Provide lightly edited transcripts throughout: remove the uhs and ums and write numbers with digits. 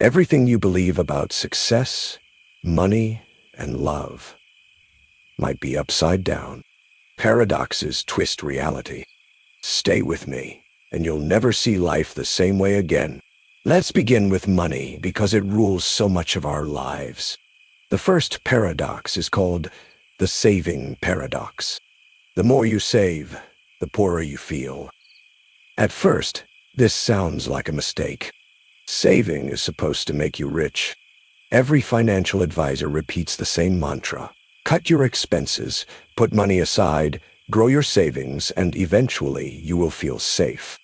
Everything you believe about success, money, and love might be upside down. Paradoxes twist reality. Stay with me, and you'll never see life the same way again. Let's begin with money because it rules so much of our lives. The first paradox is called the saving paradox. The more you save, the poorer you feel. At first, this sounds like a mistake. Saving is supposed to make you rich. Every financial advisor repeats the same mantra. Cut your expenses, put money aside, grow your savings, and eventually you will feel safe.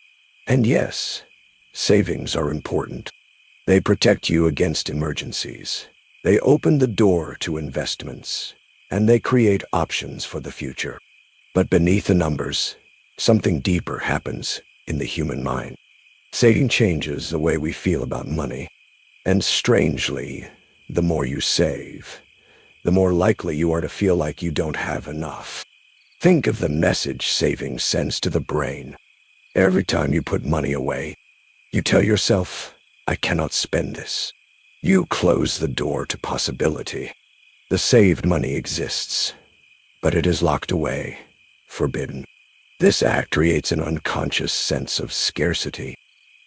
And yes, savings are important. They protect you against emergencies. They open the door to investments, and they create options for the future. But beneath the numbers, something deeper happens in the human mind. Saving changes the way we feel about money. And strangely, the more you save, the more likely you are to feel like you don't have enough. Think of the message saving sends to the brain. Every time you put money away, you tell yourself, I cannot spend this. You close the door to possibility. The saved money exists, but it is locked away, forbidden. This act creates an unconscious sense of scarcity.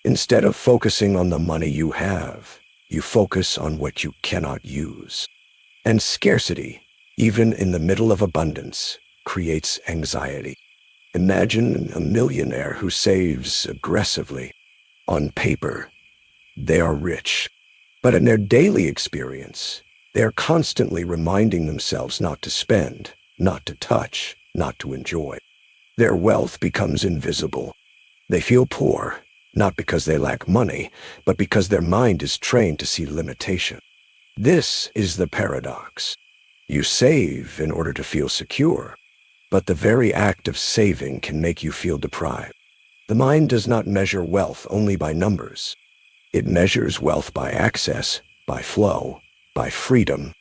Instead of focusing on the money you have, you focus on what you cannot use. And scarcity, even in the middle of abundance, creates anxiety. Imagine a millionaire who saves aggressively. On paper, they are rich. But in their daily experience, they are constantly reminding themselves not to spend, not to touch, not to enjoy. Their wealth becomes invisible. They feel poor, not because they lack money, but because their mind is trained to see limitation. This is the paradox. You save in order to feel secure, but the very act of saving can make you feel deprived. The mind does not measure wealth only by numbers. It measures wealth by access, by flow, by freedom.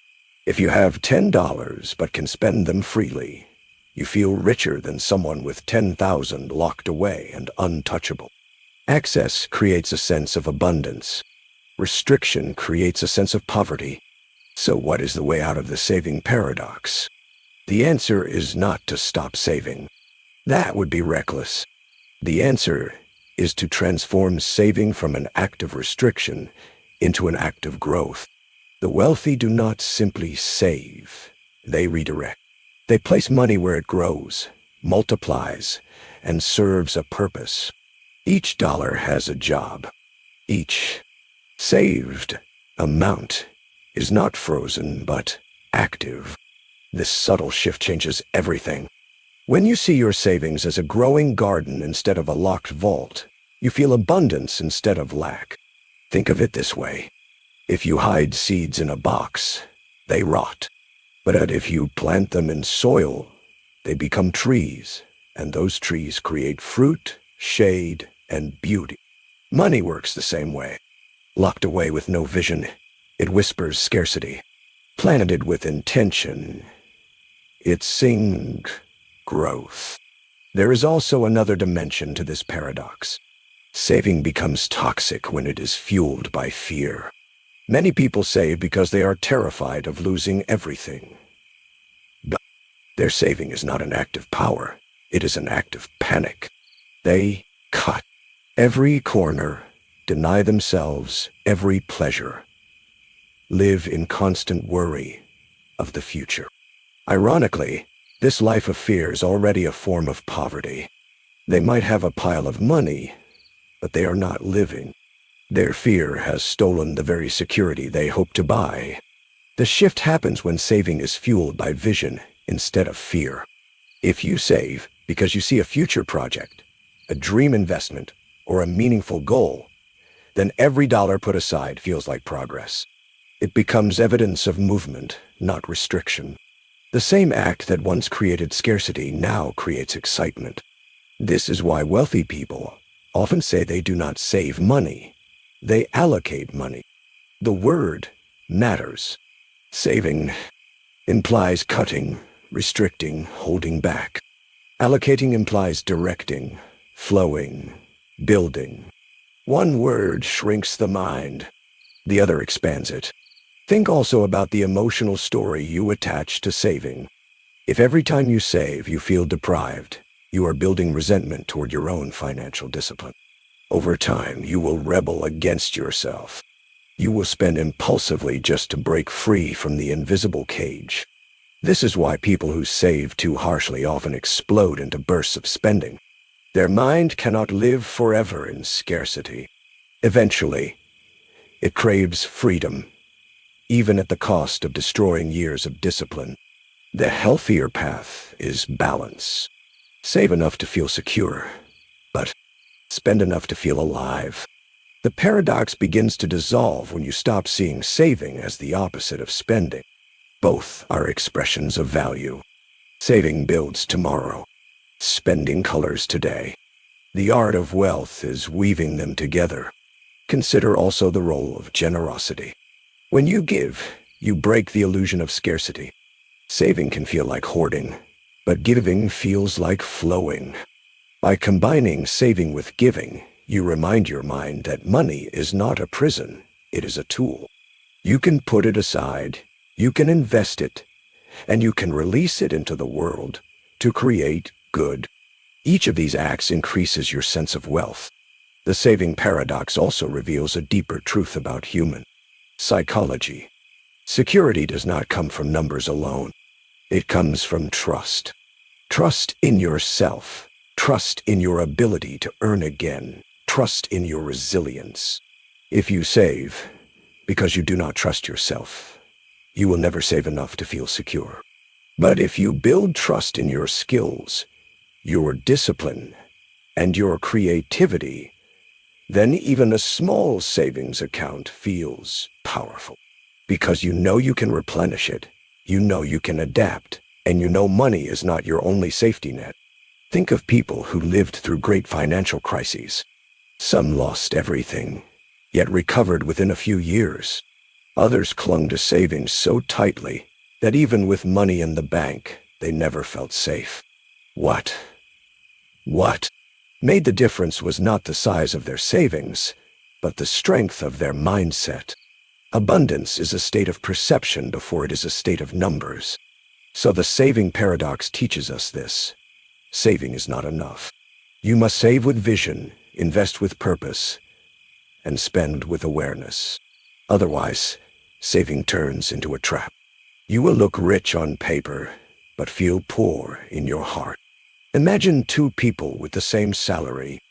If you have $10 but can spend them freely, you feel richer than someone with 10,000 locked away and untouchable. Access creates a sense of abundance. Restriction creates a sense of poverty. So what is the way out of the saving paradox? The answer is not to stop saving. That would be reckless. The answer is to transform saving from an act of restriction into an act of growth. The wealthy do not simply save. They redirect. They place money where it grows, multiplies, and serves a purpose. Each dollar has a job. Each saved amount is not frozen, but active. This subtle shift changes everything. When you see your savings as a growing garden instead of a locked vault, you feel abundance instead of lack. Think of it this way. If you hide seeds in a box, they rot. But if you plant them in soil, they become trees, and those trees create fruit, shade, and beauty. Money works the same way. Locked away with no vision, it whispers scarcity. Planted with intention, it sings growth. There is also another dimension to this paradox. Saving becomes toxic when it is fueled by fear. Many people save because they are terrified of losing everything. But their saving is not an act of power. It is an act of panic. They cut every corner, deny themselves every pleasure, live in constant worry of the future. Ironically, this life of fear is already a form of poverty. They might have a pile of money, but they are not living. Their fear has stolen the very security they hope to buy. The shift happens when saving is fueled by vision instead of fear. If you save because you see a future project, a dream investment, or a meaningful goal, then every dollar put aside feels like progress. It becomes evidence of movement, not restriction. The same act that once created scarcity now creates excitement. This is why wealthy people often say they do not save money. They allocate money. The word matters. Saving implies cutting, restricting, holding back. Allocating implies directing, flowing, building. One word shrinks the mind. The other expands it. Think also about the emotional story you attach to saving. If every time you save you feel deprived, you are building resentment toward your own financial discipline. Over time, you will rebel against yourself. You will spend impulsively just to break free from the invisible cage. This is why people who save too harshly often explode into bursts of spending. Their mind cannot live forever in scarcity. Eventually, it craves freedom, even at the cost of destroying years of discipline. The healthier path is balance. Save enough to feel secure, but spend enough to feel alive. The paradox begins to dissolve when you stop seeing saving as the opposite of spending. Both are expressions of value. Saving builds tomorrow. Spending colors today. The art of wealth is weaving them together. Consider also the role of generosity. When you give, you break the illusion of scarcity. Saving can feel like hoarding, but giving feels like flowing. By combining saving with giving, you remind your mind that money is not a prison, it is a tool. You can put it aside, you can invest it, and you can release it into the world to create good. Each of these acts increases your sense of wealth. The saving paradox also reveals a deeper truth about human psychology. Security does not come from numbers alone. It comes from trust. Trust in yourself. Trust in your ability to earn again. Trust in your resilience. If you save because you do not trust yourself, you will never save enough to feel secure. But if you build trust in your skills, your discipline, and your creativity, then even a small savings account feels powerful. Because you know you can replenish it, you know you can adapt, and you know money is not your only safety net. Think of people who lived through great financial crises. Some lost everything, yet recovered within a few years. Others clung to savings so tightly that even with money in the bank, they never felt safe. What made the difference was not the size of their savings, but the strength of their mindset. Abundance is a state of perception before it is a state of numbers. So the saving paradox teaches us this. Saving is not enough. You must save with vision, invest with purpose, and spend with awareness. Otherwise, saving turns into a trap. You will look rich on paper, but feel poor in your heart. Imagine two people with the same salary.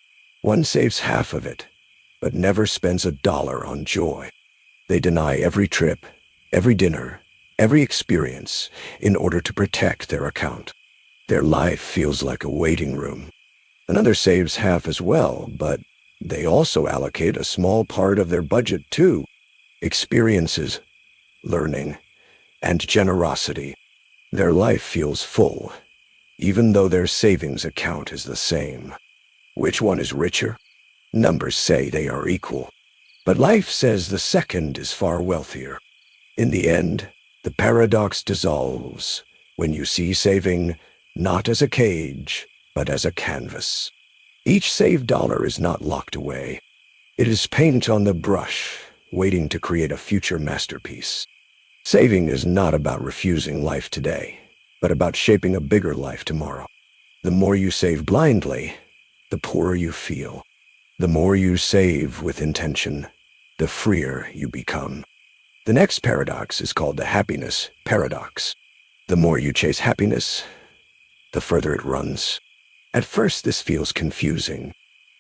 One saves half of it, but never spends $1 on joy. They deny every trip, every dinner, every experience in order to protect their account. Their life feels like a waiting room. Another saves half as well, but they also allocate a small part of their budget to experiences, learning, and generosity. Their life feels full, even though their savings account is the same. Which one is richer? Numbers say they are equal, but life says the second is far wealthier. In the end, the paradox dissolves when you see saving not as a cage, but as a canvas. Each saved dollar is not locked away. It is paint on the brush, waiting to create a future masterpiece. Saving is not about refusing life today, but about shaping a bigger life tomorrow. The more you save blindly, the poorer you feel. The more you save with intention, the freer you become. The next paradox is called the happiness paradox. The more you chase happiness, the further it runs. At first, this feels confusing.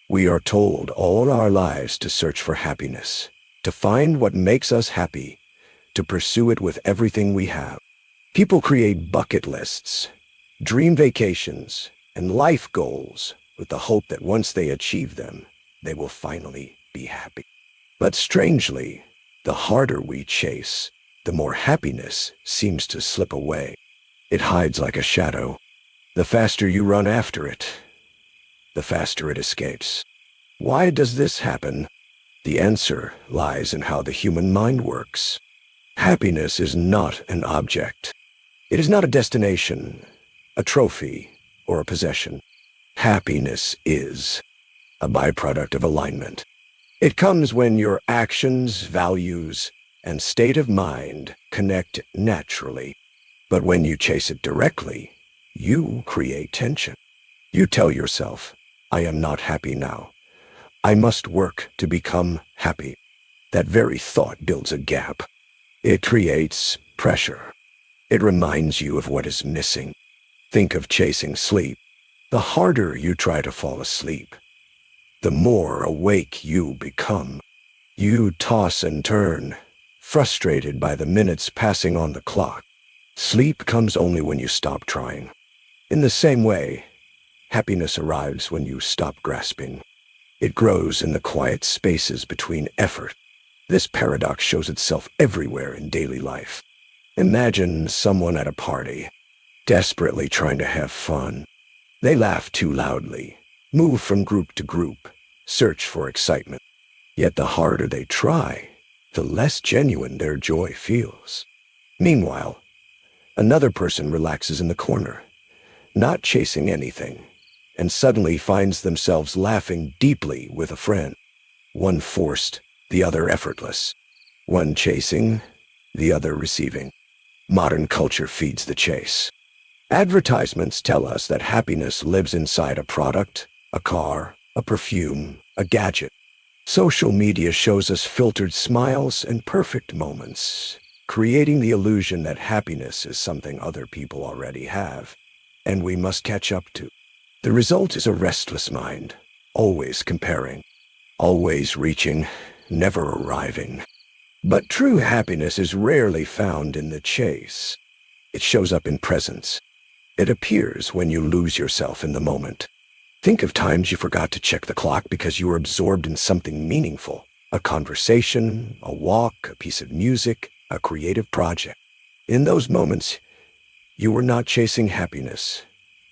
We are told all our lives to search for happiness, to find what makes us happy, to pursue it with everything we have. People create bucket lists, dream vacations, and life goals with the hope that once they achieve them, they will finally be happy. But strangely, the harder we chase, the more happiness seems to slip away. It hides like a shadow. The faster you run after it, the faster it escapes. Why does this happen? The answer lies in how the human mind works. Happiness is not an object. It is not a destination, a trophy, or a possession. Happiness is a byproduct of alignment. It comes when your actions, values, and state of mind connect naturally. But when you chase it directly, you create tension. You tell yourself, I am not happy now. I must work to become happy. That very thought builds a gap. It creates pressure. It reminds you of what is missing. Think of chasing sleep. The harder you try to fall asleep, the more awake you become. You toss and turn, frustrated by the minutes passing on the clock. Sleep comes only when you stop trying. In the same way, happiness arrives when you stop grasping. It grows in the quiet spaces between effort. This paradox shows itself everywhere in daily life. Imagine someone at a party, desperately trying to have fun. They laugh too loudly, move from group to group, search for excitement. Yet the harder they try, the less genuine their joy feels. Meanwhile, another person relaxes in the corner, not chasing anything, and suddenly finds themselves laughing deeply with a friend. One forced, the other effortless. One chasing, the other receiving. Modern culture feeds the chase. Advertisements tell us that happiness lives inside a product, a car, a perfume, a gadget. Social media shows us filtered smiles and perfect moments, creating the illusion that happiness is something other people already have, and we must catch up to. The result is a restless mind, always comparing, always reaching, never arriving. But true happiness is rarely found in the chase. It shows up in presence. It appears when you lose yourself in the moment. Think of times you forgot to check the clock because you were absorbed in something meaningful. A conversation, a walk, a piece of music, a creative project. In those moments, you were not chasing happiness.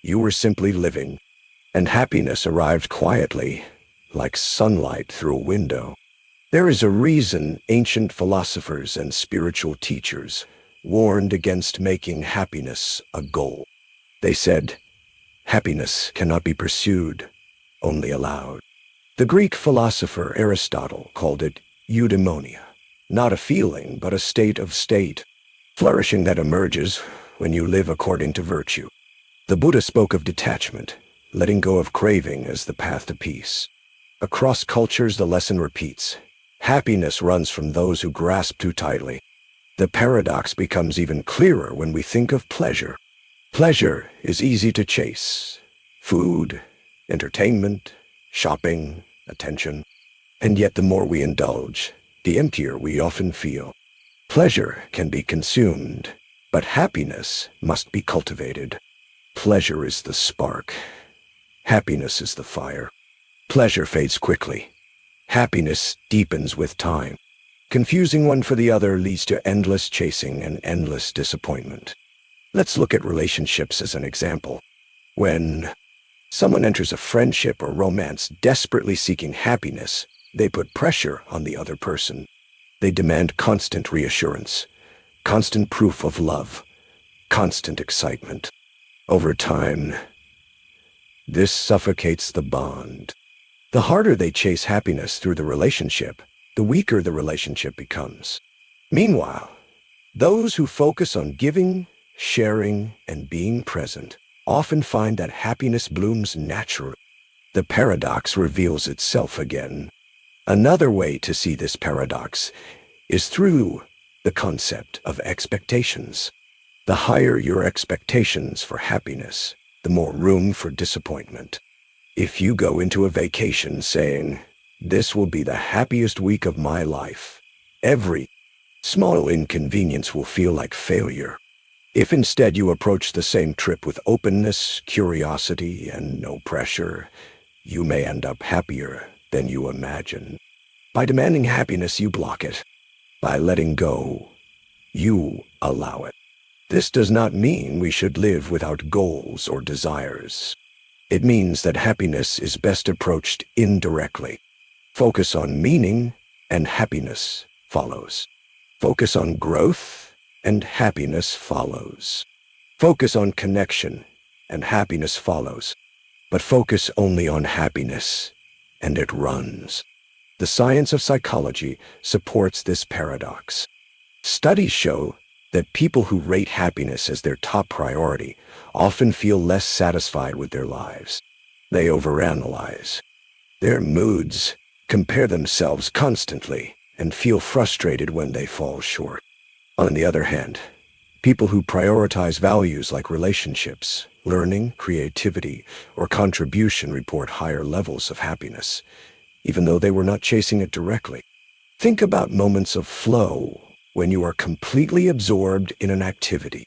You were simply living. And happiness arrived quietly, like sunlight through a window. There is a reason ancient philosophers and spiritual teachers warned against making happiness a goal. They said, happiness cannot be pursued, only allowed. The Greek philosopher Aristotle called it eudaimonia, not a feeling, but a state, flourishing that emerges when you live according to virtue. The Buddha spoke of detachment, letting go of craving as the path to peace. Across cultures, the lesson repeats. Happiness runs from those who grasp too tightly. The paradox becomes even clearer when we think of pleasure. Pleasure is easy to chase. Food, entertainment, shopping, attention. And yet the more we indulge, the emptier we often feel. Pleasure can be consumed, but happiness must be cultivated. Pleasure is the spark. Happiness is the fire. Pleasure fades quickly. Happiness deepens with time. Confusing one for the other leads to endless chasing and endless disappointment. Let's look at relationships as an example. When someone enters a friendship or romance desperately seeking happiness, they put pressure on the other person. They demand constant reassurance, constant proof of love, constant excitement. Over time, this suffocates the bond. The harder they chase happiness through the relationship, the weaker the relationship becomes. Meanwhile, those who focus on giving, sharing, and being present often find that happiness blooms naturally. The paradox reveals itself again. Another way to see this paradox is through the concept of expectations. The higher your expectations for happiness, the more room for disappointment. If you go into a vacation saying, "This will be the happiest week of my life," every small inconvenience will feel like failure. If instead you approach the same trip with openness, curiosity, and no pressure, you may end up happier than you imagine. By demanding happiness, you block it. By letting go, you allow it. This does not mean we should live without goals or desires. It means that happiness is best approached indirectly. Focus on meaning, and happiness follows. Focus on growth, and happiness follows. Focus on connection, and happiness follows. But focus only on happiness, and it runs. The science of psychology supports this paradox. Studies show that people who rate happiness as their top priority often feel less satisfied with their lives. They overanalyze their moods, compare themselves constantly, and feel frustrated when they fall short. On the other hand, people who prioritize values like relationships, learning, creativity, or contribution report higher levels of happiness, even though they were not chasing it directly. Think about moments of flow when you are completely absorbed in an activity.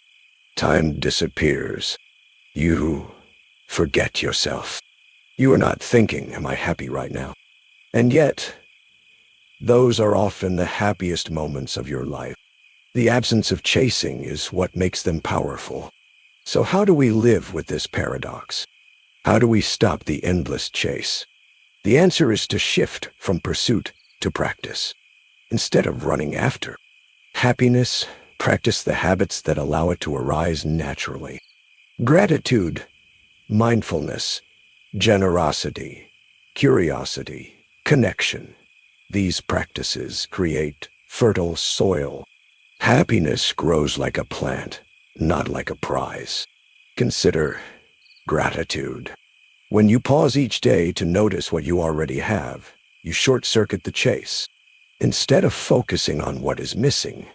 Time disappears. You forget yourself. You are not thinking, "Am I happy right now?" And yet, those are often the happiest moments of your life. The absence of chasing is what makes them powerful. So how do we live with this paradox? How do we stop the endless chase? The answer is to shift from pursuit to practice. Instead of running after happiness, practice the habits that allow it to arise naturally. Gratitude, mindfulness, generosity, curiosity, connection. These practices create fertile soil. Happiness grows like a plant, not like a prize. Consider gratitude. When you pause each day to notice what you already have, you short-circuit the chase. Instead of focusing on what is missing,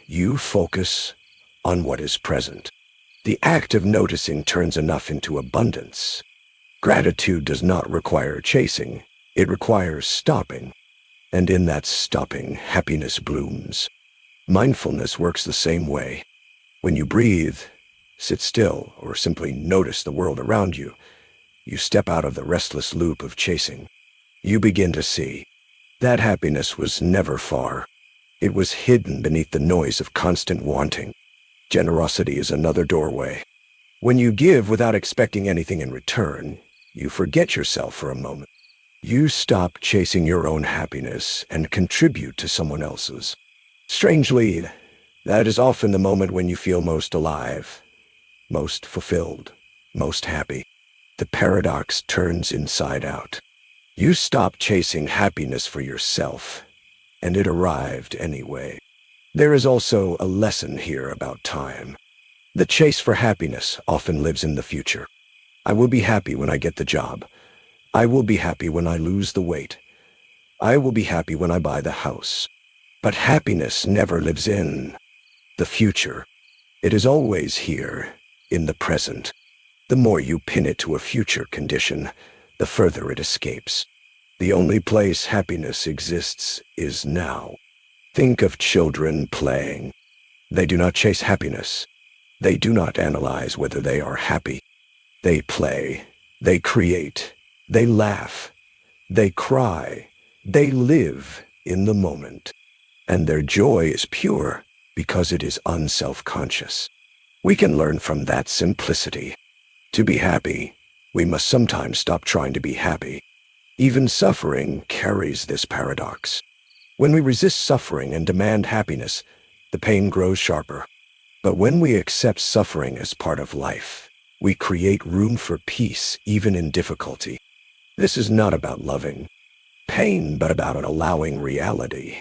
you focus on what is present. The act of noticing turns enough into abundance. Gratitude does not require chasing. It requires stopping. And in that stopping, happiness blooms. Mindfulness works the same way. When you breathe, sit still, or simply notice the world around you, you step out of the restless loop of chasing. You begin to see that happiness was never far. It was hidden beneath the noise of constant wanting. Generosity is another doorway. When you give without expecting anything in return, you forget yourself for a moment. You stop chasing your own happiness and contribute to someone else's. Strangely, that is often the moment when you feel most alive, most fulfilled, most happy. The paradox turns inside out. You stop chasing happiness for yourself, and it arrived anyway. There is also a lesson here about time. The chase for happiness often lives in the future. I will be happy when I get the job. I will be happy when I lose the weight. I will be happy when I buy the house. But happiness never lives in the future. It is always here, in the present. The more you pin it to a future condition, the further it escapes. The only place happiness exists is now. Think of children playing. They do not chase happiness. They do not analyze whether they are happy. They play. They create. They laugh. They cry. They live in the moment. And their joy is pure because it is unself-conscious. We can learn from that simplicity. To be happy, we must sometimes stop trying to be happy. Even suffering carries this paradox. When we resist suffering and demand happiness, the pain grows sharper. But when we accept suffering as part of life, we create room for peace even in difficulty. This is not about loving pain, but about allowing reality.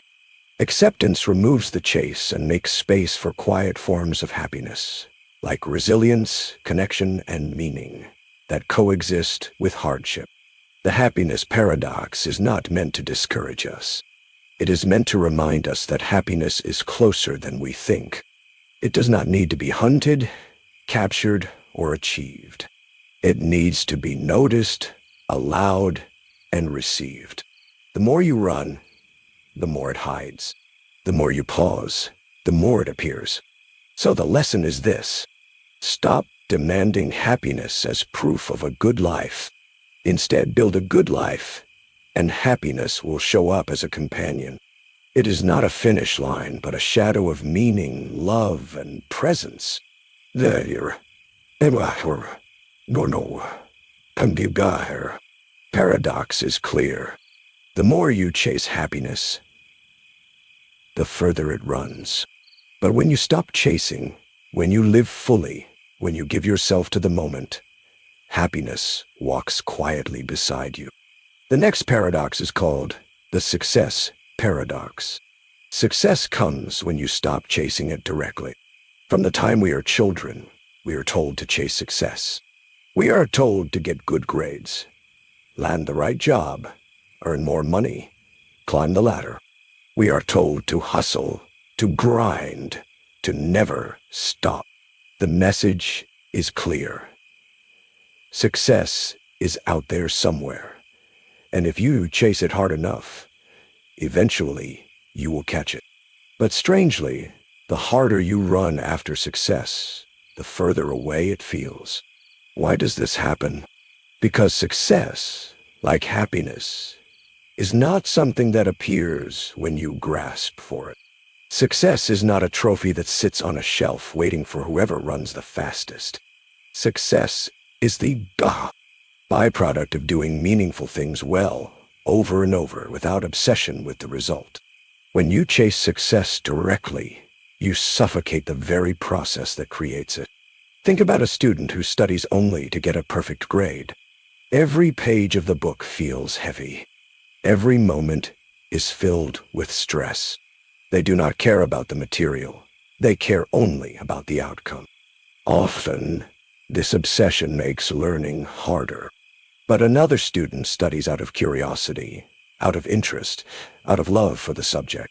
Acceptance removes the chase and makes space for quiet forms of happiness, like resilience, connection, and meaning, that coexist with hardship. The happiness paradox is not meant to discourage us. It is meant to remind us that happiness is closer than we think. It does not need to be hunted, captured, or achieved. It needs to be noticed, allowed, and received. The more you run, the more it hides. The more you pause, the more it appears. So the lesson is this: stop demanding happiness as proof of a good life. Instead, build a good life, and happiness will show up as a companion. It is not a finish line, but a shadow of meaning, love, and presence. Paradox is clear. The more you chase happiness, the further it runs. But when you stop chasing, when you live fully, when you give yourself to the moment, happiness walks quietly beside you. The next paradox is called The success paradox. Success comes when you stop chasing it directly. From the time we are children, we are told to chase success. We are told to get good grades, land the right job, earn more money, climb the ladder. We are told to hustle, to grind, to never stop. The message is clear. Success is out there somewhere, and if you chase it hard enough, eventually you will catch it. But strangely, the harder you run after success, the further away it feels. Why does this happen? Because success, like happiness, is not something that appears when you grasp for it. Success is not a trophy that sits on a shelf waiting for whoever runs the fastest. Success is the byproduct of doing meaningful things well, over and over, without obsession with the result. When you chase success directly, you suffocate the very process that creates it. Think about a student who studies only to get a perfect grade. Every page of the book feels heavy. Every moment is filled with stress. They do not care about the material. They care only about the outcome. Often, this obsession makes learning harder. But another student studies out of curiosity, out of interest, out of love for the subject.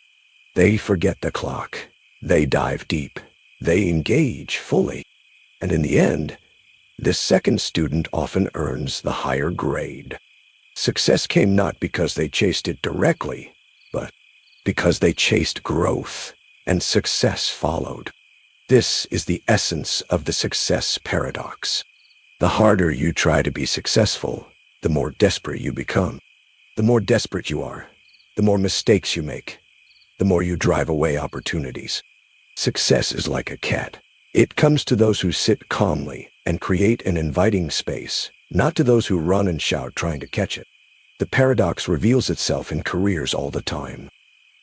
They forget the clock. They dive deep. They engage fully. And in the end, this second student often earns the higher grade. Success came not because they chased it directly, but because they chased growth, and success followed. This is the essence of the success paradox. The harder you try to be successful, the more desperate you become. The more desperate you are, the more mistakes you make, the more you drive away opportunities. Success is like a cat. It comes to those who sit calmly and create an inviting space, not to those who run and shout trying to catch it. The paradox reveals itself in careers all the time.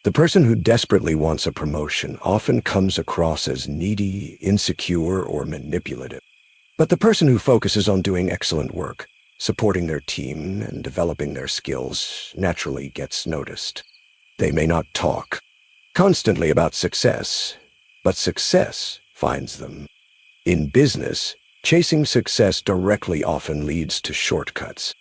The person who desperately wants a promotion often comes across as needy, insecure, or manipulative. But the person who focuses on doing excellent work, supporting their team, and developing their skills naturally gets noticed. They may not talk constantly about success, but success finds them. In business, chasing success directly often leads to shortcuts.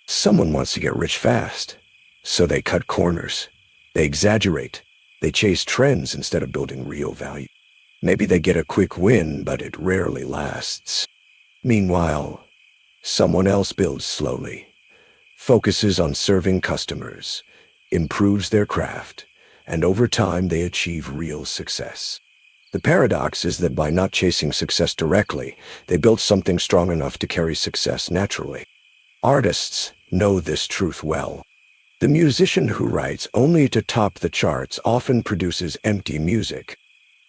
Someone wants to get rich fast, so they cut corners. They exaggerate. They chase trends instead of building real value. Maybe they get a quick win, but it rarely lasts. Meanwhile, someone else builds slowly, focuses on serving customers, improves their craft, and over time they achieve real success. The paradox is that by not chasing success directly, they built something strong enough to carry success naturally. Artists know this truth well. The musician who writes only to top the charts often produces empty music.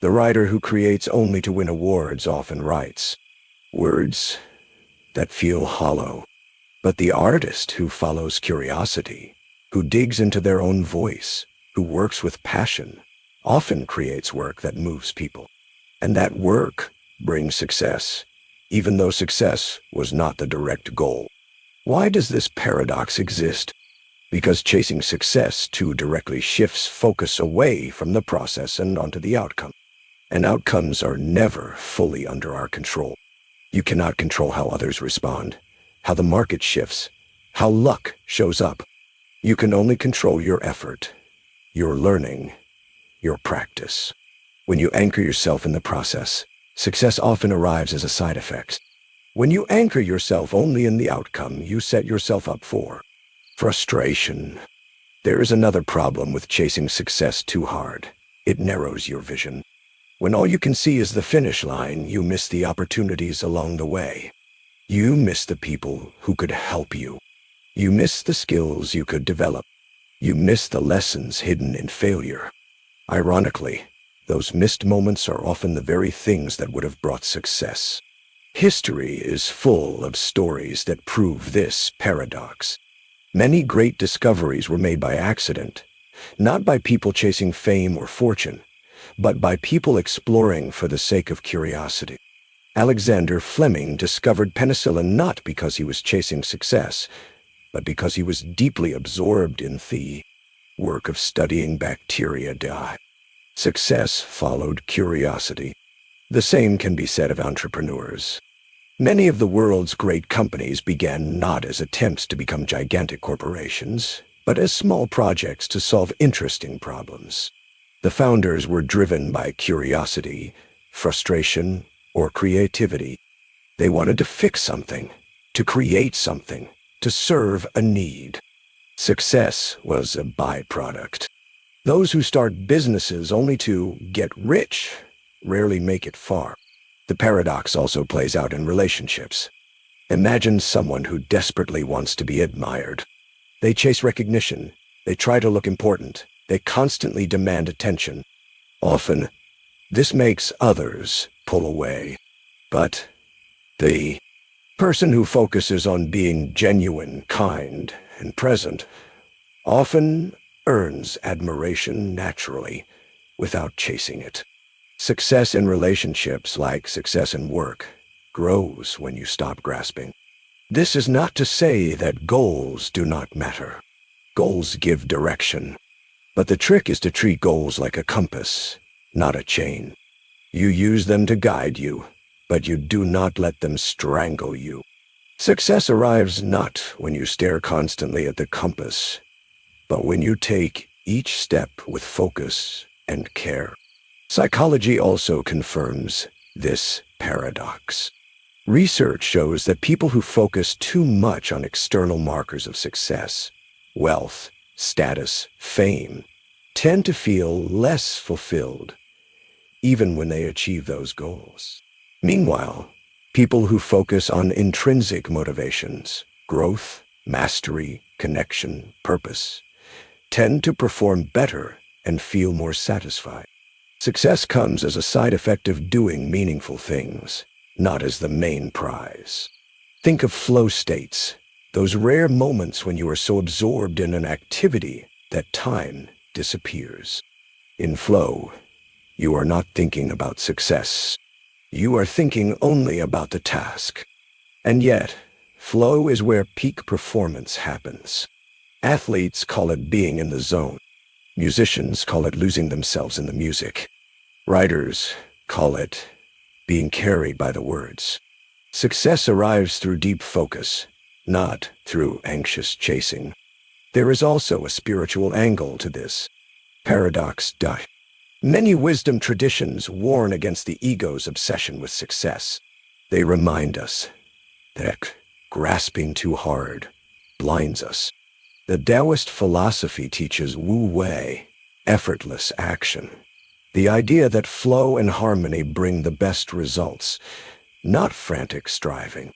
The writer who creates only to win awards often writes words that feel hollow. But the artist who follows curiosity, who digs into their own voice, who works with passion, often creates work that moves people. And that work brings success, even though success was not the direct goal. Why does this paradox exist? Because chasing success too directly shifts focus away from the process and onto the outcome. And outcomes are never fully under our control. You cannot control how others respond, how the market shifts, how luck shows up. You can only control your effort, your learning, your practice. When you anchor yourself in the process, success often arrives as a side effect. When you anchor yourself only in the outcome, you set yourself up for frustration. There is another problem with chasing success too hard. It narrows your vision. When all you can see is the finish line, you miss the opportunities along the way. You miss the people who could help you. You miss the skills you could develop. You miss the lessons hidden in failure. Ironically, those missed moments are often the very things that would have brought success. History is full of stories that prove this paradox. Many great discoveries were made by accident, not by people chasing fame or fortune, but by people exploring for the sake of curiosity. Alexander Fleming discovered penicillin not because he was chasing success, but because he was deeply absorbed in the work of studying bacteria die. Success followed curiosity. The same can be said of entrepreneurs. Many of the world's great companies began not as attempts to become gigantic corporations, but as small projects to solve interesting problems. The founders were driven by curiosity, frustration, or creativity. They wanted to fix something, to create something, to serve a need. Success was a byproduct. Those who start businesses only to get rich rarely make it far. The paradox also plays out in relationships. Imagine someone who desperately wants to be admired. They chase recognition. They try to look important. They constantly demand attention. Often, this makes others pull away. But the person who focuses on being genuine, kind, and present often earns admiration naturally without chasing it. Success in relationships, like success in work, grows when you stop grasping. This is not to say that goals do not matter. Goals give direction. But the trick is to treat goals like a compass, not a chain. You use them to guide you, but you do not let them strangle you. Success arrives not when you stare constantly at the compass, but when you take each step with focus and care. Psychology also confirms this paradox. Research shows that people who focus too much on external markers of success, wealth, status, fame, tend to feel less fulfilled, even when they achieve those goals. Meanwhile, people who focus on intrinsic motivations, growth, mastery, connection, purpose, tend to perform better and feel more satisfied. Success comes as a side effect of doing meaningful things, not as the main prize. Think of flow states, those rare moments when you are so absorbed in an activity that time disappears. In flow, you are not thinking about success. You are thinking only about the task. And yet, flow is where peak performance happens. Athletes call it being in the zone. Musicians call it losing themselves in the music. Writers call it being carried by the words. Success arrives through deep focus, not through anxious chasing. There is also a spiritual angle to this. Paradox. Many wisdom traditions warn against the ego's obsession with success. They remind us that grasping too hard blinds us. The Taoist philosophy teaches Wu Wei, effortless action. The idea that flow and harmony bring the best results, not frantic striving.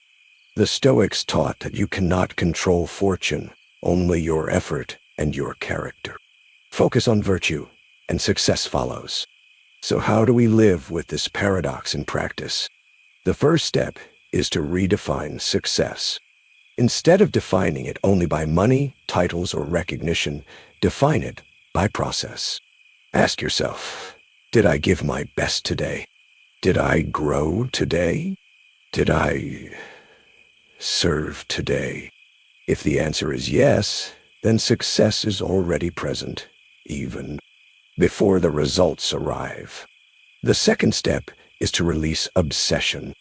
The Stoics taught that you cannot control fortune, only your effort and your character. Focus on virtue, and success follows. So how do we live with this paradox in practice? The first step is to redefine success. Instead of defining it only by money, titles, or recognition, define it by process. Ask yourself, did I give my best today? Did I grow today? Did I serve today? If the answer is yes, then success is already present, even before the results arrive. The second step is to release obsession.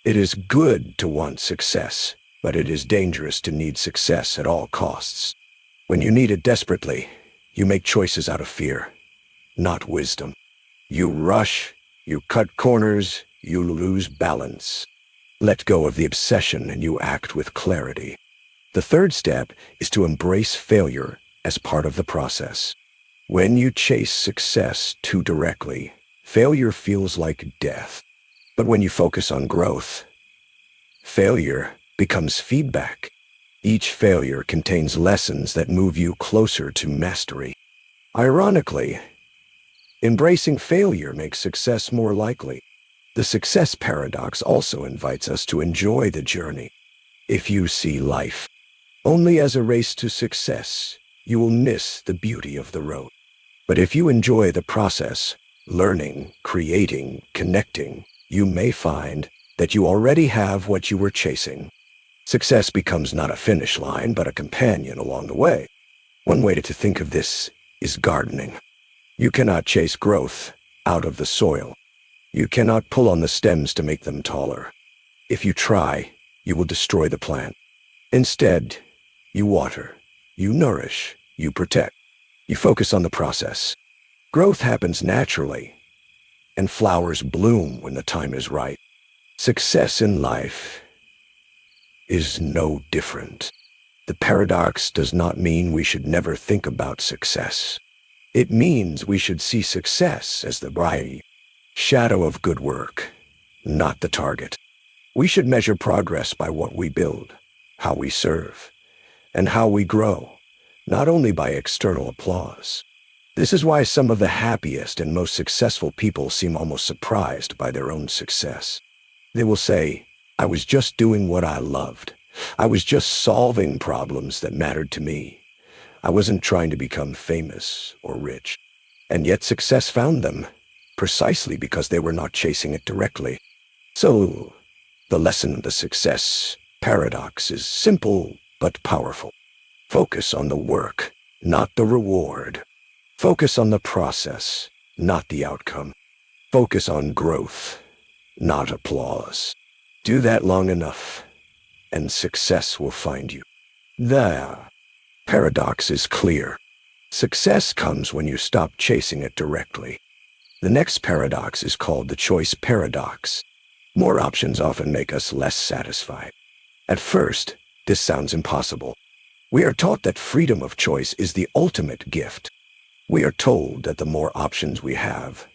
It is good to want success, but it is dangerous to need success at all costs. When you need it desperately, you make choices out of fear, not wisdom. You rush, you cut corners, you lose balance. Let go of the obsession and you act with clarity. The third step is to embrace failure as part of the process. When you chase success too directly, failure feels like death. But when you focus on growth, failure becomes feedback. Each failure contains lessons that move you closer to mastery. Ironically, embracing failure makes success more likely. The success paradox also invites us to enjoy the journey. If you see life only as a race to success, you will miss the beauty of the road. But if you enjoy the process, learning, creating, connecting, you may find that you already have what you were chasing. Success becomes not a finish line, but a companion along the way. One way to think of this is gardening. You cannot chase growth out of the soil. You cannot pull on the stems to make them taller. If you try, you will destroy the plant. Instead, you water, you nourish, you protect. You focus on the process. Growth happens naturally, and flowers bloom when the time is right. Success in life is no different. The paradox does not mean we should never think about success. It means we should see success as the bright shadow of good work, not the target. We should measure progress by what we build, how we serve, and how we grow, not only by external applause. This is why some of the happiest and most successful people seem almost surprised by their own success. They will say, "I was just doing what I loved. I was just solving problems that mattered to me. I wasn't trying to become famous or rich." And yet success found them, precisely because they were not chasing it directly. So, the lesson of the success paradox is simple but powerful. Focus on the work, not the reward. Focus on the process, not the outcome. Focus on growth, not applause. Do that long enough, and success will find you. The paradox is clear. Success comes when you stop chasing it directly. The next paradox is called the choice paradox. More options often make us less satisfied. At first, this sounds impossible. We are taught that freedom of choice is the ultimate gift. We are told that the more options we have,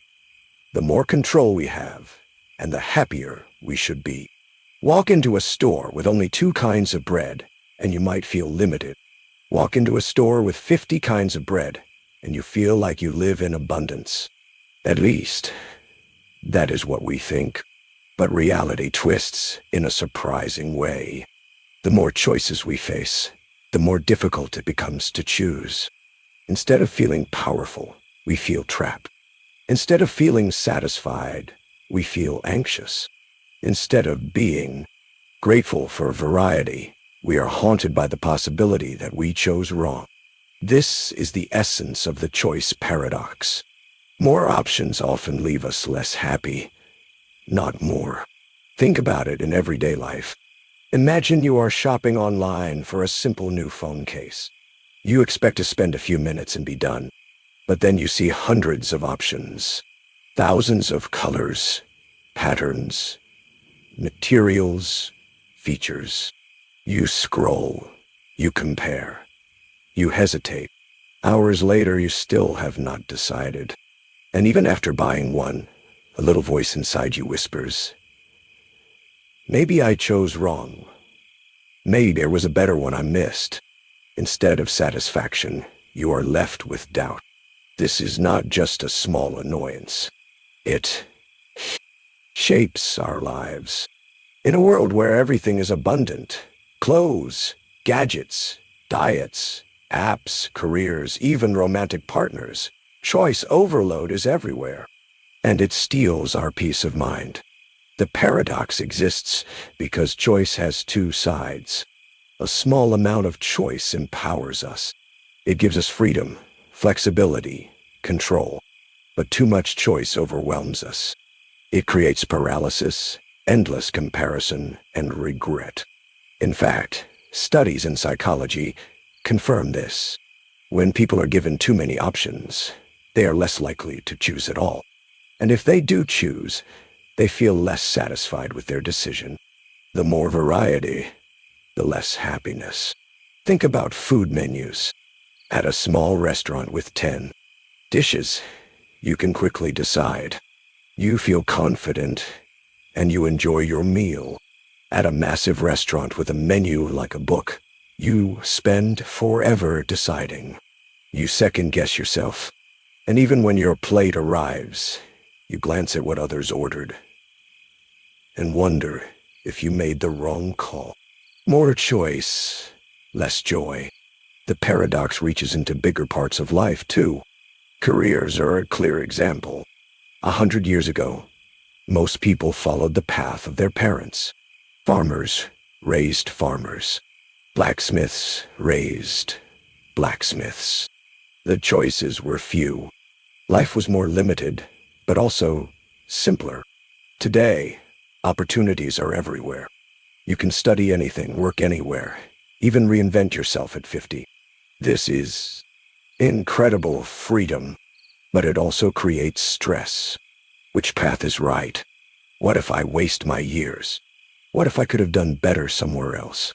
the more control we have, and the happier we should be. Walk into a store with only 2 kinds of bread, and you might feel limited. Walk into a store with 50 kinds of bread, and you feel like you live in abundance. At least, that is what we think. But reality twists in a surprising way. The more choices we face, the more difficult it becomes to choose. Instead of feeling powerful, we feel trapped. Instead of feeling satisfied, we feel anxious. Instead of being grateful for variety, we are haunted by the possibility that we chose wrong. This is the essence of the choice paradox. More options often leave us less happy, not more. Think about it in everyday life. Imagine you are shopping online for a simple new phone case. You expect to spend a few minutes and be done, but then you see hundreds of options, thousands of colors, patterns, materials, features. You scroll, you compare, you hesitate. Hours later, you still have not decided. And even after buying one, a little voice inside you whispers, "Maybe I chose wrong. Maybe there was a better one I missed." Instead of satisfaction, you are left with doubt. This is not just a small annoyance. It shapes our lives. In a world where everything is abundant, clothes, gadgets, diets, apps, careers, even romantic partners, choice overload is everywhere, and it steals our peace of mind. The paradox exists because choice has 2 sides. A small amount of choice empowers us. It gives us freedom, flexibility, control. But too much choice overwhelms us. It creates paralysis, endless comparison, and regret. In fact, studies in psychology confirm this. When people are given too many options, they are less likely to choose at all. And if they do choose, they feel less satisfied with their decision. The more variety, the less happiness. Think about food menus. At a small restaurant with 10 dishes, you can quickly decide. You feel confident, and you enjoy your meal. At a massive restaurant with a menu like a book, you spend forever deciding. You second-guess yourself. And even when your plate arrives, you glance at what others ordered and wonder if you made the wrong call. More choice, less joy. The paradox reaches into bigger parts of life, too. Careers are a clear example. 100 years ago, most people followed the path of their parents. Farmers raised farmers. Blacksmiths raised blacksmiths. The choices were few. Life was more limited, but also simpler. Today, opportunities are everywhere. You can study anything, work anywhere, even reinvent yourself at 50. This is incredible freedom, but it also creates stress. Which path is right? What if I waste my years? What if I could have done better somewhere else?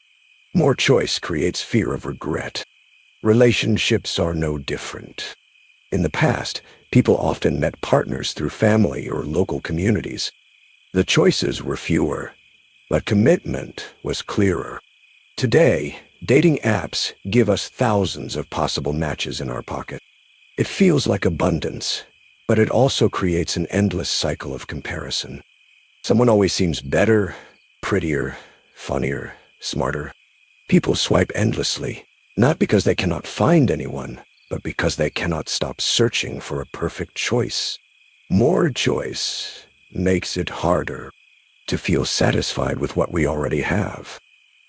More choice creates fear of regret. Relationships are no different. In the past, people often met partners through family or local communities. The choices were fewer, but commitment was clearer. Today, dating apps give us thousands of possible matches in our pocket. It feels like abundance, but it also creates an endless cycle of comparison. Someone always seems better, prettier, funnier, smarter. People swipe endlessly, not because they cannot find anyone, but because they cannot stop searching for a perfect choice. More choice makes it harder to feel satisfied with what we already have.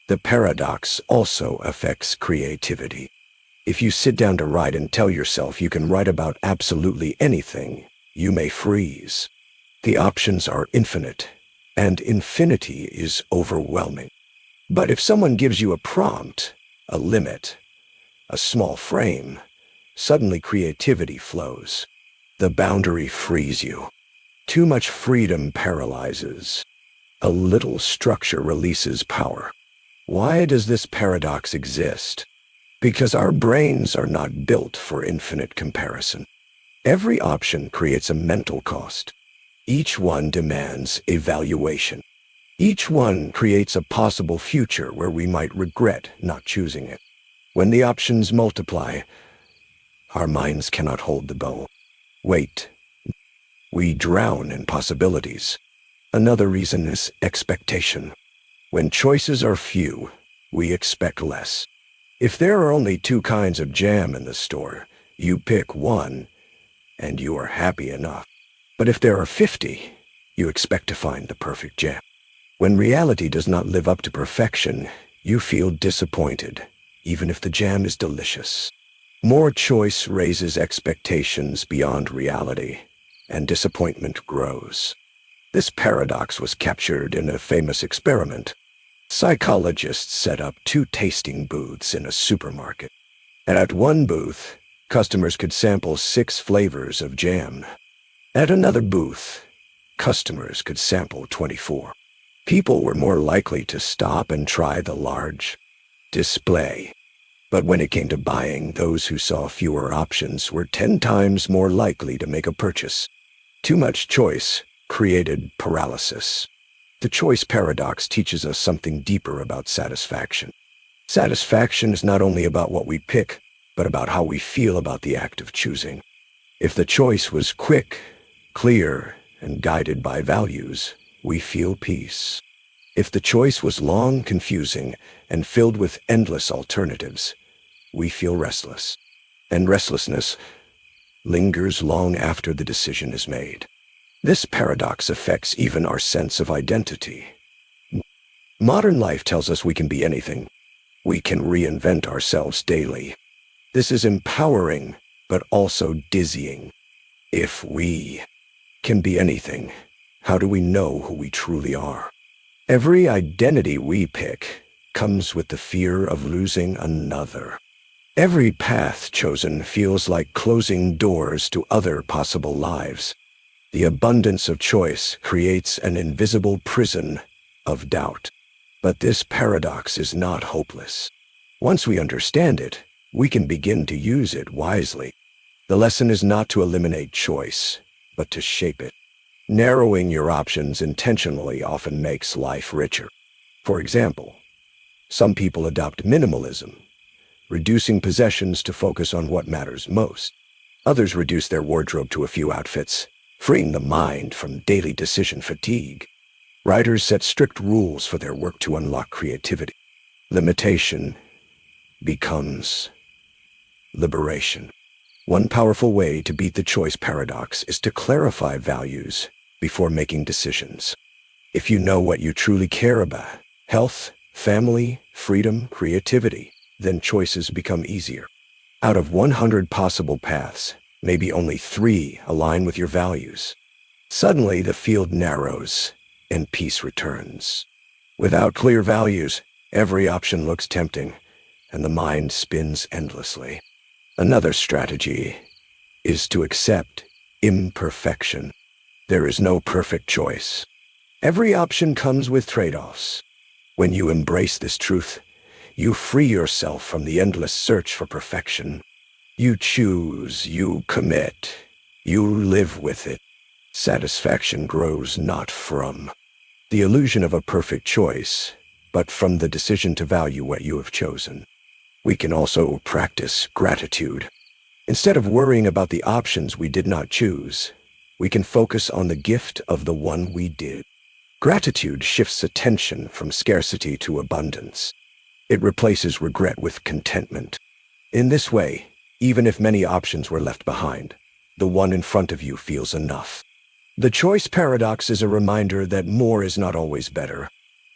The paradox also affects creativity. If you sit down to write and tell yourself you can write about absolutely anything, you may freeze. The options are infinite, and infinity is overwhelming. But if someone gives you a prompt, a limit, a small frame, suddenly creativity flows. The boundary frees you. Too much freedom paralyzes. A little structure releases power. Why does this paradox exist? Because our brains are not built for infinite comparison. Every option creates a mental cost. Each one demands evaluation. Each one creates a possible future where we might regret not choosing it. When the options multiply, our minds cannot hold the bow. Wait. We drown in possibilities. Another reason is expectation. When choices are few, we expect less. If there are only 2 kinds of jam in the store, you pick one, and you are happy enough. But if there are 50, you expect to find the perfect jam. When reality does not live up to perfection, you feel disappointed, even if the jam is delicious. More choice raises expectations beyond reality, and disappointment grows. This paradox was captured in a famous experiment. Psychologists set up 2 tasting booths in a supermarket. And at one booth, customers could sample 6 flavors of jam. At another booth, customers could sample 24. People were more likely to stop and try the large display. But when it came to buying, those who saw fewer options were 10 times more likely to make a purchase. Too much choice created paralysis. The choice paradox teaches us something deeper about satisfaction. Satisfaction is not only about what we pick, but about how we feel about the act of choosing. If the choice was quick, clear, and guided by values, we feel peace. If the choice was long, confusing, and filled with endless alternatives, we feel restless. And restlessness lingers long after the decision is made. This paradox affects even our sense of identity. Modern life tells us we can be anything. We can reinvent ourselves daily. This is empowering, but also dizzying. If we can be anything, how do we know who we truly are? Every identity we pick comes with the fear of losing another. Every path chosen feels like closing doors to other possible lives. The abundance of choice creates an invisible prison of doubt. But this paradox is not hopeless. Once we understand it, we can begin to use it wisely. The lesson is not to eliminate choice, but to shape it. Narrowing your options intentionally often makes life richer. For example, some people adopt minimalism, reducing possessions to focus on what matters most. Others reduce their wardrobe to a few outfits, freeing the mind from daily decision fatigue. Writers set strict rules for their work to unlock creativity. Limitation becomes liberation. One powerful way to beat the choice paradox is to clarify values before making decisions. If you know what you truly care about, health, family, freedom, creativity, then choices become easier. Out of 100 possible paths, maybe only 3 align with your values. Suddenly, the field narrows and peace returns. Without clear values, every option looks tempting, and the mind spins endlessly. Another strategy is to accept imperfection. There is no perfect choice. Every option comes with trade-offs. When you embrace this truth, you free yourself from the endless search for perfection. You choose, you commit, you live with it. Satisfaction grows not from the illusion of a perfect choice, but from the decision to value what you have chosen. We can also practice gratitude. Instead of worrying about the options we did not choose, we can focus on the gift of the one we did. Gratitude shifts attention from scarcity to abundance. It replaces regret with contentment. In this way, even if many options were left behind, the one in front of you feels enough. The choice paradox is a reminder that more is not always better.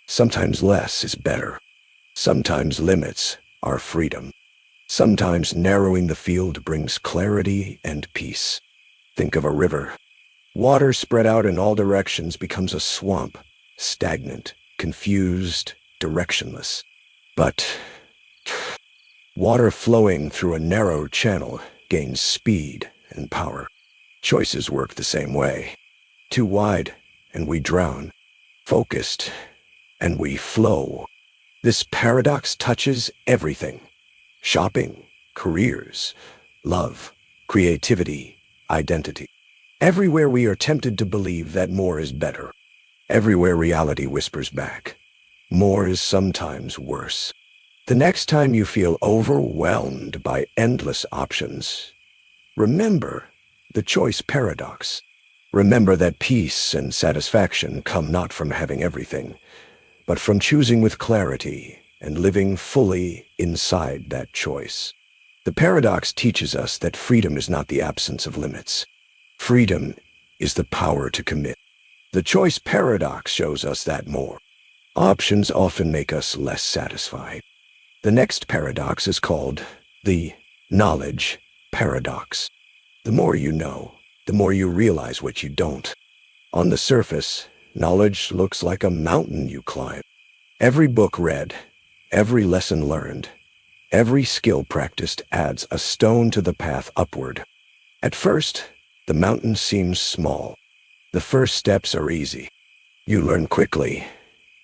Sometimes less is better. Sometimes limits are freedom. Sometimes narrowing the field brings clarity and peace. Think of a river. Water spread out in all directions becomes a swamp, stagnant, confused, directionless. But water flowing through a narrow channel gains speed and power. Choices work the same way. Too wide, and we drown. Focused, and we flow. This paradox touches everything. Shopping, careers, love, creativity, identity. Everywhere we are tempted to believe that more is better. Everywhere reality whispers back, more is sometimes worse. The next time you feel overwhelmed by endless options, remember the choice paradox. Remember that peace and satisfaction come not from having everything, but from choosing with clarity and living fully inside that choice. The paradox teaches us that freedom is not the absence of limits. Freedom is the power to commit. The choice paradox shows us that more options often make us less satisfied. The next paradox is called the knowledge paradox. The more you know, the more you realize what you don't. On the surface, knowledge looks like a mountain you climb. Every book read, every lesson learned, every skill practiced adds a stone to the path upward. At first, the mountain seems small. The first steps are easy. You learn quickly.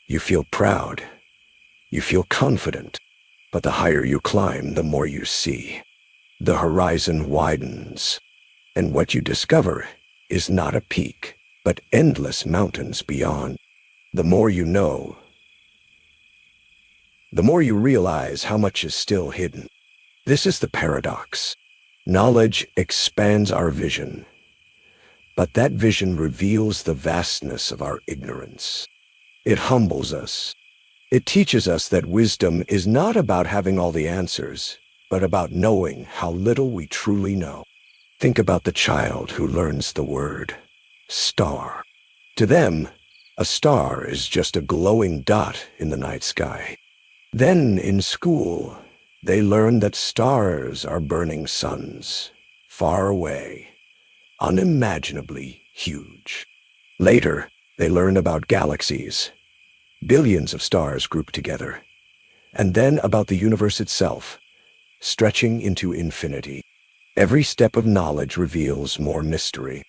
You feel proud. You feel confident. But the higher you climb, the more you see. The horizon widens. And what you discover is not a peak, but endless mountains beyond. The more you know, the more you realize how much is still hidden. This is the paradox. Knowledge expands our vision, but that vision reveals the vastness of our ignorance. It humbles us. It teaches us that wisdom is not about having all the answers, but about knowing how little we truly know. Think about the child who learns the word star. To them, a star is just a glowing dot in the night sky. Then in school, they learn that stars are burning suns, far away, unimaginably huge. Later, they learn about galaxies, billions of stars grouped together, and then about the universe itself, stretching into infinity. Every step of knowledge reveals more mystery.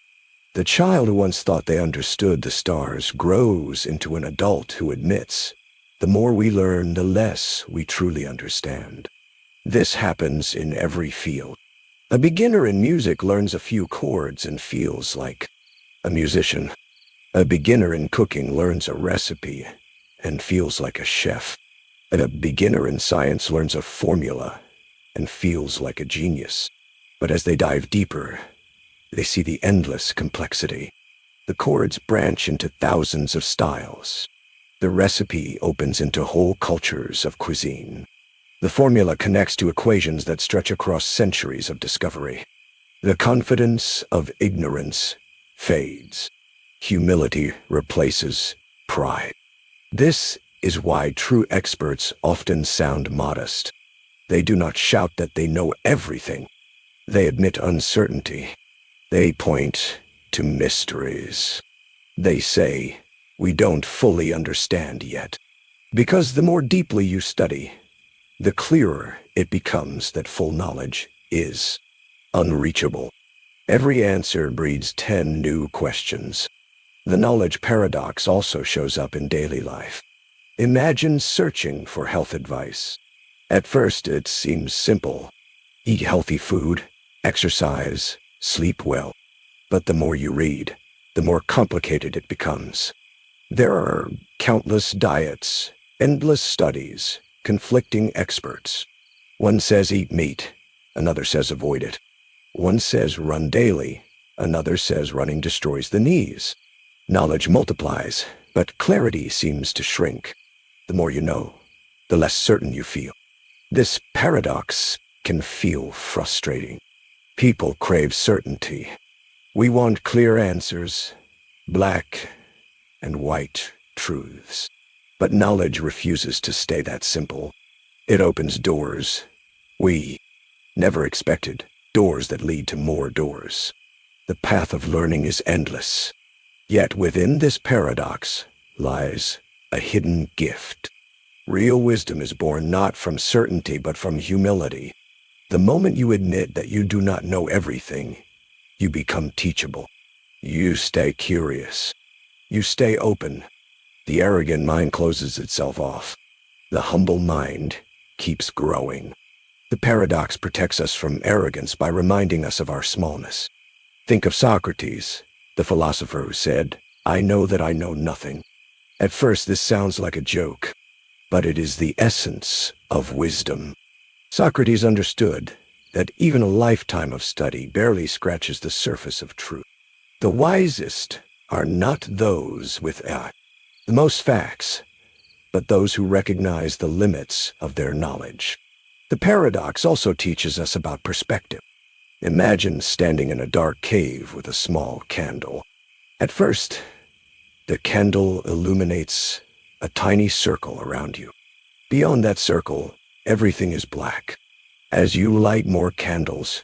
The child who once thought they understood the stars grows into an adult who admits, the more we learn, the less we truly understand. This happens in every field. A beginner in music learns a few chords and feels like a musician. A beginner in cooking learns a recipe and feels like a chef. A beginner in science learns a formula and feels like a genius. But as they dive deeper, they see the endless complexity. The chords branch into thousands of styles. The recipe opens into whole cultures of cuisine. The formula connects to equations that stretch across centuries of discovery. The confidence of ignorance fades. Humility replaces pride. This is why true experts often sound modest. They do not shout that they know everything. They admit uncertainty. They point to mysteries. They say, we don't fully understand yet. Because the more deeply you study, the clearer it becomes that full knowledge is unreachable. Every answer breeds 10 new questions. The knowledge paradox also shows up in daily life. Imagine searching for health advice. At first, it seems simple. Eat healthy food, exercise, sleep well. But the more you read, the more complicated it becomes. There are countless diets, endless studies, conflicting experts. One says eat meat, another says avoid it. One says run daily, another says running destroys the knees. Knowledge multiplies, but clarity seems to shrink. The more you know, the less certain you feel. This paradox can feel frustrating. People crave certainty. We want clear answers, black and white truths. But knowledge refuses to stay that simple. It opens doors we never expected, doors that lead to more doors. The path of learning is endless. Yet within this paradox lies a hidden gift. Real wisdom is born not from certainty but from humility. The moment you admit that you do not know everything, you become teachable. You stay curious. You stay open. The arrogant mind closes itself off. The humble mind keeps growing. The paradox protects us from arrogance by reminding us of our smallness. Think of Socrates, the philosopher who said, "I know that I know nothing." At first, this sounds like a joke, but it is the essence of wisdom. Socrates understood that even a lifetime of study barely scratches the surface of truth. The wisest are not those with the most facts, but those who recognize the limits of their knowledge. The paradox also teaches us about perspective. Imagine standing in a dark cave with a small candle. At first, the candle illuminates a tiny circle around you. Beyond that circle, everything is black. As you light more candles,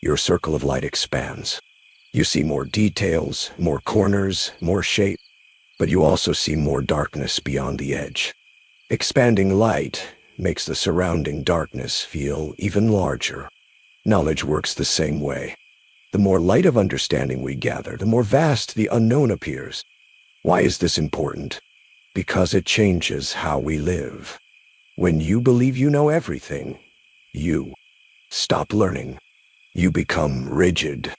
your circle of light expands. You see more details, more corners, more shape, but you also see more darkness beyond the edge. Expanding light makes the surrounding darkness feel even larger. Knowledge works the same way. The more light of understanding we gather, the more vast the unknown appears. Why is this important? Because it changes how we live. When you believe you know everything, you stop learning. You become rigid.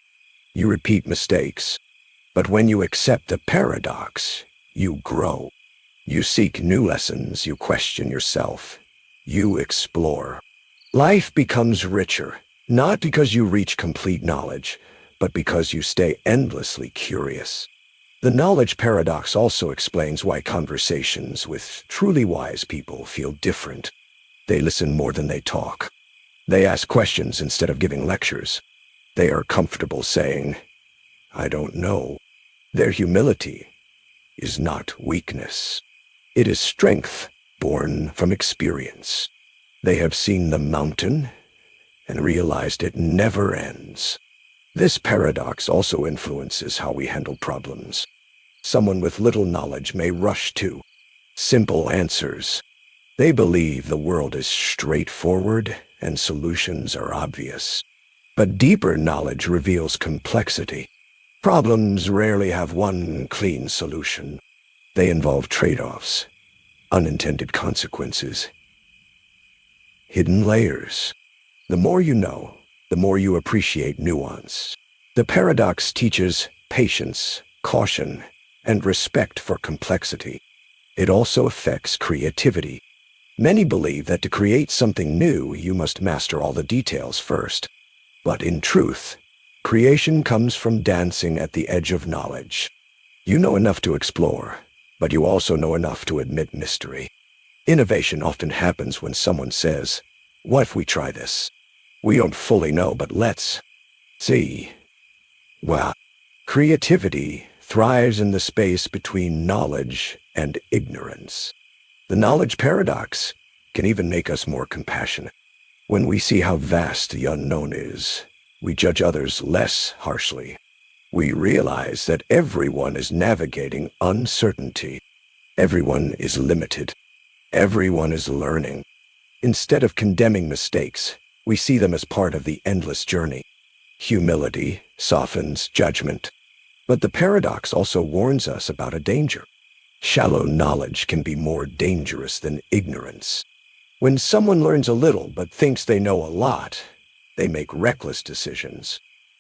You repeat mistakes. But when you accept the paradox, you grow. You seek new lessons, you question yourself, you explore. Life becomes richer, not because you reach complete knowledge, but because you stay endlessly curious. The knowledge paradox also explains why conversations with truly wise people feel different. They listen more than they talk. They ask questions instead of giving lectures. They are comfortable saying, "I don't know." Their humility is not weakness. It is strength born from experience. They have seen the mountain and realized it never ends. This paradox also influences how we handle problems. Someone with little knowledge may rush to simple answers. They believe the world is straightforward and solutions are obvious. But deeper knowledge reveals complexity. Problems rarely have one clean solution. They involve trade-offs, unintended consequences, hidden layers. The more you know, the more you appreciate nuance. The paradox teaches patience, caution, and respect for complexity. It also affects creativity. Many believe that to create something new, you must master all the details first. But in truth, creation comes from dancing at the edge of knowledge. You know enough to explore, but you also know enough to admit mystery. Innovation often happens when someone says, "What if we try this? We don't fully know, but let's see." Well, creativity thrives in the space between knowledge and ignorance. The knowledge paradox can even make us more compassionate. When we see how vast the unknown is, we judge others less harshly. We realize that everyone is navigating uncertainty. Everyone is limited. Everyone is learning. Instead of condemning mistakes, we see them as part of the endless journey. Humility softens judgment. But the paradox also warns us about a danger. Shallow knowledge can be more dangerous than ignorance. When someone learns a little but thinks they know a lot, they make reckless decisions.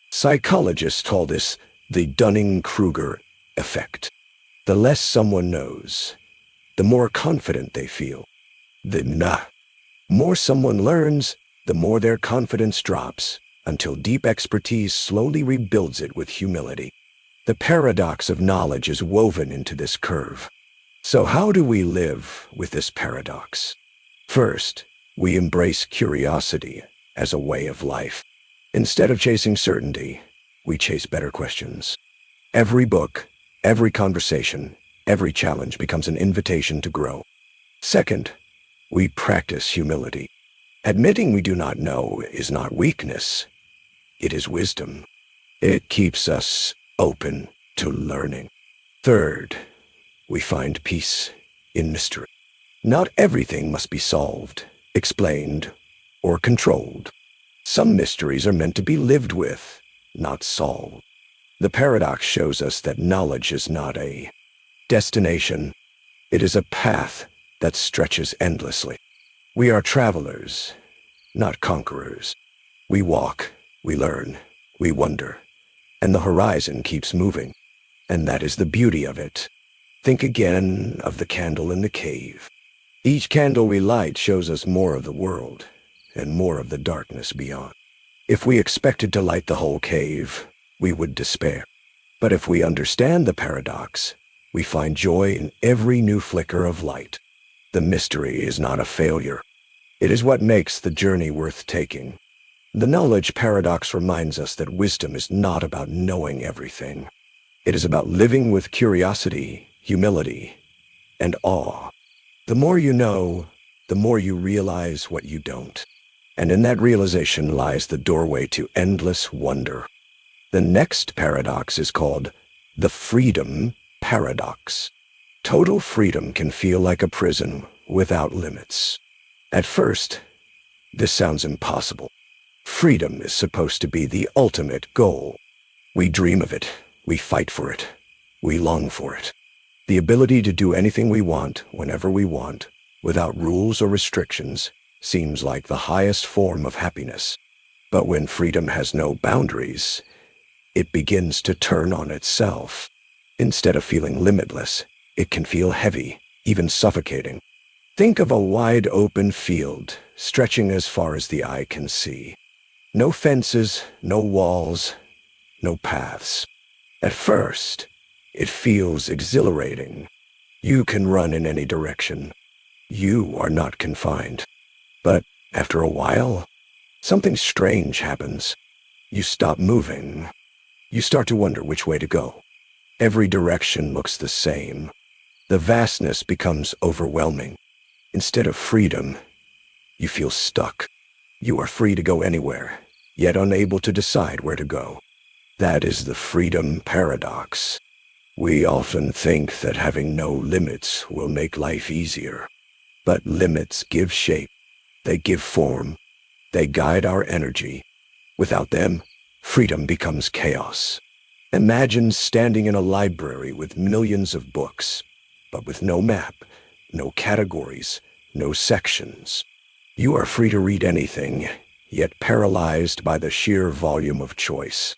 Psychologists call this the Dunning-Kruger effect. The less someone knows, the more confident they feel. The more someone learns, the more their confidence drops, until deep expertise slowly rebuilds it with humility. The paradox of knowledge is woven into this curve. So how do we live with this paradox? First, we embrace curiosity as a way of life. Instead of chasing certainty, we chase better questions. Every book, every conversation, every challenge becomes an invitation to grow. Second, we practice humility. Admitting we do not know is not weakness, it is wisdom. It keeps us open to learning. Third, we find peace in mystery. Not everything must be solved, explained, or controlled. Some mysteries are meant to be lived with, not solved. The paradox shows us that knowledge is not a destination. It is a path that stretches endlessly. We are travelers, not conquerors. We walk, we learn, we wonder, and the horizon keeps moving. And that is the beauty of it. Think again of the candle in the cave. Each candle we light shows us more of the world and more of the darkness beyond. If we expected to light the whole cave, we would despair. But if we understand the paradox, we find joy in every new flicker of light. The mystery is not a failure. It is what makes the journey worth taking. The knowledge paradox reminds us that wisdom is not about knowing everything. It is about living with curiosity, humility, and awe. The more you know, the more you realize what you don't. And in that realization lies the doorway to endless wonder. The next paradox is called the freedom paradox. Total freedom can feel like a prison without limits. At first, this sounds impossible. Freedom is supposed to be the ultimate goal. We dream of it, we fight for it, we long for it. The ability to do anything we want, whenever we want, without rules or restrictions, seems like the highest form of happiness. But when freedom has no boundaries, it begins to turn on itself. Instead of feeling limitless, it can feel heavy, even suffocating. Think of a wide open field, stretching as far as the eye can see. No fences, no walls, no paths. At first, it feels exhilarating. You can run in any direction. You are not confined. But after a while, something strange happens. You stop moving. You start to wonder which way to go. Every direction looks the same. The vastness becomes overwhelming. Instead of freedom, you feel stuck. You are free to go anywhere, yet unable to decide where to go. That is the freedom paradox. We often think that having no limits will make life easier. But limits give shape. They give form. They guide our energy. Without them, freedom becomes chaos. Imagine standing in a library with millions of books, but with no map, no categories, no sections. You are free to read anything, yet paralyzed by the sheer volume of choice.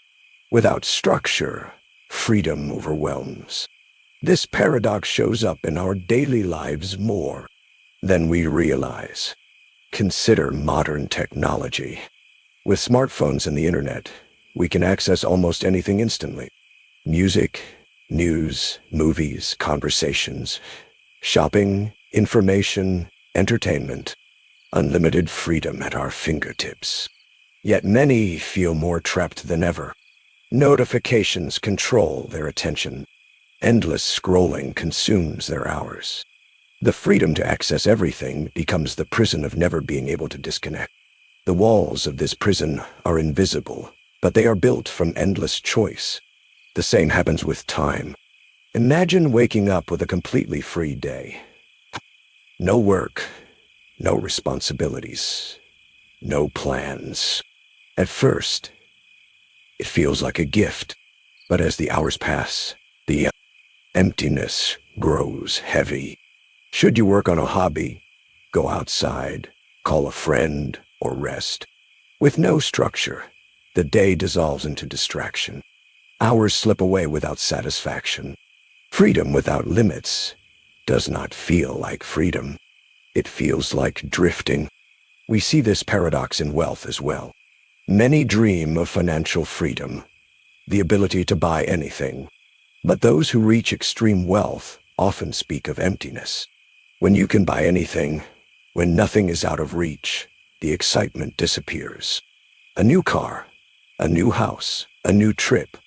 Without structure, freedom overwhelms. This paradox shows up in our daily lives more than we realize. Consider modern technology. With smartphones and the internet, we can access almost anything instantly. Music, news, movies, conversations, shopping, information, entertainment. Unlimited freedom at our fingertips. Yet many feel more trapped than ever. Notifications control their attention. Endless scrolling consumes their hours. The freedom to access everything becomes the prison of never being able to disconnect. The walls of this prison are invisible, but they are built from endless choice. The same happens with time. Imagine waking up with a completely free day. No work, no responsibilities, no plans. At first, it feels like a gift, but as the hours pass, the emptiness grows heavy. Should you work on a hobby, go outside, call a friend, or rest? With no structure, the day dissolves into distraction. Hours slip away without satisfaction. Freedom without limits does not feel like freedom. It feels like drifting. We see this paradox in wealth as well. Many dream of financial freedom, the ability to buy anything. But those who reach extreme wealth often speak of emptiness. When you can buy anything, when nothing is out of reach, the excitement disappears. A new car, a new house, a new trip,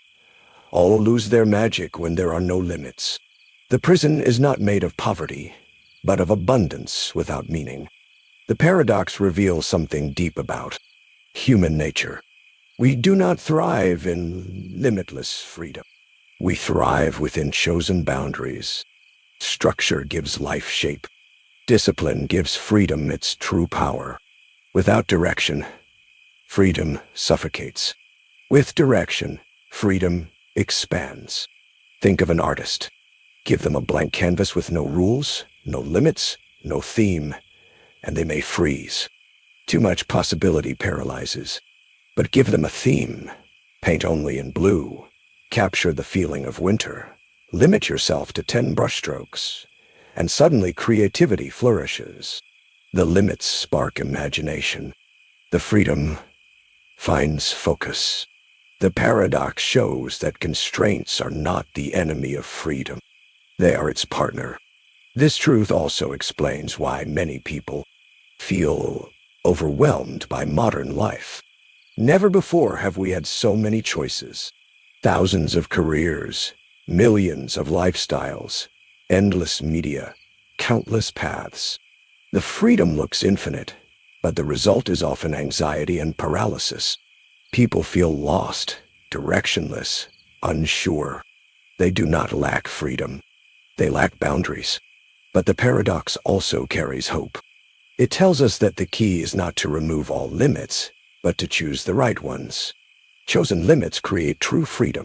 all lose their magic when there are no limits. The prison is not made of poverty, but of abundance without meaning. The paradox reveals something deep about human nature. We do not thrive in limitless freedom. We thrive within chosen boundaries. Structure gives life shape. Discipline gives freedom its true power. Without direction, freedom suffocates. With direction, freedom expands. Think of an artist. Give them a blank canvas with no rules, no limits, no theme, and they may freeze. Too much possibility paralyzes. But give them a theme. Paint only in blue. Capture the feeling of winter. Limit yourself to 10 brushstrokes, and suddenly creativity flourishes. The limits spark imagination. The freedom finds focus. The paradox shows that constraints are not the enemy of freedom. They are its partner. This truth also explains why many people feel overwhelmed by modern life. Never before have we had so many choices. Thousands of careers, millions of lifestyles, endless media, countless paths. The freedom looks infinite, but the result is often anxiety and paralysis. People feel lost, directionless, unsure. They do not lack freedom. They lack boundaries. But the paradox also carries hope. It tells us that the key is not to remove all limits, but to choose the right ones. Chosen limits create true freedom.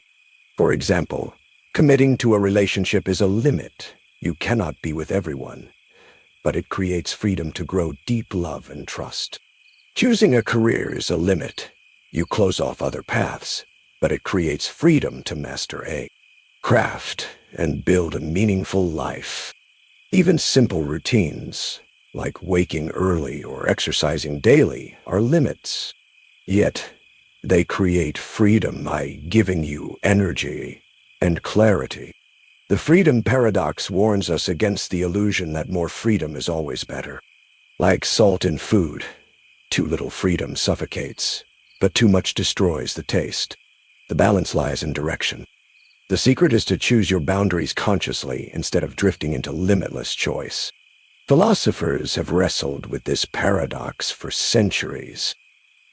For example, committing to a relationship is a limit. You cannot be with everyone, but it creates freedom to grow deep love and trust. Choosing a career is a limit. You close off other paths, but it creates freedom to master a craft and build a meaningful life. Even simple routines, like waking early or exercising daily, are limits. Yet, they create freedom by giving you energy and clarity. The freedom paradox warns us against the illusion that more freedom is always better. Like salt in food, too little freedom suffocates, but too much destroys the taste. The balance lies in direction. The secret is to choose your boundaries consciously instead of drifting into limitless choice. Philosophers have wrestled with this paradox for centuries.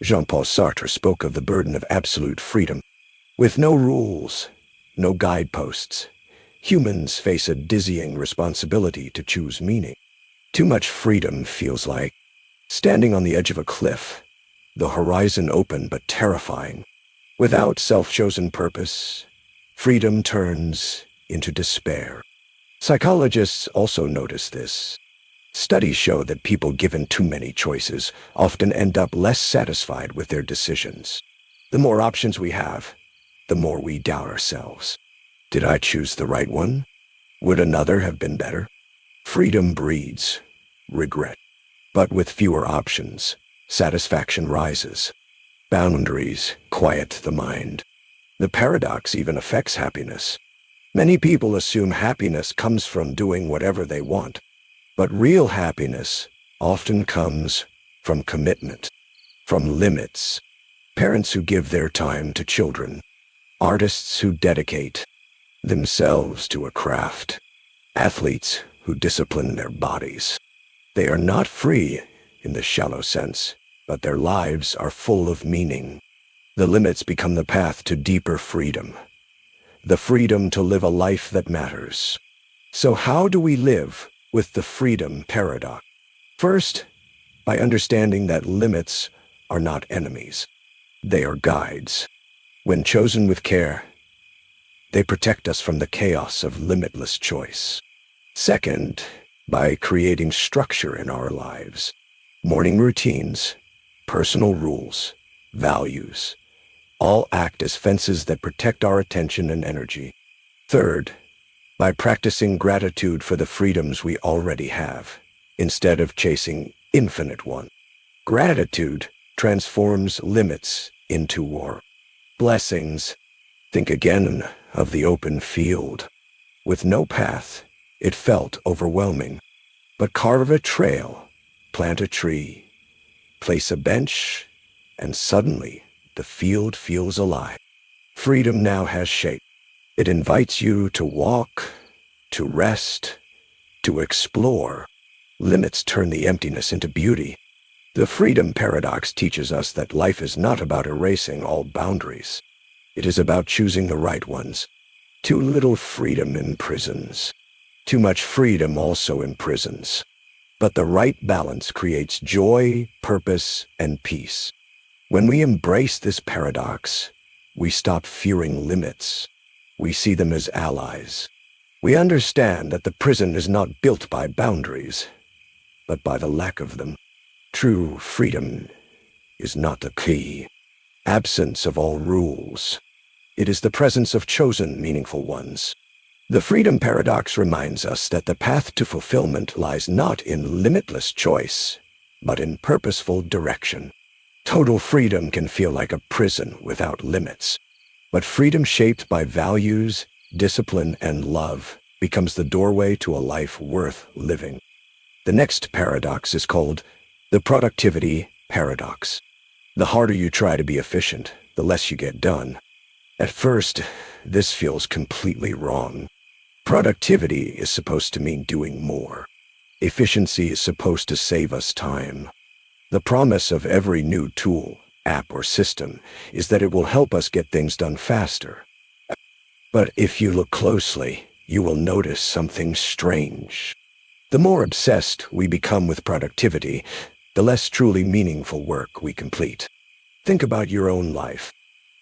Jean-Paul Sartre spoke of the burden of absolute freedom. With no rules, no guideposts, humans face a dizzying responsibility to choose meaning. Too much freedom feels like standing on the edge of a cliff, the horizon open but terrifying. Without self-chosen purpose, freedom turns into despair. Psychologists also notice this. Studies show that people given too many choices often end up less satisfied with their decisions. The more options we have, the more we doubt ourselves. Did I choose the right one? Would another have been better? Freedom breeds regret. But with fewer options, satisfaction rises. Boundaries quiet the mind. The paradox even affects happiness. Many people assume happiness comes from doing whatever they want. But real happiness often comes from commitment, from limits. Parents who give their time to children, artists who dedicate themselves to a craft, athletes who discipline their bodies. They are not free in the shallow sense. but their lives are full of meaning. The limits become the path to deeper freedom, the freedom to live a life that matters. So how do we live with the freedom paradox? First, by understanding that limits are not enemies. They are guides. When chosen with care, they protect us from the chaos of limitless choice. Second, by creating structure in our lives. Morning routines, personal rules, values, all act as fences that protect our attention and energy. Third, by practicing gratitude for the freedoms we already have, instead of chasing infinite ones. Gratitude transforms limits into blessings. Think again of the open field. With no path, it felt overwhelming. But carve a trail, plant a tree, place a bench, and suddenly the field feels alive. Freedom now has shape. It invites you to walk, to rest, to explore. Limits turn the emptiness into beauty. The freedom paradox teaches us that life is not about erasing all boundaries. It is about choosing the right ones. Too little freedom imprisons. Too much freedom also imprisons. But the right balance creates joy, purpose, and peace. When we embrace this paradox, we stop fearing limits. We see them as allies. We understand that the prison is not built by boundaries, but by the lack of them. True freedom is not the key, absence of all rules. It is the presence of chosen, meaningful ones. The freedom paradox reminds us that the path to fulfillment lies not in limitless choice, but in purposeful direction. Total freedom can feel like a prison without limits, but freedom shaped by values, discipline, and love becomes the doorway to a life worth living. The next paradox is called the productivity paradox. The harder you try to be efficient, the less you get done. At first, this feels completely wrong. Productivity is supposed to mean doing more. Efficiency is supposed to save us time. The promise of every new tool, app, or system is that it will help us get things done faster. But if you look closely, you will notice something strange. The more obsessed we become with productivity, the less truly meaningful work we complete. Think about your own life.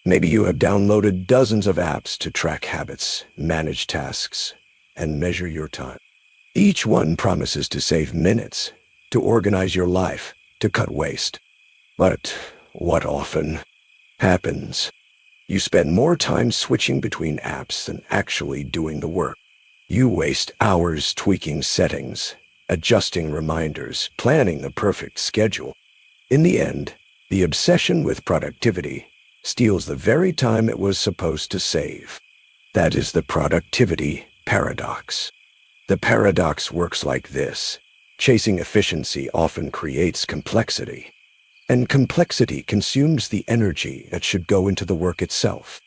Maybe you have downloaded dozens of apps to track habits, manage tasks, and measure your time. Each one promises to save minutes, to organize your life, to cut waste. But what often happens? You spend more time switching between apps than actually doing the work. You waste hours tweaking settings, adjusting reminders, planning the perfect schedule. In the end, the obsession with productivity steals the very time it was supposed to save. That is the productivity paradox. The paradox works like this. Chasing efficiency often creates complexity, and complexity consumes the energy that should go into the work itself.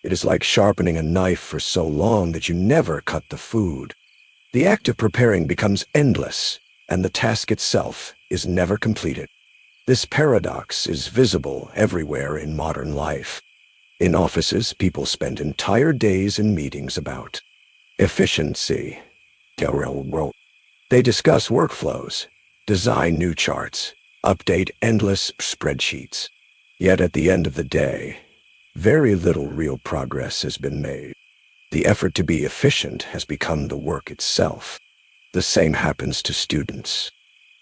It is like sharpening a knife for so long that you never cut the food. The act of preparing becomes endless, and the task itself is never completed. This paradox is visible everywhere in modern life. In offices, people spend entire days in meetings about efficiency. They discuss workflows, design new charts, update endless spreadsheets. Yet at the end of the day, very little real progress has been made. The effort to be efficient has become the work itself. The same happens to students.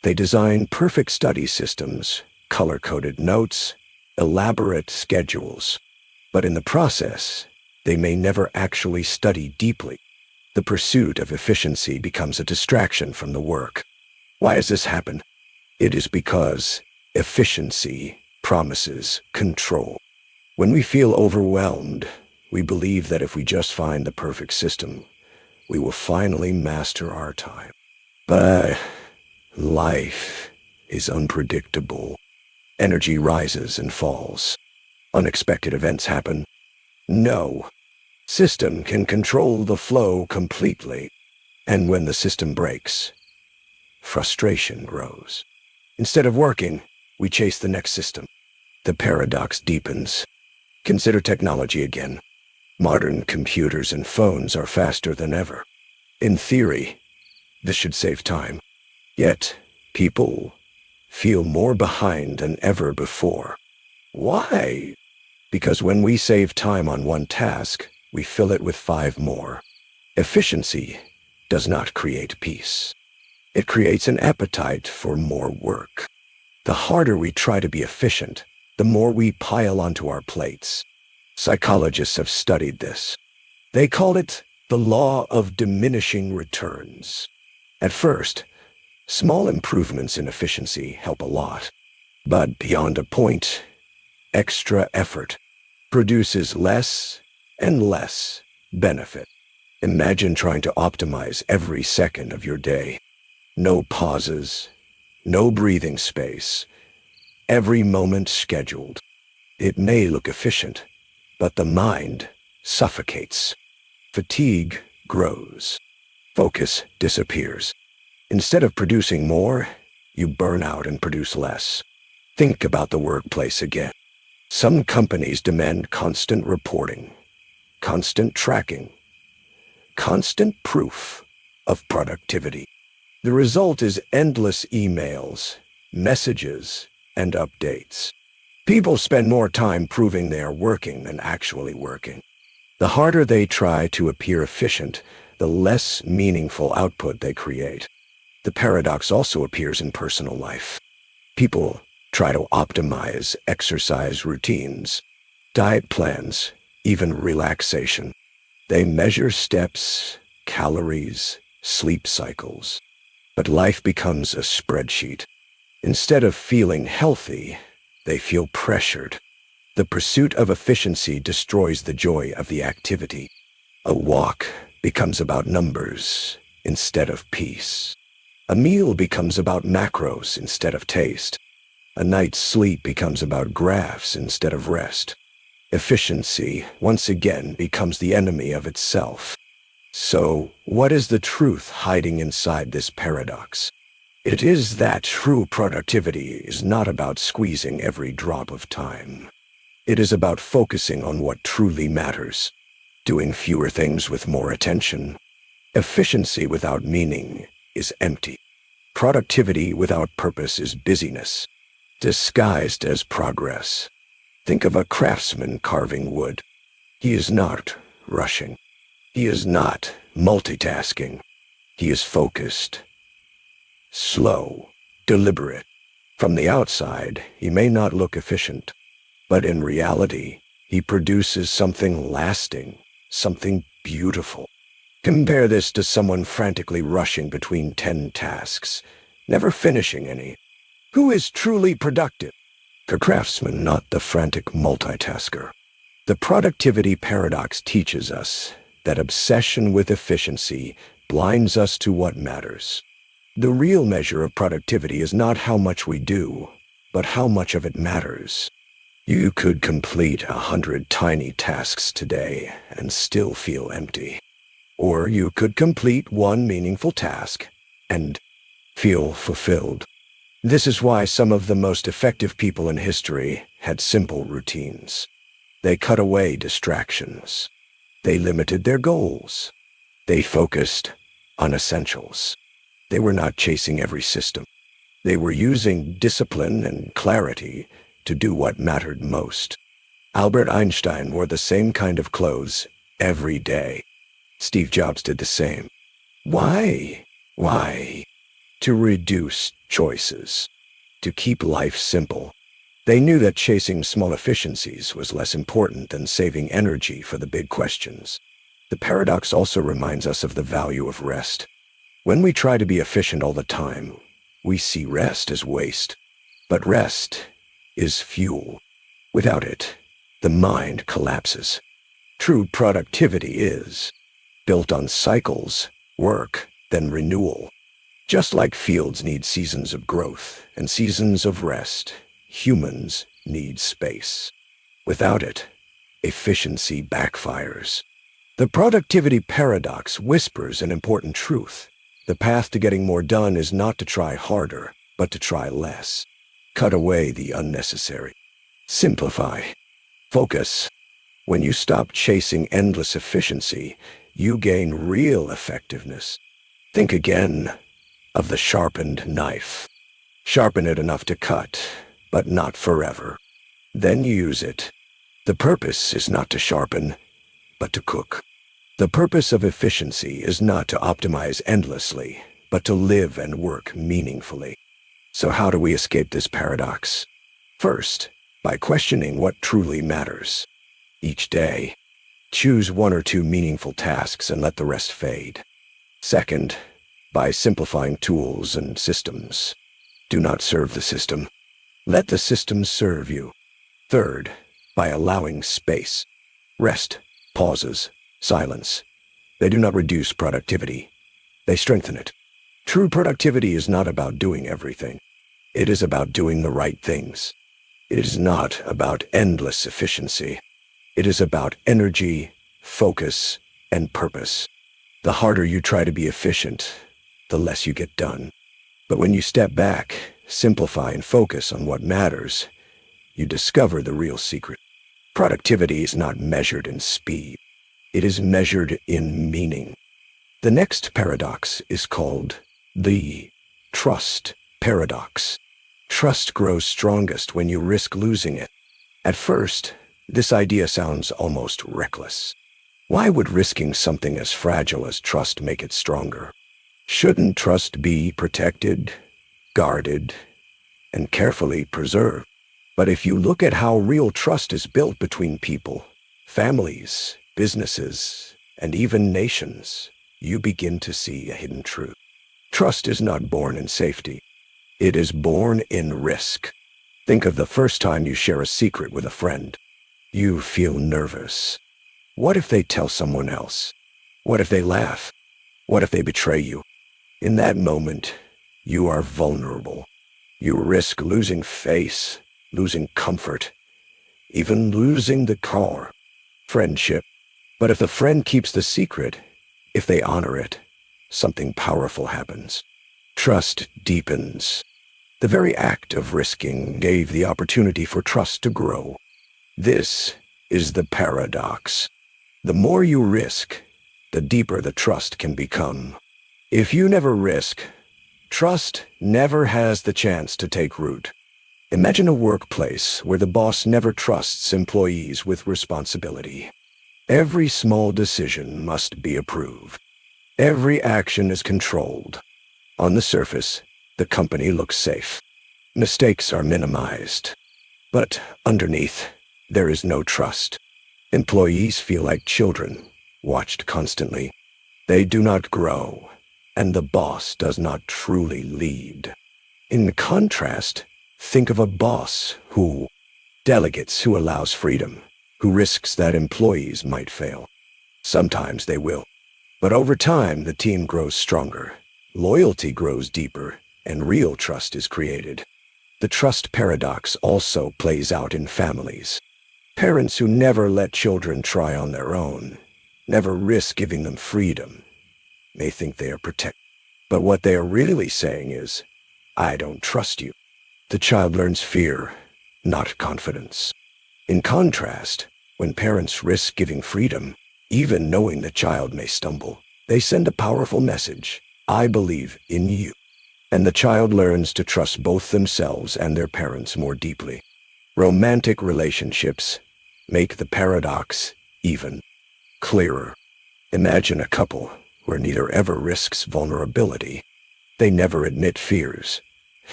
They design perfect study systems, color-coded notes, elaborate schedules. But in the process, they may never actually study deeply. The pursuit of efficiency becomes a distraction from the work. Why has this happened? It is because efficiency promises control. When we feel overwhelmed, we believe that if we just find the perfect system, we will finally master our time. But life is unpredictable. Energy rises and falls. Unexpected events happen. No system can control the flow completely. And when the system breaks, frustration grows. Instead of working, we chase the next system. The paradox deepens. Consider technology again. Modern computers and phones are faster than ever. In theory, this should save time. Yet, people feel more behind than ever before. Why? Because when we save time on one task, we fill it with 5 more. Efficiency does not create peace. It creates an appetite for more work. The harder we try to be efficient, the more we pile onto our plates. Psychologists have studied this. They call it the law of diminishing returns. At first, small improvements in efficiency help a lot. But beyond a point, extra effort produces less and less benefit. Imagine trying to optimize every second of your day. No pauses, no breathing space, every moment scheduled. It may look efficient, but the mind suffocates. Fatigue grows. Focus disappears. Instead of producing more, you burn out and produce less. Think about the workplace again. Some companies demand constant reporting, constant tracking, constant proof of productivity. The result is endless emails, messages, and updates. People spend more time proving they are working than actually working. The harder they try to appear efficient, the less meaningful output they create. The paradox also appears in personal life. People try to optimize exercise routines, diet plans, even relaxation. They measure steps, calories, sleep cycles. But life becomes a spreadsheet. Instead of feeling healthy, they feel pressured. The pursuit of efficiency destroys the joy of the activity. A walk becomes about numbers instead of peace. A meal becomes about macros instead of taste. A night's sleep becomes about graphs instead of rest. Efficiency, once again, becomes the enemy of itself. So, what is the truth hiding inside this paradox? It is that true productivity is not about squeezing every drop of time. It is about focusing on what truly matters, doing fewer things with more attention. Efficiency without meaning is empty. Productivity without purpose is busyness, disguised as progress. Think of a craftsman carving wood. He is not rushing. He is not multitasking. He is focused, slow, deliberate. From the outside, he may not look efficient, but in reality, he produces something lasting, something beautiful. Compare this to someone frantically rushing between 10 tasks, never finishing any. Who is truly productive? The craftsman, not the frantic multitasker. The productivity paradox teaches us that obsession with efficiency blinds us to what matters. The real measure of productivity is not how much we do, but how much of it matters. You could complete 100 tiny tasks today and still feel empty. Or you could complete one meaningful task and feel fulfilled. This is why some of the most effective people in history had simple routines. They cut away distractions. They limited their goals. They focused on essentials. They were not chasing every system. They were using discipline and clarity to do what mattered most. Albert Einstein wore the same kind of clothes every day. Steve Jobs did the same. Why? Why? To reduce choices, to keep life simple. They knew that chasing small efficiencies was less important than saving energy for the big questions. The paradox also reminds us of the value of rest. When we try to be efficient all the time, we see rest as waste. But rest is fuel. Without it, the mind collapses. True productivity is built on cycles, work, then renewal. Just like fields need seasons of growth and seasons of rest, humans need space. Without it, efficiency backfires. The productivity paradox whispers an important truth. The path to getting more done is not to try harder, but to try less. Cut away the unnecessary. Simplify. Focus. When you stop chasing endless efficiency, you gain real effectiveness. Think again of the sharpened knife. Sharpen it enough to cut, but not forever. Then use it. The purpose is not to sharpen, but to cook. The purpose of efficiency is not to optimize endlessly, but to live and work meaningfully. So how do we escape this paradox? First, by questioning what truly matters. Each day, choose one or two meaningful tasks and let the rest fade. Second, by simplifying tools and systems. Do not serve the system. Let the system serve you. Third, by allowing space. Rest, pauses, silence. They do not reduce productivity. They strengthen it. True productivity is not about doing everything. It is about doing the right things. It is not about endless efficiency. It is about energy, focus, and purpose. The harder you try to be efficient, the less you get done. But when you step back, simplify, and focus on what matters, you discover the real secret. Productivity is not measured in speed. It is measured in meaning. The next paradox is called the trust paradox. Trust grows strongest when you risk losing it. At first, this idea sounds almost reckless. Why would risking something as fragile as trust make it stronger? Shouldn't trust be protected, guarded, and carefully preserved? But if you look at how real trust is built between people, families, businesses, and even nations, you begin to see a hidden truth. Trust is not born in safety. It is born in risk. Think of the first time you share a secret with a friend. You feel nervous. What if they tell someone else? What if they laugh? What if they betray you? In that moment, you are vulnerable. You risk losing face, losing comfort, even losing the core, friendship. But if the friend keeps the secret, if they honor it, something powerful happens. Trust deepens. The very act of risking gave the opportunity for trust to grow. This is the paradox. The more you risk, the deeper the trust can become. If you never risk, trust never has the chance to take root. Imagine a workplace where the boss never trusts employees with responsibility. Every small decision must be approved. Every action is controlled. On the surface, the company looks safe. Mistakes are minimized. But underneath, there is no trust. Employees feel like children, watched constantly. They do not grow, and the boss does not truly lead. In contrast, think of a boss who delegates, who allows freedom, who risks that employees might fail. Sometimes they will. But over time, the team grows stronger. Loyalty grows deeper, and real trust is created. The trust paradox also plays out in families. Parents who never let children try on their own, never risk giving them freedom, may think they are protected. But what they are really saying is, I don't trust you. The child learns fear, not confidence. In contrast, when parents risk giving freedom, even knowing the child may stumble, they send a powerful message. I believe in you. And the child learns to trust both themselves and their parents more deeply. Romantic relationships make the paradox even clearer. Imagine a couple where neither ever risks vulnerability. They never admit fears,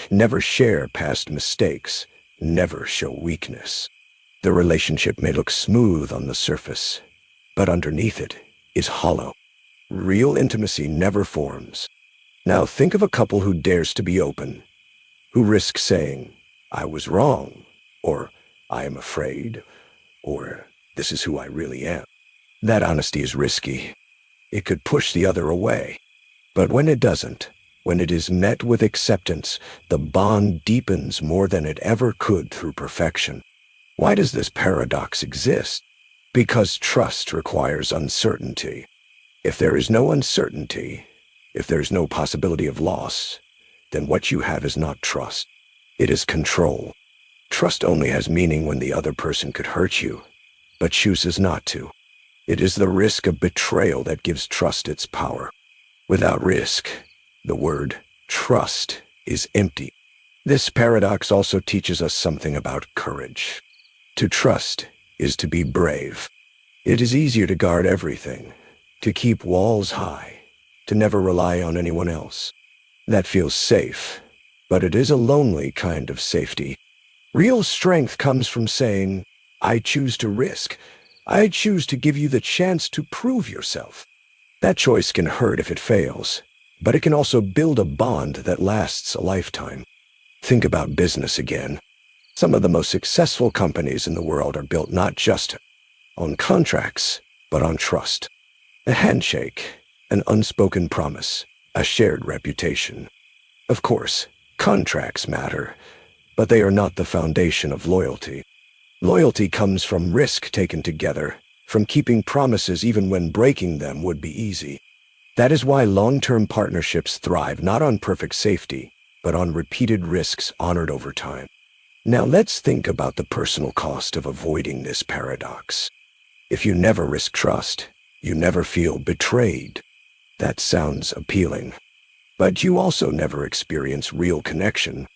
never share past mistakes, never show weakness. The relationship may look smooth on the surface, but underneath it is hollow. Real intimacy never forms. Now think of a couple who dares to be open, who risks saying, I was wrong, or I am afraid, or this is who I really am. That honesty is risky. It could push the other away. But when it doesn't, when it is met with acceptance, the bond deepens more than it ever could through perfection. Why does this paradox exist? Because trust requires uncertainty. If there is no uncertainty, if there is no possibility of loss, then what you have is not trust. It is control. Trust only has meaning when the other person could hurt you, but chooses not to. It is the risk of betrayal that gives trust its power. Without risk, the word trust is empty. This paradox also teaches us something about courage. To trust is to be brave. It is easier to guard everything, to keep walls high, to never rely on anyone else. That feels safe, but it is a lonely kind of safety. Real strength comes from saying, I choose to risk. I choose to give you the chance to prove yourself. That choice can hurt if it fails, but it can also build a bond that lasts a lifetime. Think about business again. Some of the most successful companies in the world are built not just on contracts, but on trust. A handshake, an unspoken promise, a shared reputation. Of course, contracts matter, but they are not the foundation of loyalty. Loyalty comes from risk taken together, from keeping promises even when breaking them would be easy. That is why long-term partnerships thrive not on perfect safety, but on repeated risks honored over time. Now let's think about the personal cost of avoiding this paradox. If you never risk trust, you never feel betrayed. That sounds appealing. But you also never experience real connection.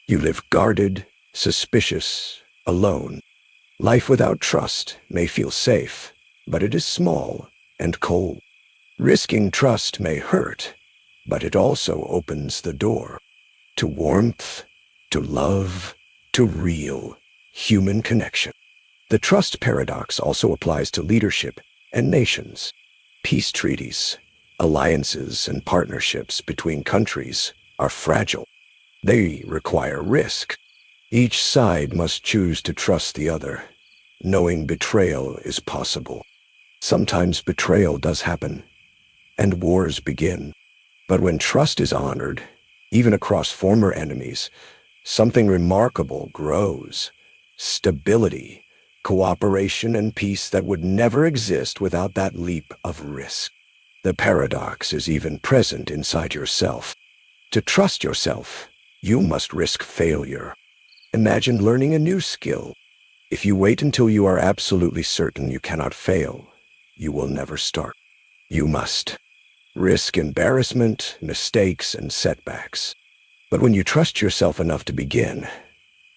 You live guarded, suspicious, alone. Life without trust may feel safe, but it is small and cold. Risking trust may hurt, but it also opens the door to warmth, to love, to real human connection. The trust paradox also applies to leadership and nations. Peace treaties, alliances, and partnerships between countries are fragile. They require risk. Each side must choose to trust the other, knowing betrayal is possible. Sometimes betrayal does happen, and wars begin. But when trust is honored, even across former enemies, something remarkable grows. Stability, cooperation, and peace that would never exist without that leap of risk. The paradox is even present inside yourself. To trust yourself, you must risk failure. Imagine learning a new skill. If you wait until you are absolutely certain you cannot fail, you will never start. You must risk embarrassment, mistakes, and setbacks. But when you trust yourself enough to begin,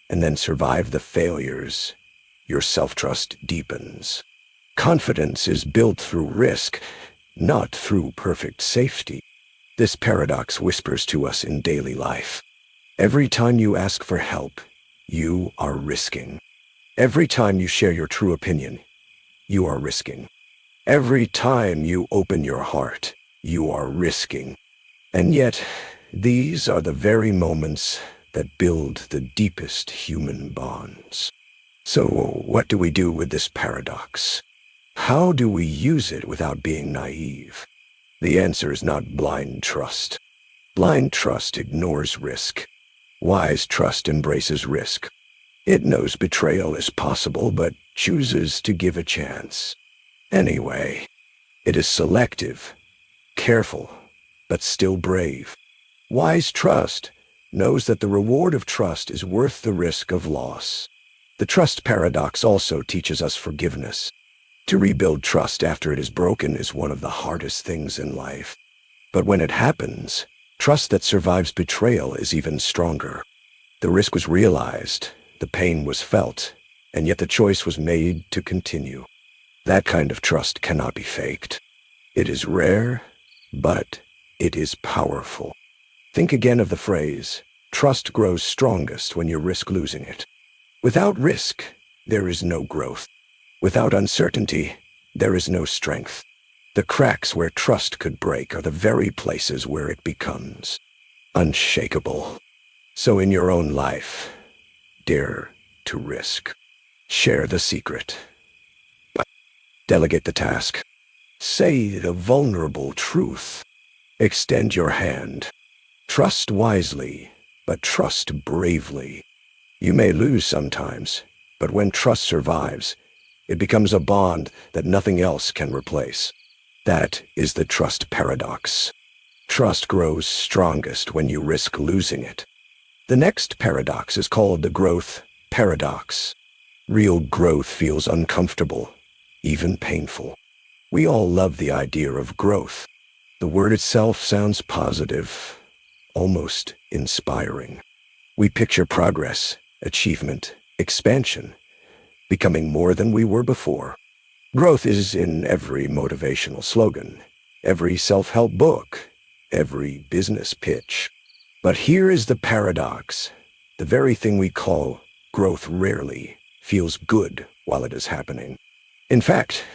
and then survive the failures, your self-trust deepens. Confidence is built through risk, not through perfect safety. This paradox whispers to us in daily life. Every time you ask for help, you are risking. Every time you share your true opinion, you are risking. Every time you open your heart, you are risking. And yet, these are the very moments that build the deepest human bonds. So, what do we do with this paradox? How do we use it without being naive? The answer is not blind trust. Blind trust ignores risk. Wise trust embraces risk. It knows betrayal is possible, but chooses to give a chance. Anyway, it is selective, careful, but still brave. Wise trust knows that the reward of trust is worth the risk of loss. The trust paradox also teaches us forgiveness. To rebuild trust after it is broken is one of the hardest things in life. But when it happens, trust that survives betrayal is even stronger. The risk was realized, the pain was felt, and yet the choice was made to continue. That kind of trust cannot be faked. It is rare, but it is powerful. Think again of the phrase, trust grows strongest when you risk losing it. Without risk, there is no growth. Without uncertainty, there is no strength. The cracks where trust could break are the very places where it becomes unshakable. So in your own life, dare to risk. Share the secret. Delegate the task. Say the vulnerable truth. Extend your hand. Trust wisely, but trust bravely. You may lose sometimes, but when trust survives, it becomes a bond that nothing else can replace. That is the trust paradox. Trust grows strongest when you risk losing it. The next paradox is called the growth paradox. Real growth feels uncomfortable, even painful. We all love the idea of growth. The word itself sounds positive, almost inspiring. We picture progress, achievement, expansion, becoming more than we were before. Growth is in every motivational slogan, every self-help book, every business pitch. But here is the paradox. The very thing we call growth rarely feels good while it is happening. In fact,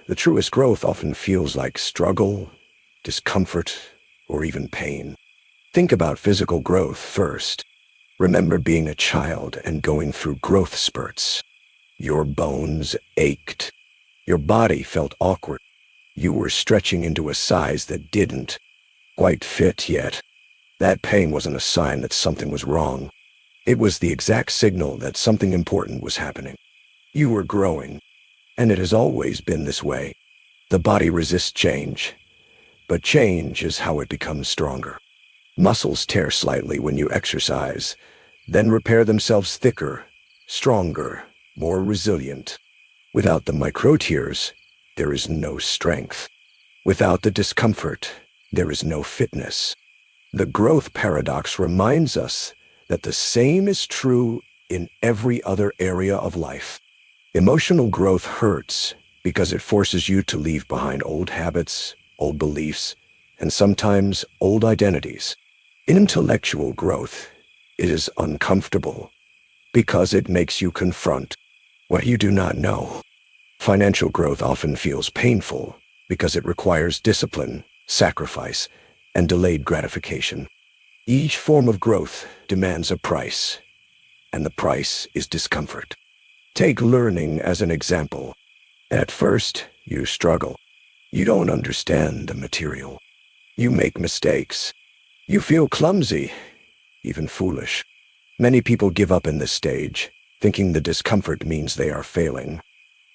the truest growth often feels like struggle, discomfort, or even pain. Think about physical growth first. Remember being a child and going through growth spurts. Your bones ached. Your body felt awkward. You were stretching into a size that didn't quite fit yet. That pain wasn't a sign that something was wrong. It was the exact signal that something important was happening. You were growing, and it has always been this way. The body resists change, but change is how it becomes stronger. Muscles tear slightly when you exercise, then repair themselves thicker, stronger, more resilient. Without the micro-tears, there is no strength. Without the discomfort, there is no fitness. The growth paradox reminds us that the same is true in every other area of life. Emotional growth hurts because it forces you to leave behind old habits, old beliefs, and sometimes old identities. Intellectual growth is uncomfortable because it makes you confront what you do not know. Financial growth often feels painful because it requires discipline, sacrifice, and delayed gratification. Each form of growth demands a price, and the price is discomfort. Take learning as an example. At first, you struggle. You don't understand the material. You make mistakes. You feel clumsy, even foolish. Many people give up in this stage, thinking the discomfort means they are failing.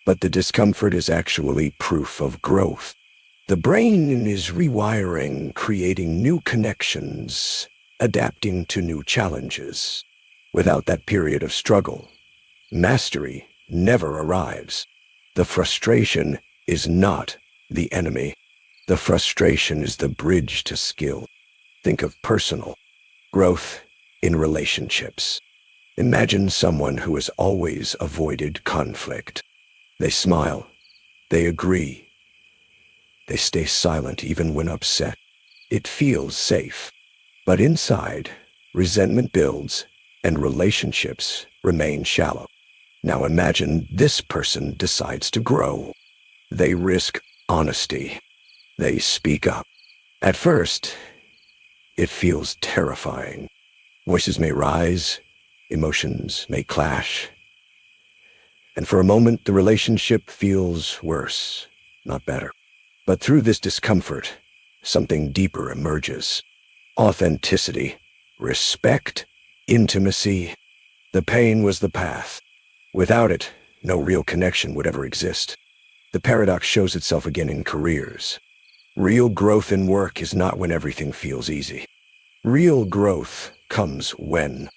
But the discomfort is actually proof of growth. The brain is rewiring, creating new connections, adapting to new challenges. Without that period of struggle, mastery never arrives. The frustration is not the enemy. The frustration is the bridge to skill. Think of personal growth in relationships. Imagine someone who has always avoided conflict. They smile. They agree. They stay silent even when upset. It feels safe. But inside, resentment builds and relationships remain shallow. Now imagine this person decides to grow. They risk honesty. They speak up. At first, it feels terrifying. Voices may rise, emotions may clash, and for a moment the relationship feels worse, not better. But through this discomfort, something deeper emerges. Authenticity, respect, intimacy. The pain was the path. Without it, no real connection would ever exist. The paradox shows itself again in careers. Real growth in work is not when everything feels easy. Real growth comes when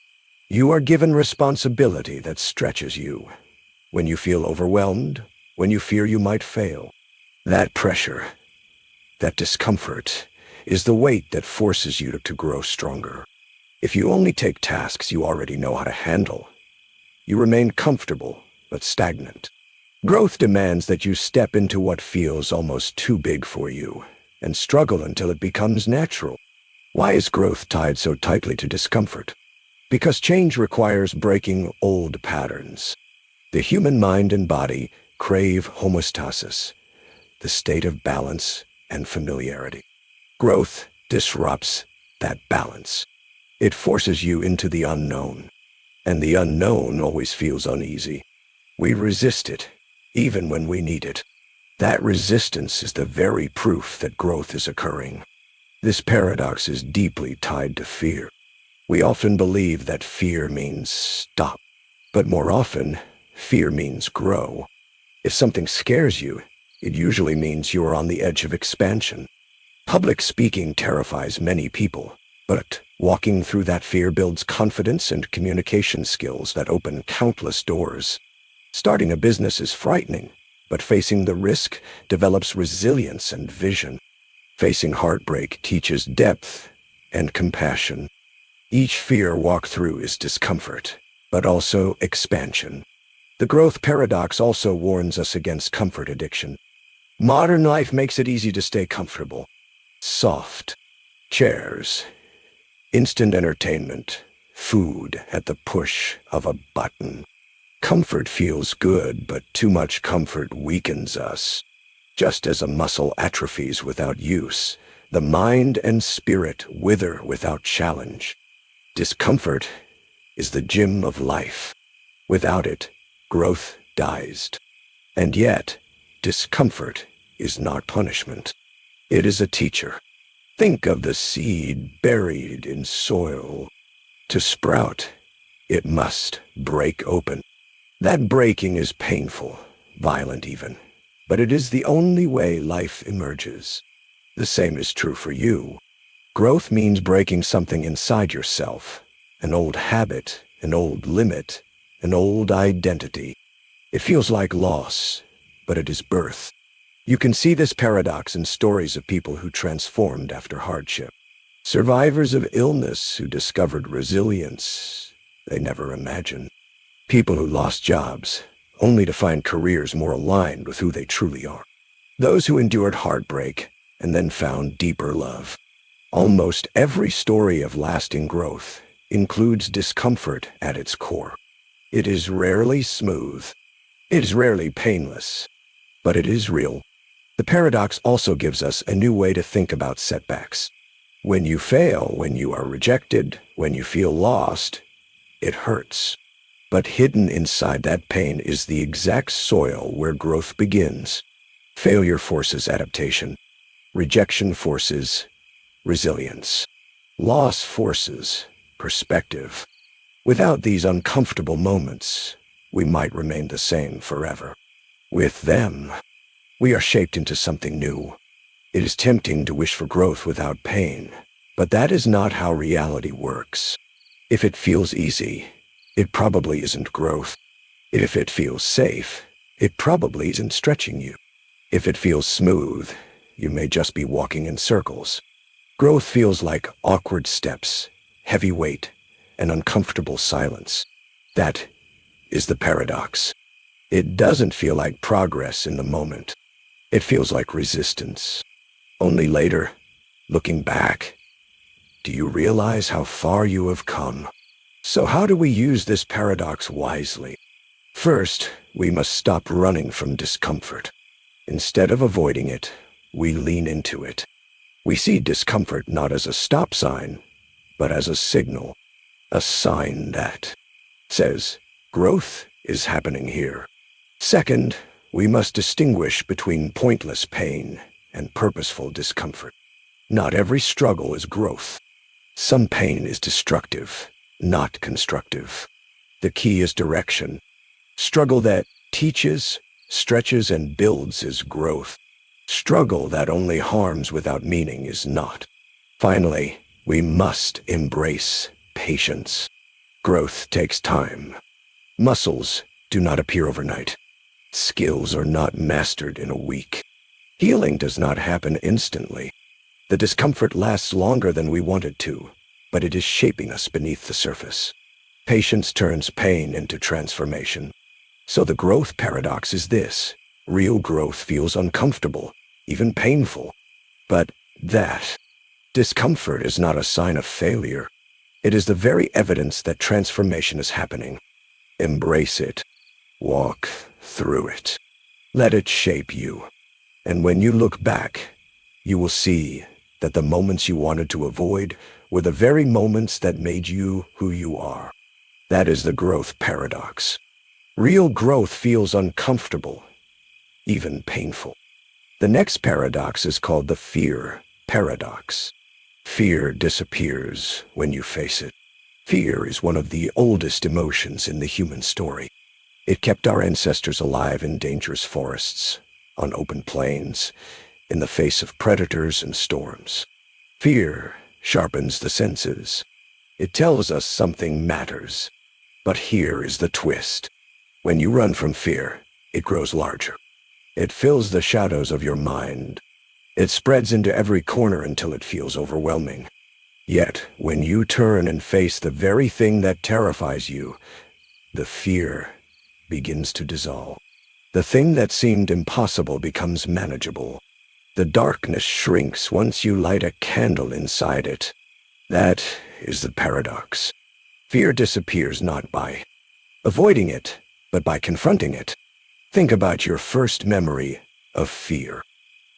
you are given responsibility that stretches you, when you feel overwhelmed, when you fear you might fail. That pressure, that discomfort, is the weight that forces you to grow stronger. If you only take tasks you already know how to handle, you remain comfortable but stagnant. Growth demands that you step into what feels almost too big for you and struggle until it becomes natural. Why is growth tied so tightly to discomfort? Because change requires breaking old patterns. The human mind and body crave homeostasis, the state of balance and familiarity. Growth disrupts that balance. It forces you into the unknown, and the unknown always feels uneasy. We resist it, even when we need it. That resistance is the very proof that growth is occurring. This paradox is deeply tied to fear. We often believe that fear means stop, but more often, fear means grow. If something scares you, it usually means you are on the edge of expansion. Public speaking terrifies many people, but Walking through that fear builds confidence and communication skills that open countless doors. Starting a business is frightening, but facing the risk develops resilience and vision. Facing heartbreak teaches depth and compassion. Each fear walked through is discomfort, but also expansion. The growth paradox also warns us against comfort addiction. Modern life makes it easy to stay comfortable. Soft chairs, instant entertainment, food at the push of a button. Comfort feels good, but too much comfort weakens us. Just as a muscle atrophies without use, the mind and spirit wither without challenge. Discomfort is the gym of life. Without it, growth dies. And yet, discomfort is not punishment. It is a teacher. Think of the seed buried in soil. To sprout, it must break open. That breaking is painful, violent even, but it is the only way life emerges. The same is true for you. Growth means breaking something inside yourself, an old habit, an old limit, an old identity. It feels like loss, but it is birth. You can see this paradox in stories of people who transformed after hardship. Survivors of illness who discovered resilience they never imagined. People who lost jobs, only to find careers more aligned with who they truly are. Those who endured heartbreak and then found deeper love. Almost every story of lasting growth includes discomfort at its core. It is rarely smooth. It is rarely painless, but it is real. The paradox also gives us a new way to think about setbacks. When you fail, when you are rejected, when you feel lost, it hurts. But hidden inside that pain is the exact soil where growth begins. Failure forces adaptation. Rejection forces resilience. Loss forces perspective. Without these uncomfortable moments, we might remain the same forever. With them, we are shaped into something new. It is tempting to wish for growth without pain, but that is not how reality works. If it feels easy, it probably isn't growth. If it feels safe, it probably isn't stretching you. If it feels smooth, you may just be walking in circles. Growth feels like awkward steps, heavy weight, and uncomfortable silence. That is the paradox. It doesn't feel like progress in the moment. It feels like resistance. Only later, looking back, do you realize how far you have come? So how do we use this paradox wisely? First, we must stop running from discomfort. Instead of avoiding it, we lean into it. We see discomfort not as a stop sign, but as a signal, a sign that says, growth is happening here. Second, we must distinguish between pointless pain and purposeful discomfort. Not every struggle is growth. Some pain is destructive, not constructive. The key is direction. Struggle that teaches, stretches, and builds is growth. Struggle that only harms without meaning is not. Finally, we must embrace patience. Growth takes time. Muscles do not appear overnight. Skills are not mastered in a week. Healing does not happen instantly. The discomfort lasts longer than we want it to, but it is shaping us beneath the surface. Patience turns pain into transformation. So the growth paradox is this. Real growth feels uncomfortable, even painful. But that discomfort is not a sign of failure. It is the very evidence that transformation is happening. Embrace it. Walk through it. Let it shape you. And when you look back, you will see that the moments you wanted to avoid were the very moments that made you who you are. That is the growth paradox. Real growth feels uncomfortable, even painful. The next paradox is called the fear paradox. Fear disappears when you face it. Fear is one of the oldest emotions in the human story. It kept our ancestors alive in dangerous forests, on open plains, in the face of predators and storms. Fear sharpens the senses. It tells us something matters. But here is the twist. When you run from fear, it grows larger. It fills the shadows of your mind. It spreads into every corner until it feels overwhelming. Yet, when you turn and face the very thing that terrifies you, the fear begins to dissolve. The thing that seemed impossible becomes manageable. The darkness shrinks once you light a candle inside it. That is the paradox. Fear disappears not by avoiding it, but by confronting it. Think about your first memory of fear.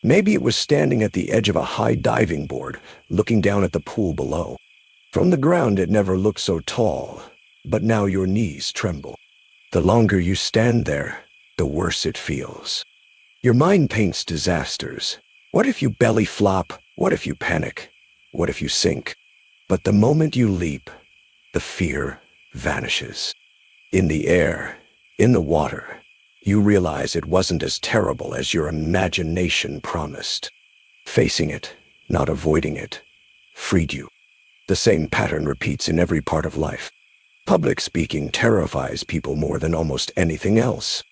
Maybe it was standing at the edge of a high diving board, looking down at the pool below. From the ground it never looked so tall, but now your knees tremble. The longer you stand there, the worse it feels. Your mind paints disasters. What if you belly flop? What if you panic? What if you sink? But the moment you leap, the fear vanishes. In the air, in the water, you realize it wasn't as terrible as your imagination promised. Facing it, not avoiding it, freed you. The same pattern repeats in every part of life. Public speaking terrifies people more than almost anything else.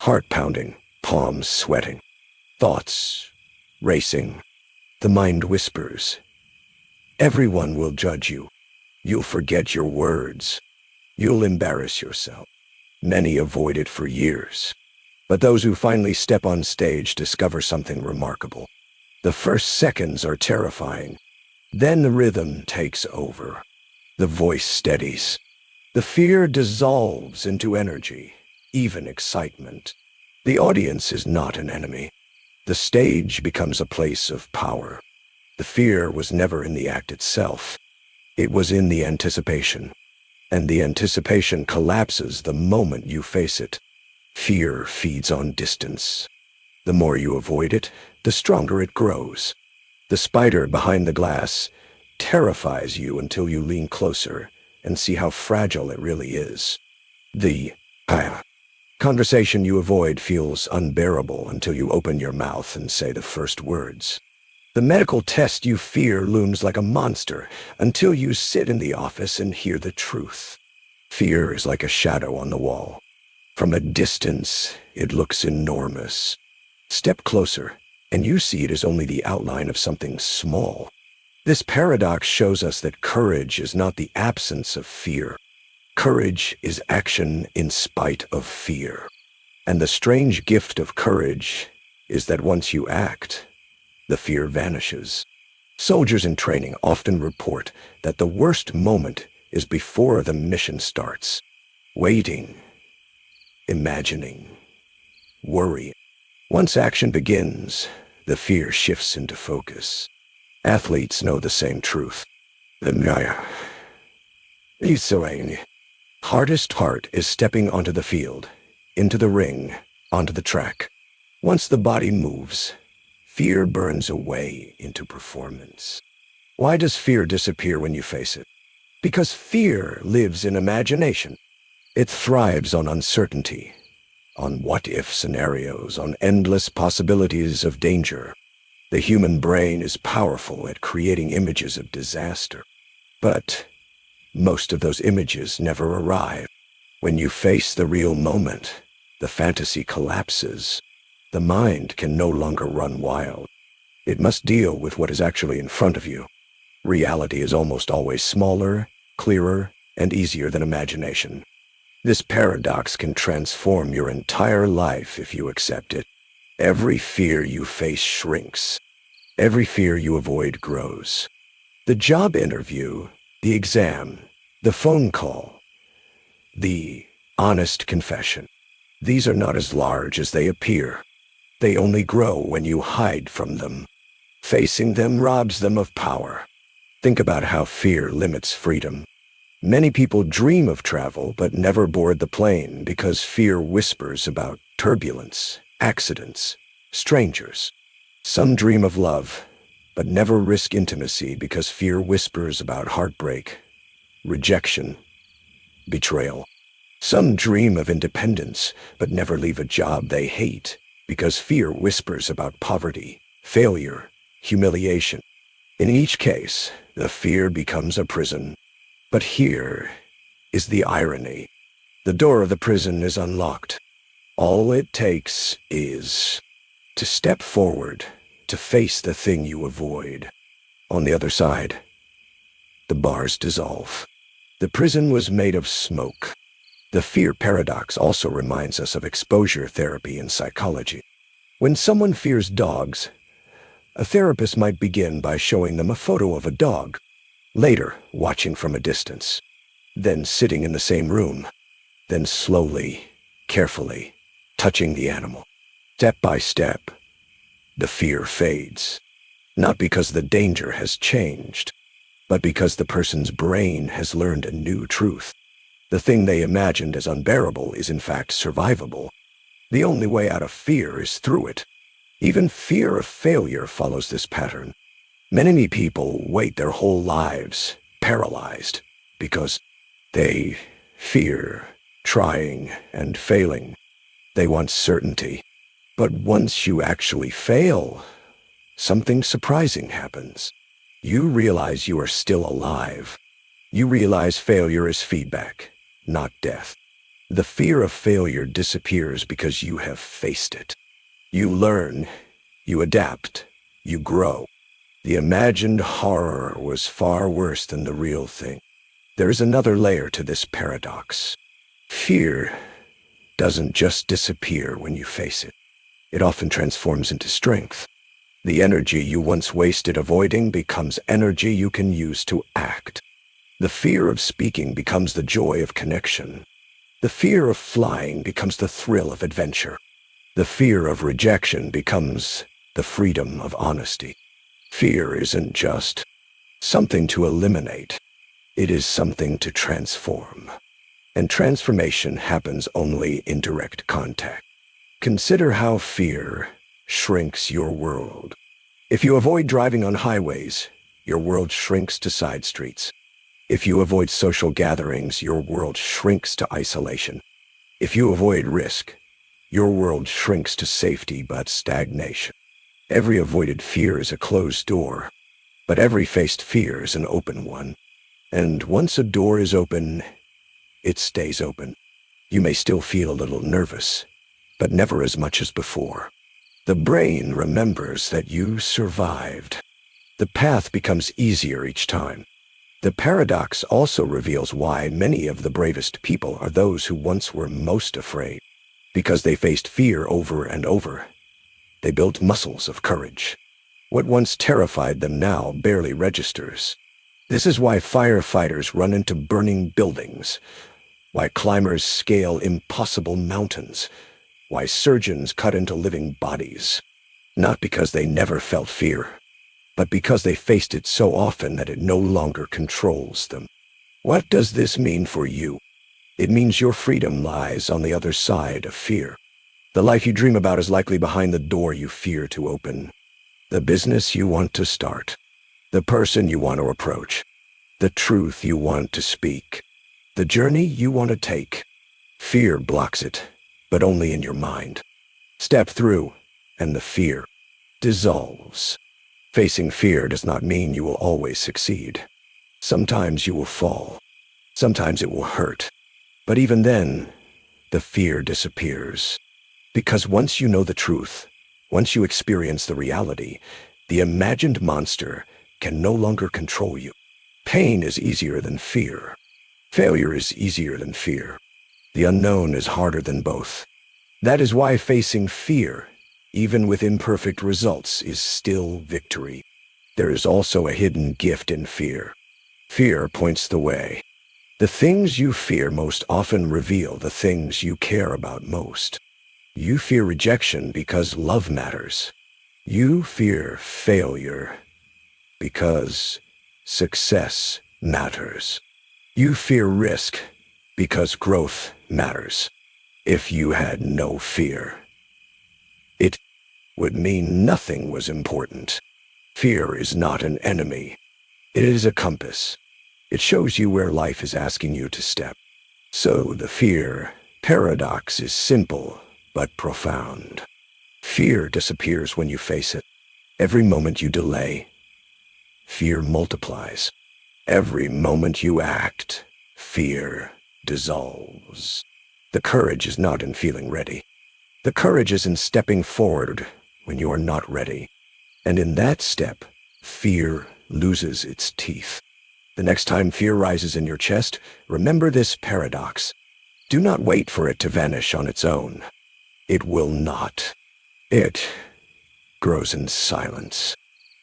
Heart pounding, palms sweating, thoughts racing. The mind whispers. Everyone will judge you. You'll forget your words. You'll embarrass yourself. Many avoid it for years. But those who finally step on stage discover something remarkable. The first seconds are terrifying. Then the rhythm takes over. The voice steadies. The fear dissolves into energy, even excitement. The audience is not an enemy. The stage becomes a place of power. The fear was never in the act itself. It was in the anticipation. And the anticipation collapses the moment you face it. Fear feeds on distance. The more you avoid it, the stronger it grows. The spider behind the glass terrifies you until you lean closer and see how fragile it really is. The conversation you avoid feels unbearable until you open your mouth and say the first words. The medical test you fear looms like a monster until you sit in the office and hear the truth. Fear is like a shadow on the wall. From a distance, it looks enormous. Step closer, and you see it as only the outline of something small. This paradox shows us that courage is not the absence of fear. Courage is action in spite of fear. And the strange gift of courage is that once you act, the fear vanishes. Soldiers in training often report that the worst moment is before the mission starts. Waiting, imagining, worrying. Once action begins, the fear shifts into focus. Athletes know the same truth. The hardest part is stepping onto the field, into the ring, onto the track. Once the body moves, fear burns away into performance. Why does fear disappear when you face it? Because fear lives in imagination. It thrives on uncertainty, on what-if scenarios, on endless possibilities of danger. The human brain is powerful at creating images of disaster. But most of those images never arrive. When you face the real moment, the fantasy collapses. The mind can no longer run wild. It must deal with what is actually in front of you. Reality is almost always smaller, clearer, and easier than imagination. This paradox can transform your entire life if you accept it. Every fear you face shrinks. Every fear you avoid grows. The job interview, the exam, the phone call, the honest confession. These are not as large as they appear. They only grow when you hide from them. Facing them robs them of power. Think about how fear limits freedom. Many people dream of travel but never board the plane because fear whispers about turbulence, accidents, strangers. Some dream of love but never risk intimacy because fear whispers about heartbreak, rejection, betrayal. Some dream of independence but never leave a job they hate because fear whispers about poverty, failure, humiliation. In each case, the fear becomes a prison. But here is the irony. The door of the prison is unlocked. All it takes is to step forward, to face the thing you avoid. On the other side, the bars dissolve. The prison was made of smoke. The fear paradox also reminds us of exposure therapy in psychology. When someone fears dogs, a therapist might begin by showing them a photo of a dog, later watching from a distance, then sitting in the same room, then slowly, carefully touching the animal. Step by step, the fear fades, not because the danger has changed, but because the person's brain has learned a new truth. The thing they imagined as unbearable is in fact survivable. The only way out of fear is through it. Even fear of failure follows this pattern. Many people wait their whole lives paralyzed because they fear trying and failing. They want certainty. But once you actually fail, something surprising happens. You realize you are still alive. You realize failure is feedback, not death. The fear of failure disappears because you have faced it. You learn, you adapt, you grow. The imagined horror was far worse than the real thing. There is another layer to this paradox. Fear doesn't just disappear when you face it. It often transforms into strength. The energy you once wasted avoiding becomes energy you can use to act. The fear of speaking becomes the joy of connection. The fear of flying becomes the thrill of adventure. The fear of rejection becomes the freedom of honesty. Fear isn't just something to eliminate. It is something to transform. And transformation happens only in direct contact. Consider how fear shrinks your world. If you avoid driving on highways, your world shrinks to side streets. If you avoid social gatherings, your world shrinks to isolation. If you avoid risk, your world shrinks to safety but stagnation. Every avoided fear is a closed door, but every faced fear is an open one. And once a door is open, it stays open. You may still feel a little nervous, but never as much as before. The brain remembers that you survived. The path becomes easier each time. The paradox also reveals why many of the bravest people are those who once were most afraid. Because they faced fear over and over, they built muscles of courage. What once terrified them now barely registers. This is why firefighters run into burning buildings, why climbers scale impossible mountains, why surgeons cut into living bodies. Not because they never felt fear, but because they faced it so often that it no longer controls them. What does this mean for you? It means your freedom lies on the other side of fear. The life you dream about is likely behind the door you fear to open. The business you want to start. The person you want to approach. The truth you want to speak. The journey you want to take. Fear blocks it, but only in your mind. Step through, and the fear dissolves. Facing fear does not mean you will always succeed. Sometimes you will fall. Sometimes it will hurt. But even then, the fear disappears. Because once you know the truth, once you experience the reality, the imagined monster can no longer control you. Pain is easier than fear. Failure is easier than fear. The unknown is harder than both. That is why facing fear, even with imperfect results, is still victory. There is also a hidden gift in fear. Fear points the way. The things you fear most often reveal the things you care about most. You fear rejection because love matters. You fear failure because success matters. You fear risk because growth matters. If you had no fear, it would mean nothing was important. Fear is not an enemy. It is a compass. It shows you where life is asking you to step. So the fear paradox is simple but profound. Fear disappears when you face it. Every moment you delay, fear multiplies. Every moment you act, fear dissolves. The courage is not in feeling ready. The courage is in stepping forward when you are not ready. And in that step, fear loses its teeth. The next time fear rises in your chest, remember this paradox. Do not wait for it to vanish on its own. It will not. It grows in silence,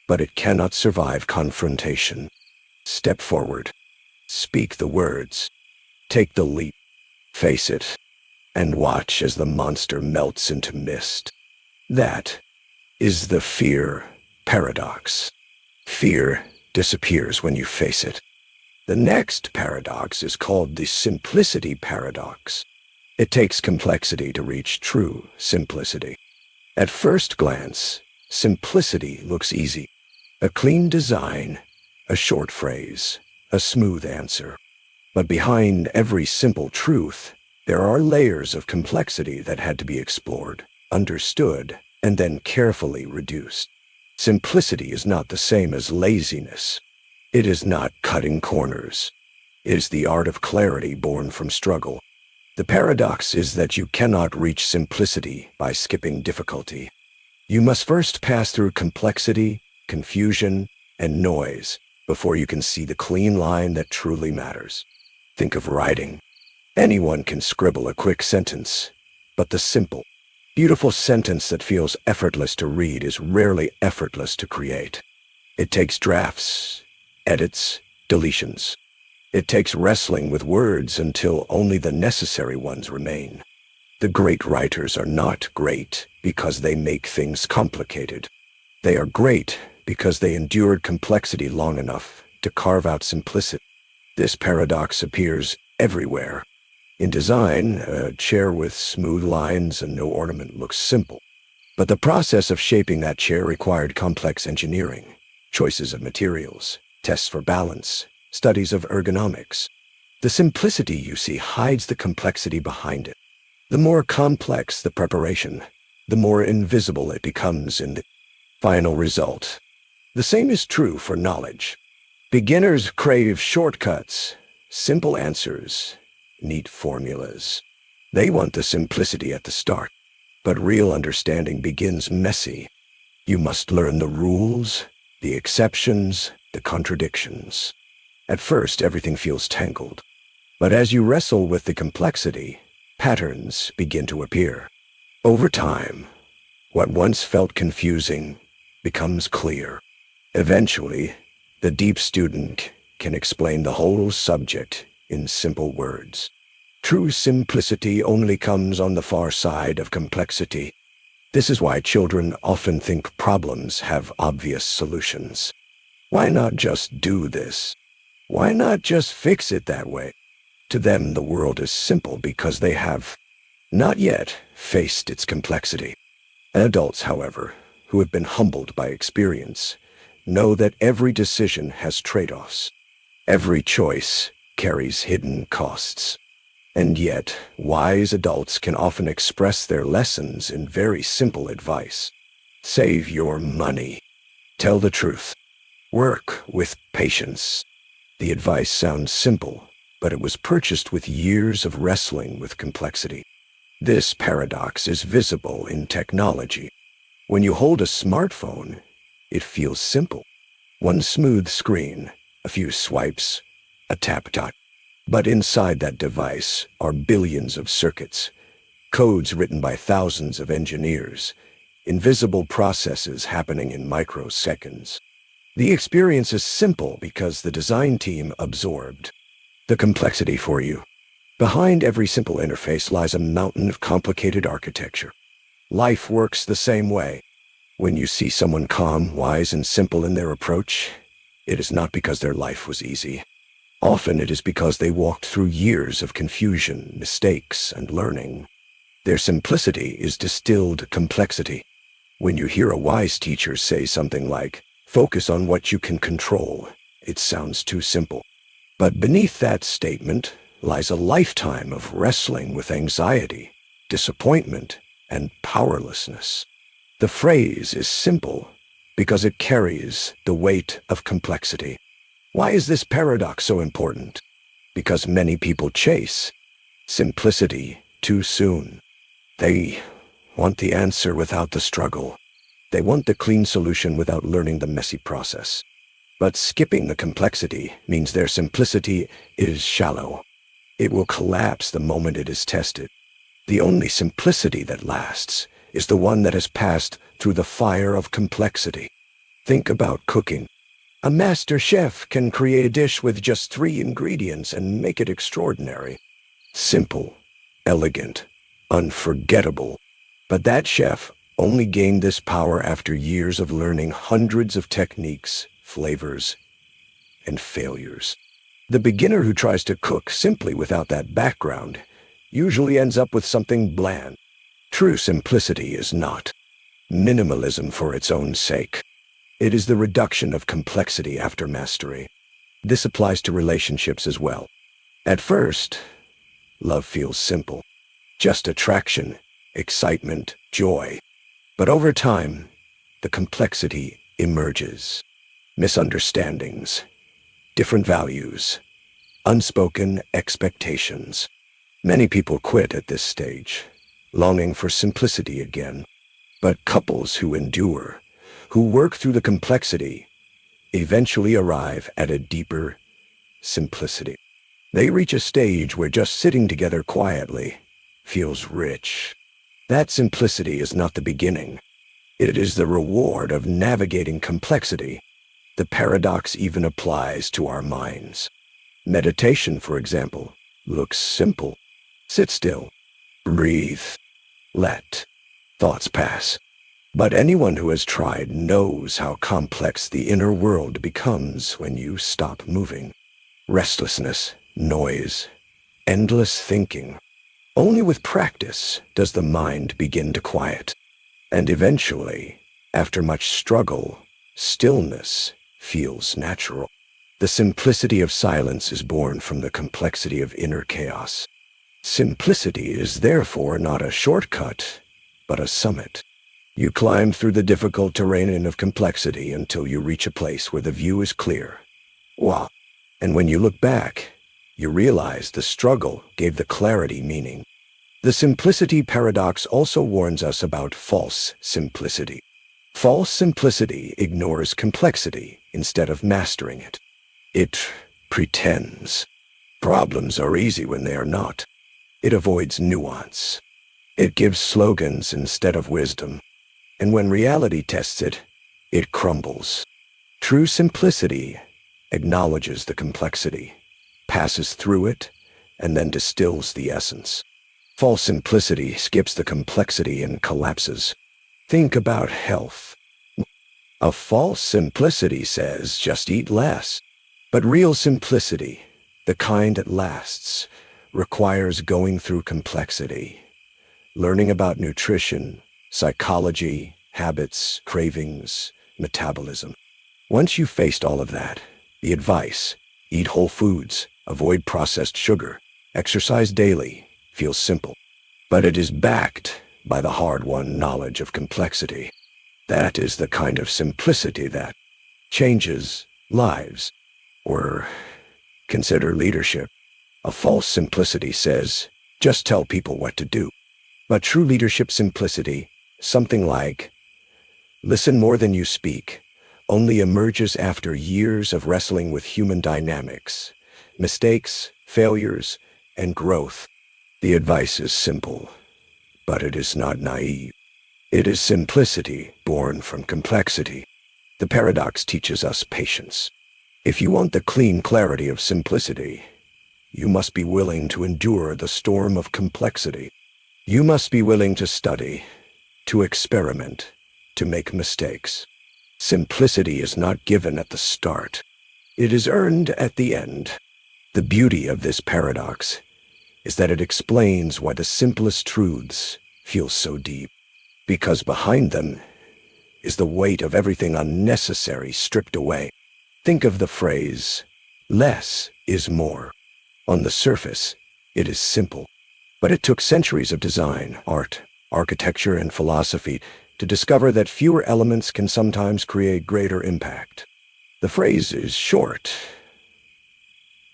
but it cannot survive confrontation. Step forward. Speak the words. Take the leap. Face it. And watch as the monster melts into mist. That is the fear paradox. Fear disappears when you face it. The next paradox is called the simplicity paradox. It takes complexity to reach true simplicity. At first glance, simplicity looks easy. A clean design, a short phrase, a smooth answer. But behind every simple truth, there are layers of complexity that had to be explored, understood, and then carefully reduced. Simplicity is not the same as laziness. It is not cutting corners. It is the art of clarity born from struggle. The paradox is that you cannot reach simplicity by skipping difficulty. You must first pass through complexity, confusion, and noise before you can see the clean line that truly matters. Think of writing. Anyone can scribble a quick sentence, but the simple, beautiful sentence that feels effortless to read is rarely effortless to create. It takes drafts, edits, deletions. It takes wrestling with words until only the necessary ones remain. The great writers are not great because they make things complicated. They are great because they endured complexity long enough to carve out simplicity. This paradox appears everywhere. In design, a chair with smooth lines and no ornament looks simple. But the process of shaping that chair required complex engineering, choices of materials, tests for balance, studies of ergonomics. The simplicity you see hides the complexity behind it. The more complex the preparation, the more invisible it becomes in the final result. The same is true for knowledge. Beginners crave shortcuts, simple answers, neat formulas. They want the simplicity at the start, but real understanding begins messy. You must learn the rules, the exceptions, the contradictions. At first, everything feels tangled, but as you wrestle with the complexity, patterns begin to appear. Over time, what once felt confusing becomes clear. Eventually, the deep student can explain the whole subject in simple words. True simplicity only comes on the far side of complexity. This is why children often think problems have obvious solutions. Why not just do this? Why not just fix it that way? To them, the world is simple because they have not yet faced its complexity. Adults, however, who have been humbled by experience, know that every decision has trade-offs. Every choice carries hidden costs. And yet, wise adults can often express their lessons in very simple advice. Save your money. Tell the truth. Work with patience. The advice sounds simple, but it was purchased with years of wrestling with complexity. This paradox is visible in technology. When you hold a smartphone, it feels simple. One smooth screen, a few swipes, a tap dot. But inside that device are billions of circuits, codes written by thousands of engineers, invisible processes happening in microseconds. The experience is simple because the design team absorbed the complexity for you. Behind every simple interface lies a mountain of complicated architecture. Life works the same way. When you see someone calm, wise, and simple in their approach, it is not because their life was easy. Often it is because they walked through years of confusion, mistakes, and learning. Their simplicity is distilled complexity. When you hear a wise teacher say something like, "Focus on what you can control," it sounds too simple. But beneath that statement lies a lifetime of wrestling with anxiety, disappointment, and powerlessness. The phrase is simple, Because it carries the weight of complexity. Why is this paradox so important? Because many people chase simplicity too soon. They want the answer without the struggle. They want the clean solution without learning the messy process. But skipping the complexity means their simplicity is shallow. It will collapse the moment it is tested. The only simplicity that lasts is the one that has passed through the fire of complexity. Think about cooking. A master chef can create a dish with just 3 ingredients and make it extraordinary. Simple, elegant, unforgettable. But that chef only gained this power after years of learning hundreds of techniques, flavors, and failures. The beginner who tries to cook simply without that background usually ends up with something bland. True simplicity is not minimalism for its own sake. It is the reduction of complexity after mastery. This applies to relationships as well. At first, love feels simple. Just attraction, excitement, joy. But over time, the complexity emerges. Misunderstandings, different values, unspoken expectations. Many people quit at this stage, longing for simplicity again. But couples who endure, who work through the complexity, eventually arrive at a deeper simplicity. They reach a stage where just sitting together quietly feels rich. That simplicity is not the beginning. It is the reward of navigating complexity. The paradox even applies to our minds. Meditation, for example, looks simple. Sit still, breathe, let thoughts pass. But anyone who has tried knows how complex the inner world becomes when you stop moving. Restlessness, noise, endless thinking. Only with practice does the mind begin to quiet. And eventually, after much struggle, stillness feels natural. The simplicity of silence is born from the complexity of inner chaos. Simplicity is therefore not a shortcut, but a summit. You climb through the difficult terrain of complexity until you reach a place where the view is clear. Wow. And when you look back, you realize the struggle gave the clarity meaning. The simplicity paradox also warns us about false simplicity. False simplicity ignores complexity instead of mastering it. It pretends. Problems are easy when they are not. It avoids nuance. It gives slogans instead of wisdom. And when reality tests it, it crumbles. True simplicity acknowledges the complexity, passes through it, and then distills the essence. False simplicity skips the complexity and collapses. Think about health. A false simplicity says just eat less. But real simplicity, the kind that lasts, requires going through complexity. Learning about nutrition, psychology, habits, cravings, metabolism. Once you've faced all of that, the advice, eat whole foods, avoid processed sugar, exercise daily, feels simple. But it is backed by the hard-won knowledge of complexity. That is the kind of simplicity that changes lives. Or consider leadership. A false simplicity says, just tell people what to do. But true leadership simplicity, something like, listen more than you speak, only emerges after years of wrestling with human dynamics, mistakes, failures, and growth. The advice is simple, but it is not naive. It is simplicity born from complexity. The paradox teaches us patience. If you want the clean clarity of simplicity, you must be willing to endure the storm of complexity. You must be willing to study, to experiment, to make mistakes. Simplicity is not given at the start. It is earned at the end. The beauty of this paradox is that it explains why the simplest truths feel so deep. Because behind them is the weight of everything unnecessary stripped away. Think of the phrase, less is more. On the surface, it is simple. But it took centuries of design, art, architecture, and philosophy to discover that fewer elements can sometimes create greater impact. The phrase is short,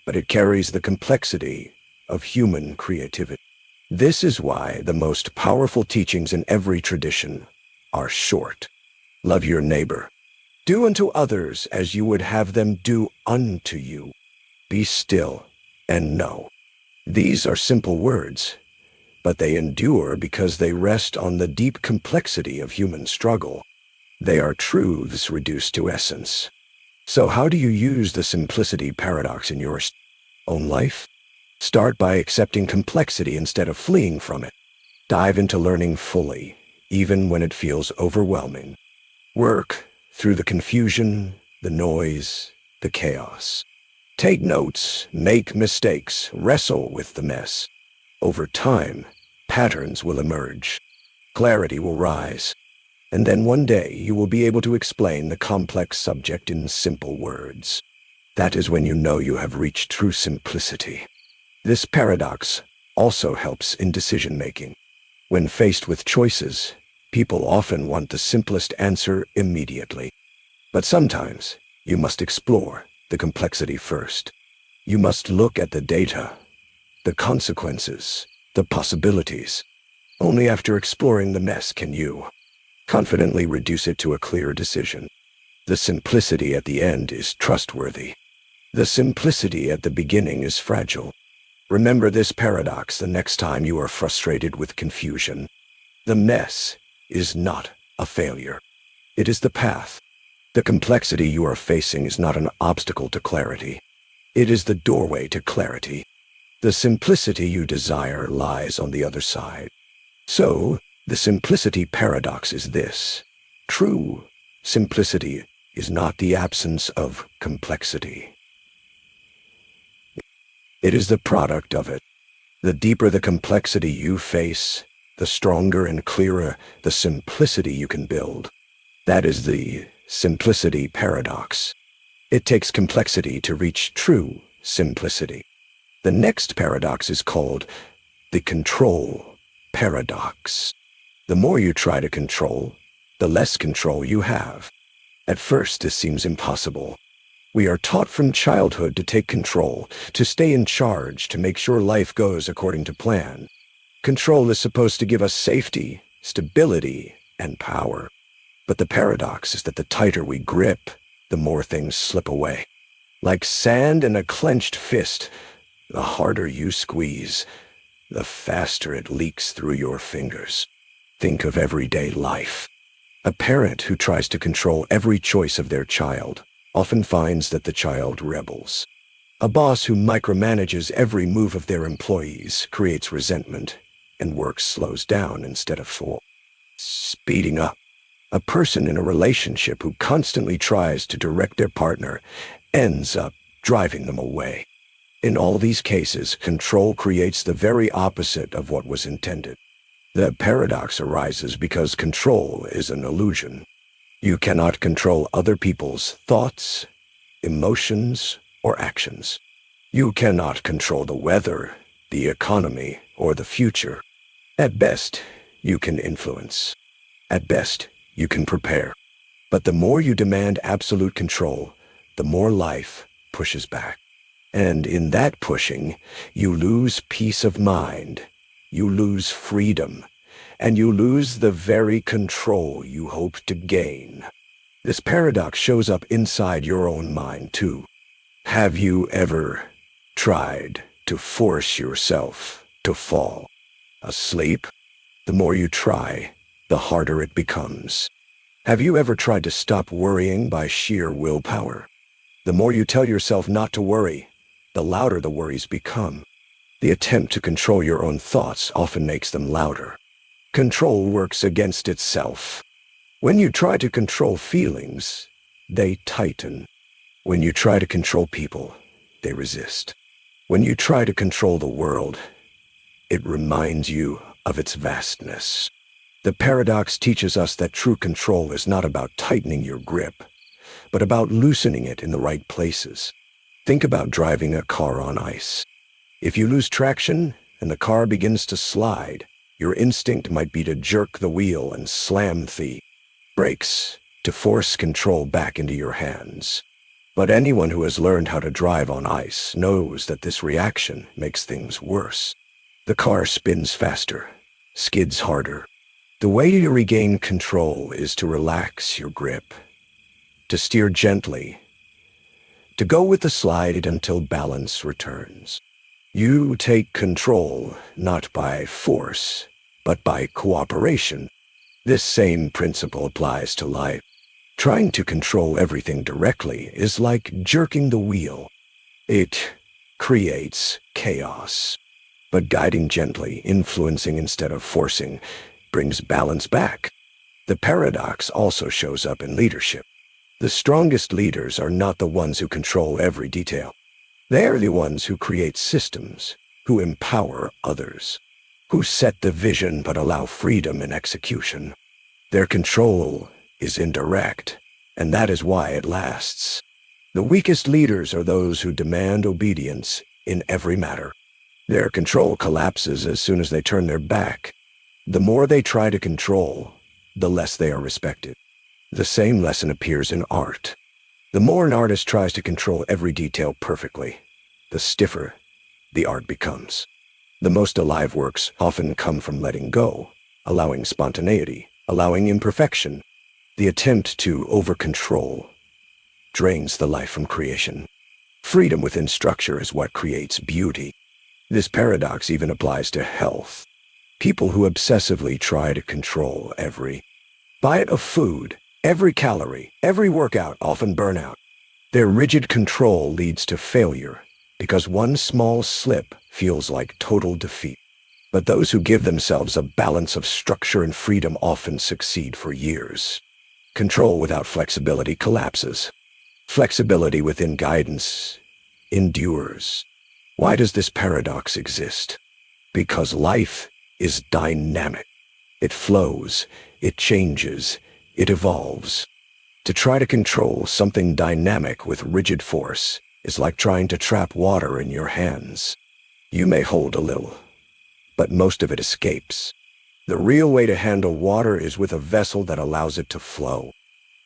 but it carries the complexity of human creativity. This is why the most powerful teachings in every tradition are short. Love your neighbor. Do unto others as you would have them do unto you. Be still and know. These are simple words, but they endure because they rest on the deep complexity of human struggle. They are truths reduced to essence. So how do you use the simplicity paradox in your own life? Start by accepting complexity instead of fleeing from it. Dive into learning fully, even when it feels overwhelming. Work through the confusion, the noise, the chaos. Take notes, make mistakes, wrestle with the mess. Over time, patterns will emerge. Clarity will rise. And then one day you will be able to explain the complex subject in simple words. That is when you know you have reached true simplicity. This paradox also helps in decision-making. When faced with choices, people often want the simplest answer immediately. But sometimes you must explore the complexity first. You must look at the data, the consequences, the possibilities. Only after exploring the mess can you confidently reduce it to a clear decision. The simplicity at the end is trustworthy. The simplicity at the beginning is fragile. Remember this paradox the next time you are frustrated with confusion. The mess is not a failure. It is the path. The complexity you are facing is not an obstacle to clarity. It is the doorway to clarity. The simplicity you desire lies on the other side. So, the simplicity paradox is this. True simplicity is not the absence of complexity. It is the product of it. The deeper the complexity you face, the stronger and clearer the simplicity you can build. That is the simplicity paradox. It takes complexity to reach true simplicity. The next paradox is called the control paradox. The more you try to control, the less control you have. At first, this seems impossible. We are taught from childhood to take control, to stay in charge, to make sure life goes according to plan. Control is supposed to give us safety, stability, and power. But the paradox is that the tighter we grip, the more things slip away. Like sand in a clenched fist, the harder you squeeze, the faster it leaks through your fingers. Think of everyday life. A parent who tries to control every choice of their child often finds that the child rebels. A boss who micromanages every move of their employees creates resentment, and work slows down instead of speeding up. A person in a relationship who constantly tries to direct their partner ends up driving them away. In all these cases, control creates the very opposite of what was intended. The paradox arises because control is an illusion. You cannot control other people's thoughts, emotions, or actions. You cannot control the weather, the economy, or the future. At best, you can influence. At best, you can prepare. But the more you demand absolute control, the more life pushes back. And in that pushing, you lose peace of mind, you lose freedom, and you lose the very control you hope to gain. This paradox shows up inside your own mind, too. Have you ever tried to force yourself to fall asleep? The more you try, the harder it becomes. Have you ever tried to stop worrying by sheer willpower? The more you tell yourself not to worry, the louder the worries become. The attempt to control your own thoughts often makes them louder. Control works against itself. When you try to control feelings, they tighten. When you try to control people, they resist. When you try to control the world, it reminds you of its vastness. The paradox teaches us that true control is not about tightening your grip, but about loosening it in the right places. Think about driving a car on ice. If you lose traction and the car begins to slide, Your instinct might be to jerk the wheel and slam the brakes to force control back into your hands. But anyone who has learned how to drive on ice knows that this reaction makes things worse. The car spins faster, skids harder. The way to regain control is to relax your grip, to steer gently, to go with the slide until balance returns. You take control not by force, but by cooperation. This same principle applies to life. Trying to control everything directly is like jerking the wheel. It creates chaos. But guiding gently, influencing instead of forcing, brings balance back. The paradox also shows up in leadership. The strongest leaders are not the ones who control every detail. They are the ones who create systems, who empower others, who set the vision but allow freedom in execution. Their control is indirect, and that is why it lasts. The weakest leaders are those who demand obedience in every matter. Their control collapses as soon as they turn their back. The more they try to control, the less they are respected. The same lesson appears in art. The more an artist tries to control every detail perfectly, the stiffer the art becomes. The most alive works often come from letting go, allowing spontaneity, allowing imperfection. The attempt to over-control drains the life from creation. Freedom within structure is what creates beauty. This paradox even applies to health. People who obsessively try to control every bite of food, every calorie, every workout often burn out. Their rigid control leads to failure because one small slip feels like total defeat. But those who give themselves a balance of structure and freedom often succeed for years. Control without flexibility collapses. Flexibility within guidance endures. Why does this paradox exist? Because life is dynamic. It flows, it changes, it evolves. To try to control something dynamic with rigid force is like trying to trap water in your hands. You may hold a little, but most of it escapes. The real way to handle water is with a vessel that allows it to flow.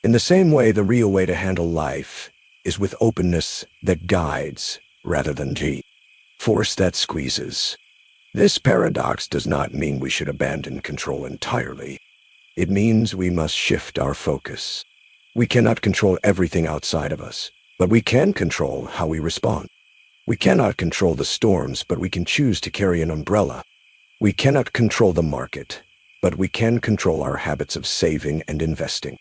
In the same way, the real way to handle life is with openness that guides rather than force that squeezes. This paradox does not mean we should abandon control entirely. It means we must shift our focus. We cannot control everything outside of us, but we can control how we respond. We cannot control the storms, but we can choose to carry an umbrella. We cannot control the market, but we can control our habits of saving and investing.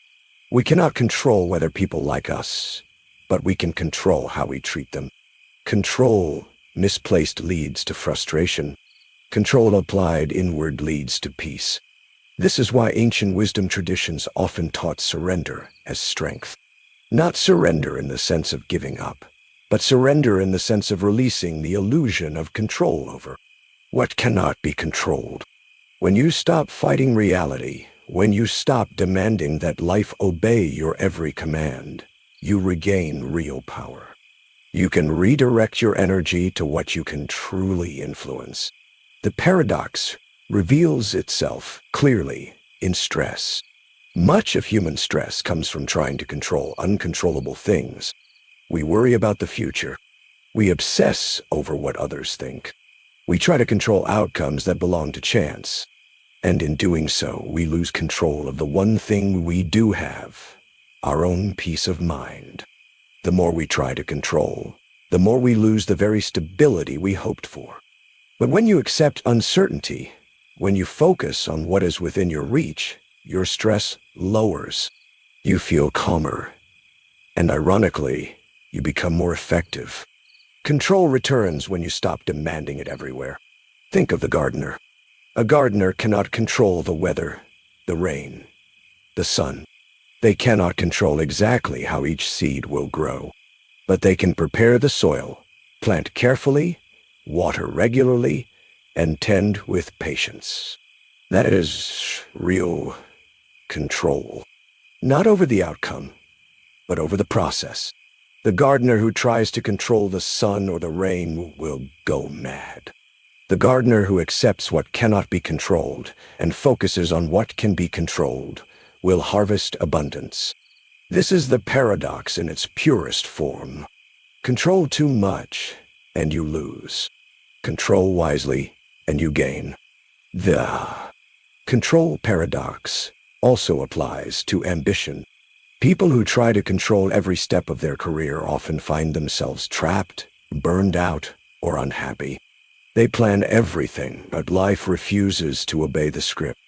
We cannot control whether people like us, but we can control how we treat them. Control misplaced leads to frustration. Control applied inward leads to peace. This is why ancient wisdom traditions often taught surrender as strength. Not surrender in the sense of giving up, but surrender in the sense of releasing the illusion of control over what cannot be controlled. When you stop fighting reality, when you stop demanding that life obey your every command, you regain real power. You can redirect your energy to what you can truly influence. The paradox reveals itself clearly in stress. Much of human stress comes from trying to control uncontrollable things. We worry about the future. We obsess over what others think. We try to control outcomes that belong to chance. And in doing so, we lose control of the one thing we do have, our own peace of mind. The more we try to control, the more we lose the very stability we hoped for. But when you accept uncertainty, when you focus on what is within your reach, your stress lowers. You feel calmer. And ironically, you become more effective. Control returns when you stop demanding it everywhere. Think of the gardener. A gardener cannot control the weather, the rain, the sun. They cannot control exactly how each seed will grow. But they can prepare the soil, plant carefully, water regularly, and tend with patience. That is real control. Not over the outcome, but over the process. The gardener who tries to control the sun or the rain will go mad. The gardener who accepts what cannot be controlled and focuses on what can be controlled will harvest abundance. This is the paradox in its purest form. Control too much, and you lose. Control wisely, and you gain. The control paradox also applies to ambition. People who try to control every step of their career often find themselves trapped, burned out, or unhappy. They plan everything, but life refuses to obey the script.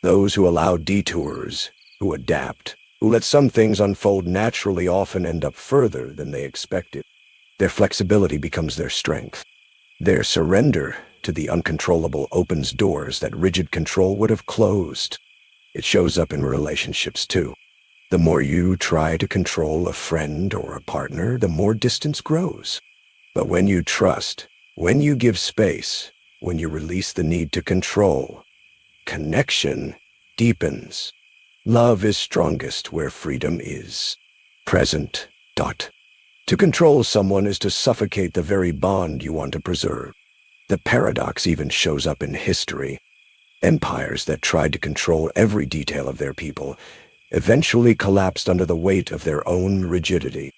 Those who allow detours, who adapt, who let some things unfold naturally often end up further than they expected. Their flexibility becomes their strength. Their surrender to the uncontrollable opens doors that rigid control would have closed. It shows up in relationships too. The more you try to control a friend or a partner, the more distance grows. But when you trust, when you give space, when you release the need to control, connection deepens. Love is strongest where freedom is present. To control someone is to suffocate the very bond you want to preserve. The paradox even shows up in history. Empires that tried to control every detail of their people eventually collapsed under the weight of their own rigidity.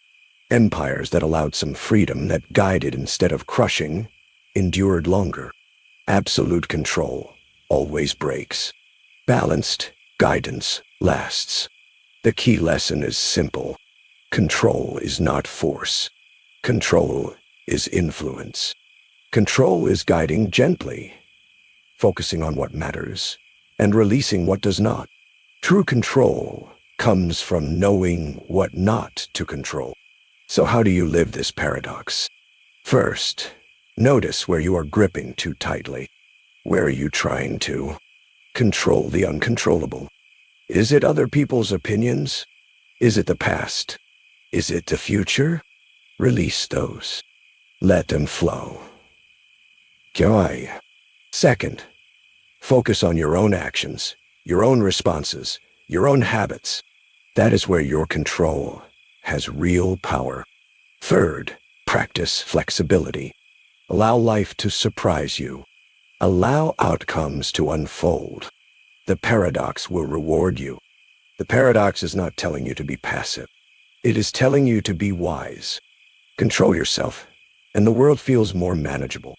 Empires that allowed some freedom, that guided instead of crushing, endured longer. Absolute control always breaks. Balanced guidance lasts. The key lesson is simple. Control is not force. Control is influence. Control is guiding gently, focusing on what matters, and releasing what does not. True control comes from knowing what not to control. So how do you live this paradox? First, notice where you are gripping too tightly. Where are you trying to control the uncontrollable? Is it other people's opinions? Is it the past? Is it the future? Release those. Let them flow. Joy. Second, focus on your own actions, your own responses, your own habits. That is where your control has real power. Third, practice flexibility. Allow life to surprise you. Allow outcomes to unfold. The paradox will reward you. The paradox is not telling you to be passive. It is telling you to be wise. Control yourself, and the world feels more manageable.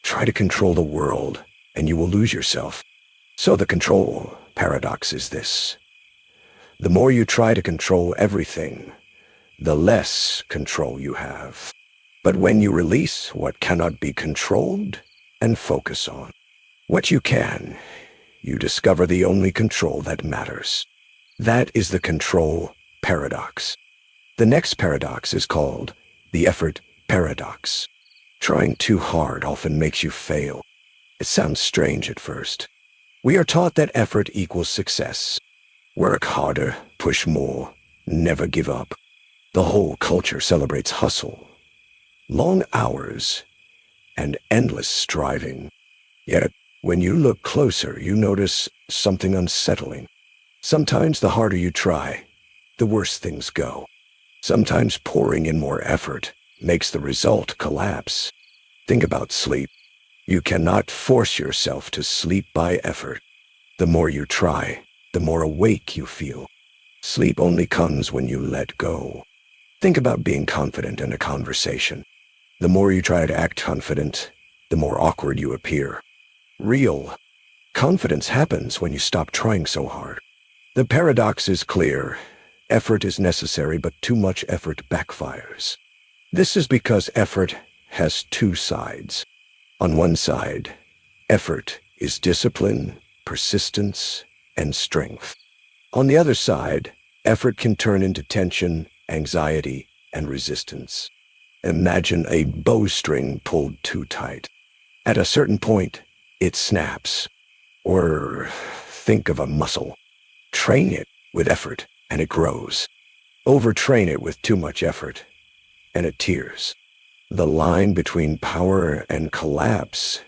Try to control the world, and you will lose yourself. So the control paradox is this. The more you try to control everything, the less control you have. But when you release what cannot be controlled and focus on what you can, you discover the only control that matters. That is the control paradox. The next paradox is called the effort paradox. Trying too hard often makes you fail. It sounds strange at first. We are taught that effort equals success. Work harder, push more, never give up. The whole culture celebrates hustle, long hours, and endless striving. Yet, when you look closer, you notice something unsettling. Sometimes the harder you try, the worse things go. Sometimes pouring in more effort makes the result collapse. Think about sleep. You cannot force yourself to sleep by effort. The more you try, the more awake you feel. Sleep only comes when you let go. Think about being confident in a conversation. The more you try to act confident, the more awkward you appear. Real confidence happens when you stop trying so hard. The paradox is clear. Effort is necessary, but too much effort backfires. This is because effort has two sides. On one side, effort is discipline, persistence, and strength. On the other side, effort can turn into tension, anxiety, and resistance. Imagine a bowstring pulled too tight. At a certain point, it snaps. Or think of a muscle. Train it with effort, and it grows. Overtrain it with too much effort, and it tears. The line between power and collapse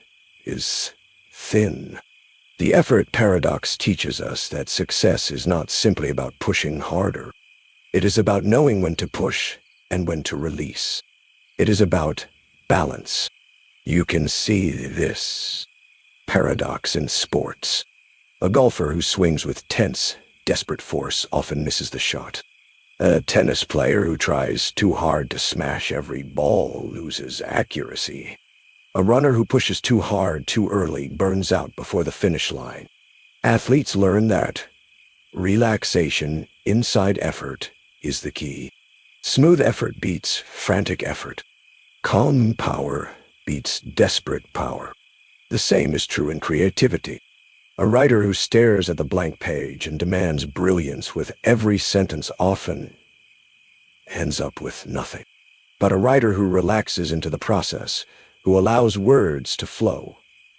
is thin. The effort paradox teaches us that success is not simply about pushing harder. It is about knowing when to push and when to release. It is about balance. You can see this paradox in sports. A golfer who swings with tense, desperate force often misses the shot. A tennis player who tries too hard to smash every ball loses accuracy. A runner who pushes too hard too early burns out before the finish line. Athletes learn that relaxation inside effort is the key. Smooth effort beats frantic effort. Calm power beats desperate power. The same is true in creativity. A writer who stares at the blank page and demands brilliance with every sentence often ends up with nothing. But a writer who relaxes into the process, who allows words to flow,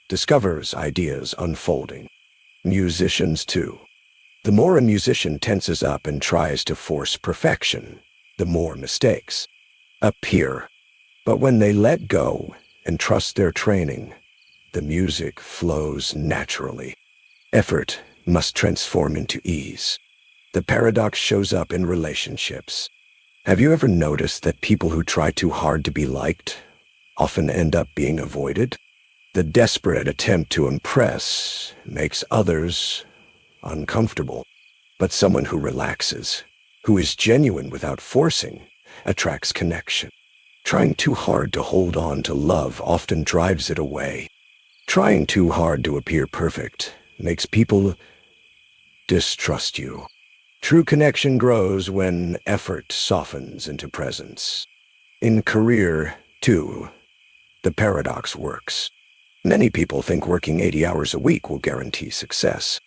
discovers ideas unfolding. Musicians, too. The more a musician tenses up and tries to force perfection, the more mistakes appear. But when they let go and trust their training, the music flows naturally. Effort must transform into ease. The paradox shows up in relationships. Have you ever noticed that people who try too hard to be liked often end up being avoided? The desperate attempt to impress makes others uncomfortable. But someone who relaxes, who is genuine without forcing, attracts connection. Trying too hard to hold on to love often drives it away. Trying too hard to appear perfect makes people distrust you. True connection grows when effort softens into presence. In career, too, the paradox works. Many people think working 80 hours a week will guarantee success,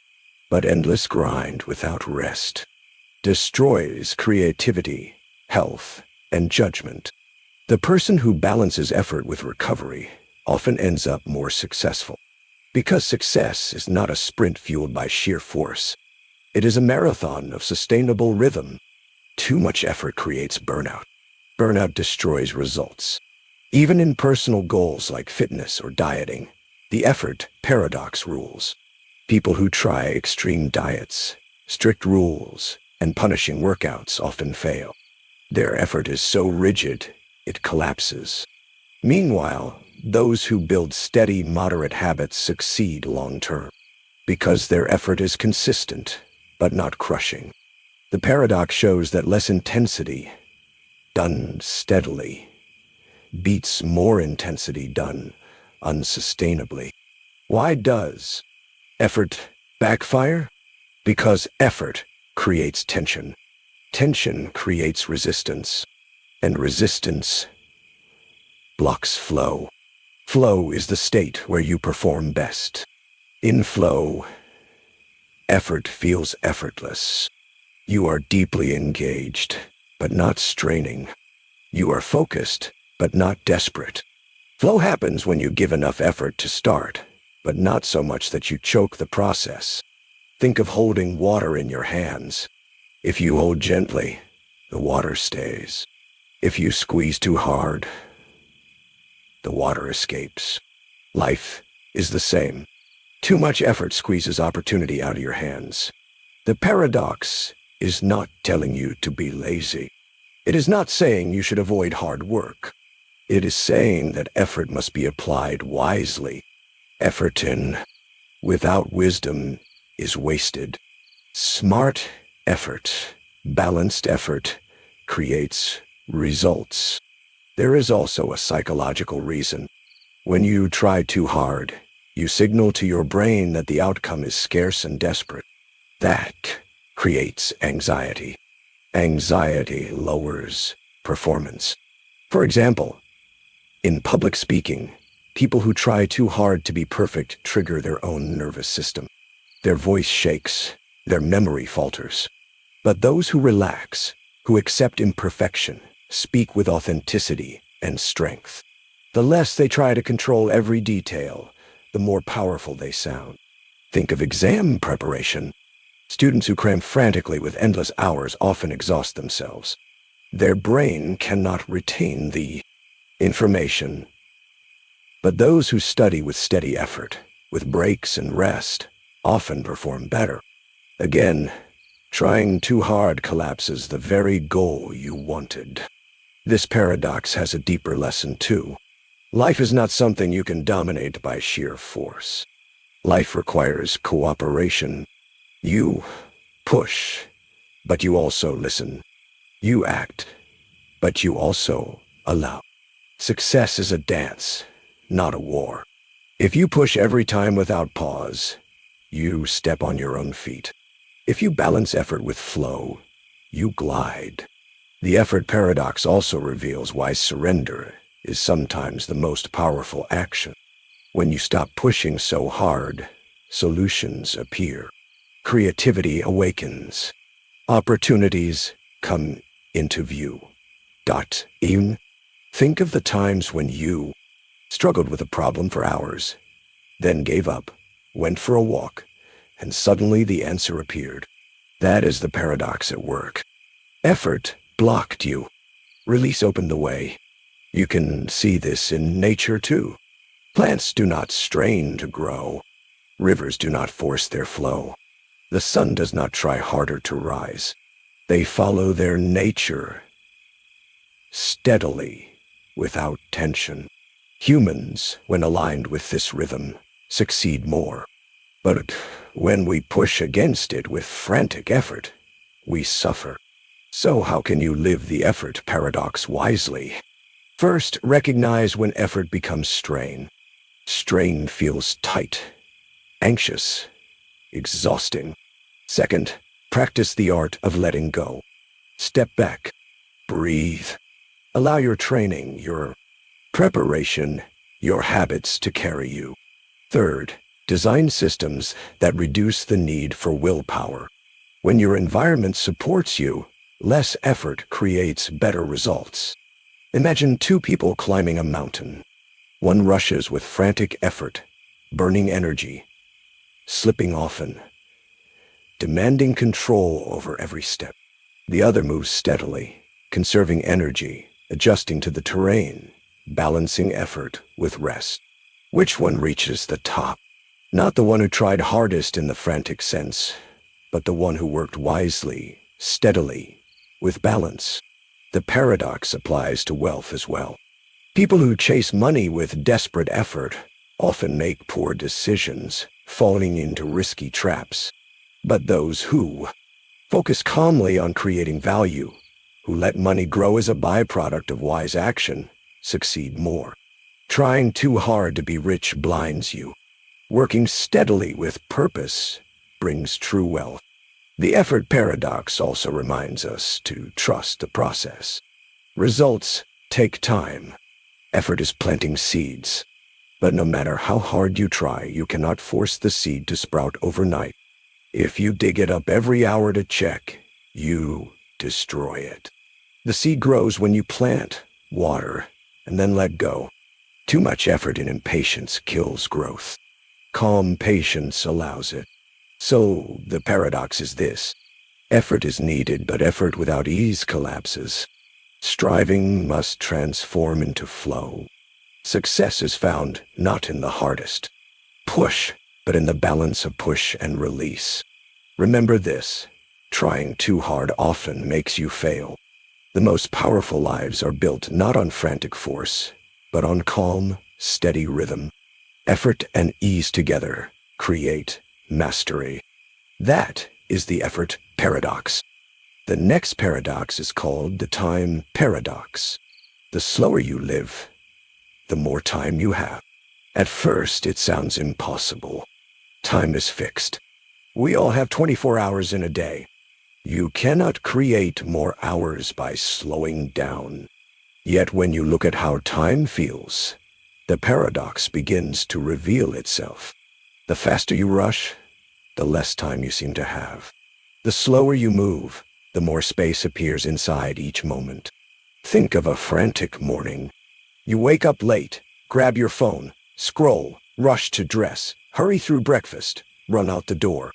but endless grind without rest destroys creativity, health, and judgment. The person who balances effort with recovery often ends up more successful, because success is not a sprint fueled by sheer force. It is a marathon of sustainable rhythm. Too much effort creates burnout. Burnout destroys results. Even in personal goals like fitness or dieting, the effort paradox rules. People who try extreme diets, strict rules, and punishing workouts often fail. Their effort is so rigid, it collapses. Meanwhile, those who build steady, moderate habits succeed long-term, because their effort is consistent, but not crushing. The paradox shows that less intensity, done steadily, beats more intensity done unsustainably. Why does effort backfire? Because effort creates tension. Tension creates resistance, and resistance blocks flow. Flow is the state where you perform best. In flow, effort feels effortless. You are deeply engaged, but not straining. You are focused, but not desperate. Flow happens when you give enough effort to start, but not so much that you choke the process. Think of holding water in your hands. If you hold gently, the water stays. If you squeeze too hard, the water escapes. Life is the same. Too much effort squeezes opportunity out of your hands. The paradox is not telling you to be lazy. It is not saying you should avoid hard work. It is saying that effort must be applied wisely. Effort without wisdom is wasted. Smart effort, balanced effort, creates results. There is also a psychological reason. When you try too hard, you signal to your brain that the outcome is scarce and desperate. That creates anxiety. Anxiety lowers performance. For example, in public speaking, people who try too hard to be perfect trigger their own nervous system. Their voice shakes, their memory falters. But those who relax, who accept imperfection, speak with authenticity and strength. The less they try to control every detail, the more powerful they sound. Think of exam preparation. Students who cram frantically with endless hours often exhaust themselves. Their brain cannot retain the information. But those who study with steady effort, with breaks and rest, often perform better. Again, trying too hard collapses the very goal you wanted. This paradox has a deeper lesson too. Life is not something you can dominate by sheer force. Life requires cooperation. You push, but you also listen. You act, but you also allow. Success is a dance, not a war. If you push every time without pause, you step on your own feet. If you balance effort with flow, you glide. The effort paradox also reveals why surrender is sometimes the most powerful action. When you stop pushing so hard, solutions appear. Creativity awakens. Opportunities come into view. Even think of the times when you struggled with a problem for hours, then gave up, went for a walk, and suddenly the answer appeared. That is the paradox at work. Effort blocked you. Release opened the way. You can see this in nature too. Plants do not strain to grow. Rivers do not force their flow. The sun does not try harder to rise. They follow their nature steadily, without tension. Humans, when aligned with this rhythm, succeed more. But when we push against it with frantic effort, we suffer. So how can you live the effort paradox wisely? First, recognize when effort becomes strain. Strain feels tight, anxious, exhausting. Second, practice the art of letting go. Step back, breathe. Allow your training, your preparation, your habits to carry you. Third, design systems that reduce the need for willpower. When your environment supports you, less effort creates better results. Imagine two people climbing a mountain. One rushes with frantic effort, burning energy, slipping often, demanding control over every step. The other moves steadily, conserving energy, adjusting to the terrain, balancing effort with rest. Which one reaches the top? Not the one who tried hardest in the frantic sense, but the one who worked wisely, steadily, with balance. The paradox applies to wealth as well. People who chase money with desperate effort often make poor decisions, falling into risky traps. But those who focus calmly on creating value, who let money grow as a byproduct of wise action, succeed more. Trying too hard to be rich blinds you. Working steadily with purpose brings true wealth. The effort paradox also reminds us to trust the process. Results take time. Effort is planting seeds. But no matter how hard you try, you cannot force the seed to sprout overnight. If you dig it up every hour to check, you destroy it. The seed grows when you plant, water, and then let go. Too much effort and impatience kills growth. Calm patience allows it. So the paradox is this. Effort is needed, but effort without ease collapses. Striving must transform into flow. Success is found not in the hardest push, but in the balance of push and release. Remember this, trying too hard often makes you fail. The most powerful lives are built not on frantic force, but on calm, steady rhythm. Effort and ease together create mastery. That is the effort paradox. The next paradox is called the time paradox. The slower you live, the more time you have. At first, it sounds impossible. Time is fixed. We all have 24 hours in a day. You cannot create more hours by slowing down. Yet when you look at how time feels, the paradox begins to reveal itself. The faster you rush, the less time you seem to have. The slower you move, the more space appears inside each moment. Think of a frantic morning. You wake up late, grab your phone, scroll, rush to dress, hurry through breakfast, run out the door.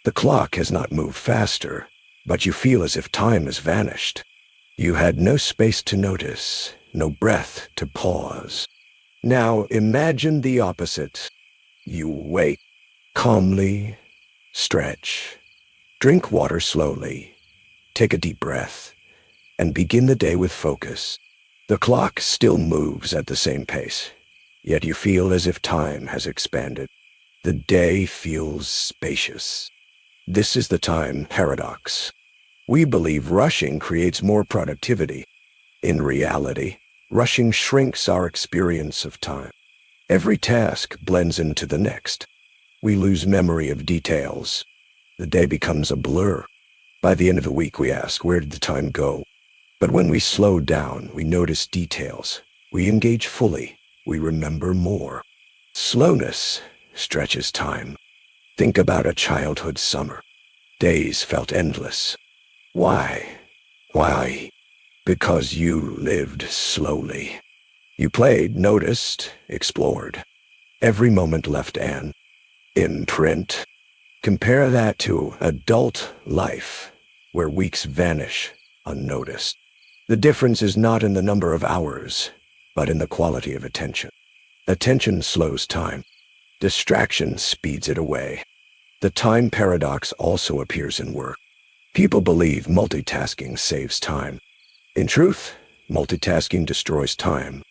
The clock has not moved faster, but you feel as if time has vanished. You had no space to notice, no breath to pause. Now imagine the opposite. You wake calmly, stretch, drink water slowly, take a deep breath, and begin the day with focus. The clock still moves at the same pace, yet you feel as if time has expanded. The day feels spacious. This is the time paradox. We believe rushing creates more productivity. In reality, rushing shrinks our experience of time. Every task blends into the next. We lose memory of details. The day becomes a blur. By the end of the week, we ask, where did the time go? But when we slow down, we notice details. We engage fully. We remember more. Slowness stretches time. Think about a childhood summer. Days felt endless. Why? Why? Because you lived slowly. You played, noticed, explored. Every moment left an imprint. Compare that to adult life, where weeks vanish unnoticed. The difference is not in the number of hours, but in the quality of attention. Attention slows time. Distraction speeds it away. The time paradox also appears in work. People believe multitasking saves time. In truth, multitasking destroys time.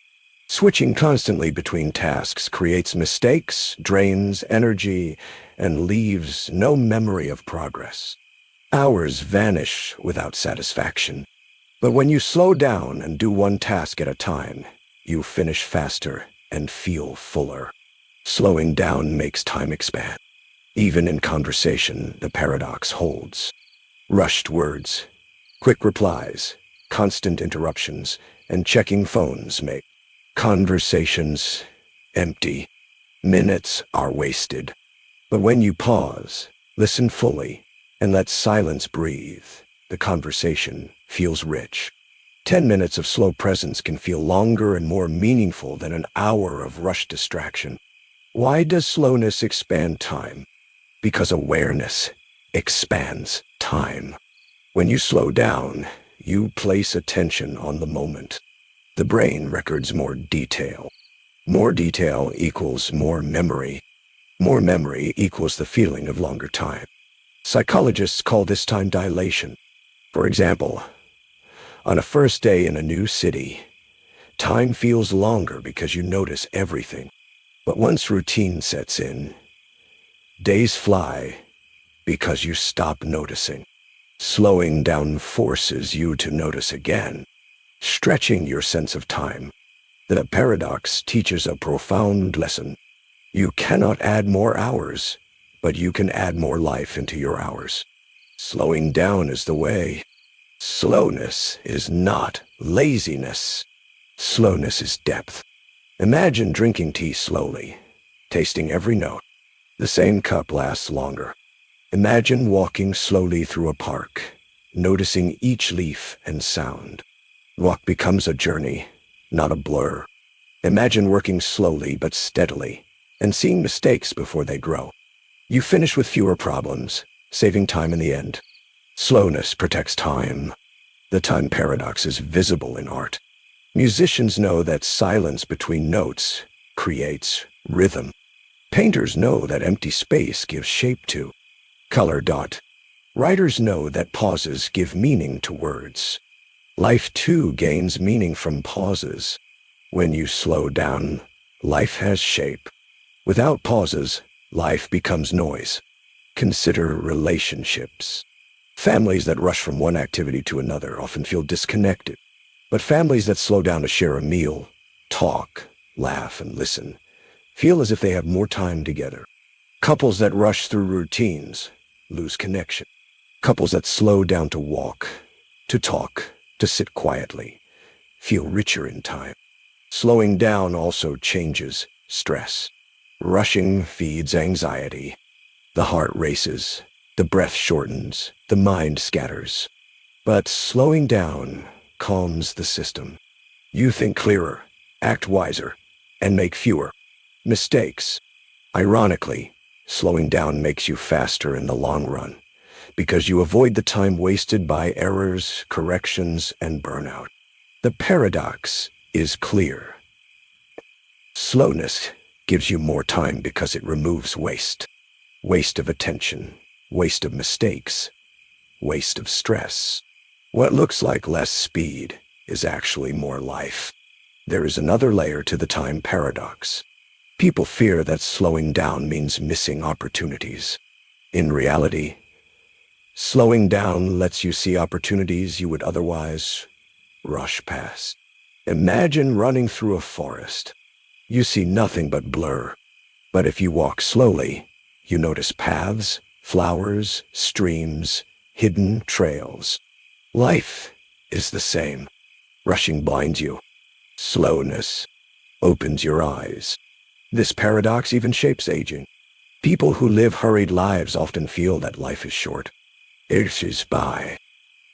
Switching constantly between tasks creates mistakes, drains energy, and leaves no memory of progress. Hours vanish without satisfaction. But when you slow down and do one task at a time, you finish faster and feel fuller. Slowing down makes time expand. Even in conversation, the paradox holds. Rushed words, quick replies, constant interruptions, and checking phones make conversations empty. Minutes are wasted. But when you pause, listen fully, and let silence breathe, the conversation feels rich. 10 minutes of slow presence can feel longer and more meaningful than an hour of rushed distraction. Why does slowness expand time? Because awareness expands time. When you slow down, you place attention on the moment. The brain records more detail. More detail equals more memory. More memory equals the feeling of longer time. Psychologists call this time dilation. For example, on a first day in a new city, time feels longer because you notice everything. But once routine sets in, days fly because you stop noticing. Slowing down forces you to notice again, stretching your sense of time. The paradox teaches a profound lesson. You cannot add more hours, but you can add more life into your hours. Slowing down is the way. Slowness is not laziness. Slowness is depth. Imagine drinking tea slowly, tasting every note. The same cup lasts longer. Imagine walking slowly through a park, noticing each leaf and sound. Walk becomes a journey, not a blur. Imagine working slowly but steadily, and seeing mistakes before they grow. You finish with fewer problems, saving time in the end. Slowness protects time. The time paradox is visible in art. Musicians know that silence between notes creates rhythm. Painters know that empty space gives shape to color. Writers know that pauses give meaning to words. Life too gains meaning from pauses. When you slow down, life has shape. Without pauses, life becomes noise. Consider relationships. Families that rush from one activity to another often feel disconnected. But families that slow down to share a meal, talk, laugh, and listen, feel as if they have more time together. Couples that rush through routines lose connection. Couples that slow down to walk, to talk, to sit quietly, feel richer in time. Slowing down also changes stress. Rushing feeds anxiety. The heart races, the breath shortens, the mind scatters. But slowing down calms the system. You think clearer, act wiser, and make fewer mistakes. Ironically, slowing down makes you faster in the long run, because you avoid the time wasted by errors, corrections, and burnout. The paradox is clear. Slowness gives you more time because it removes waste. Waste of attention, waste of mistakes, waste of stress. What looks like less speed is actually more life. There is another layer to the time paradox. People fear that slowing down means missing opportunities. In reality, slowing down lets you see opportunities you would otherwise rush past. Imagine running through a forest. You see nothing but blur. But if you walk slowly, you notice paths, flowers, streams, hidden trails. Life is the same. Rushing blinds you. Slowness opens your eyes. This paradox even shapes aging. People who live hurried lives often feel that life is short. It is by.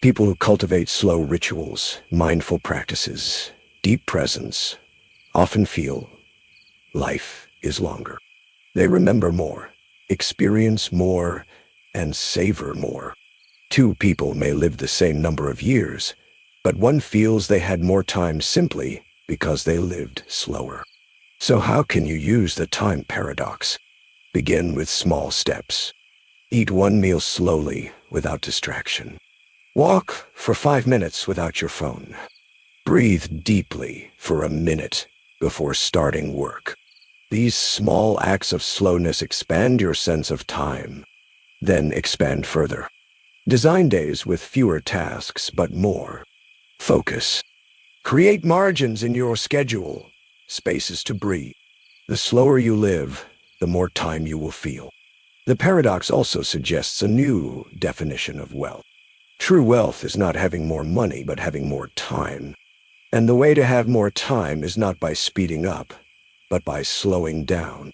People who cultivate slow rituals, mindful practices, deep presence, often feel life is longer. They remember more, experience more, and savor more. Two people may live the same number of years, but one feels they had more time simply because they lived slower. So how can you use the time paradox? Begin with small steps. Eat one meal slowly without distraction. Walk for 5 minutes without your phone. Breathe deeply for a minute before starting work. These small acts of slowness expand your sense of time, then expand further. Design days with fewer tasks but more. Focus. Create margins in your schedule, spaces to breathe. The slower you live, the more time you will feel. The paradox also suggests a new definition of wealth. True wealth is not having more money, but having more time. And the way to have more time is not by speeding up, but by slowing down.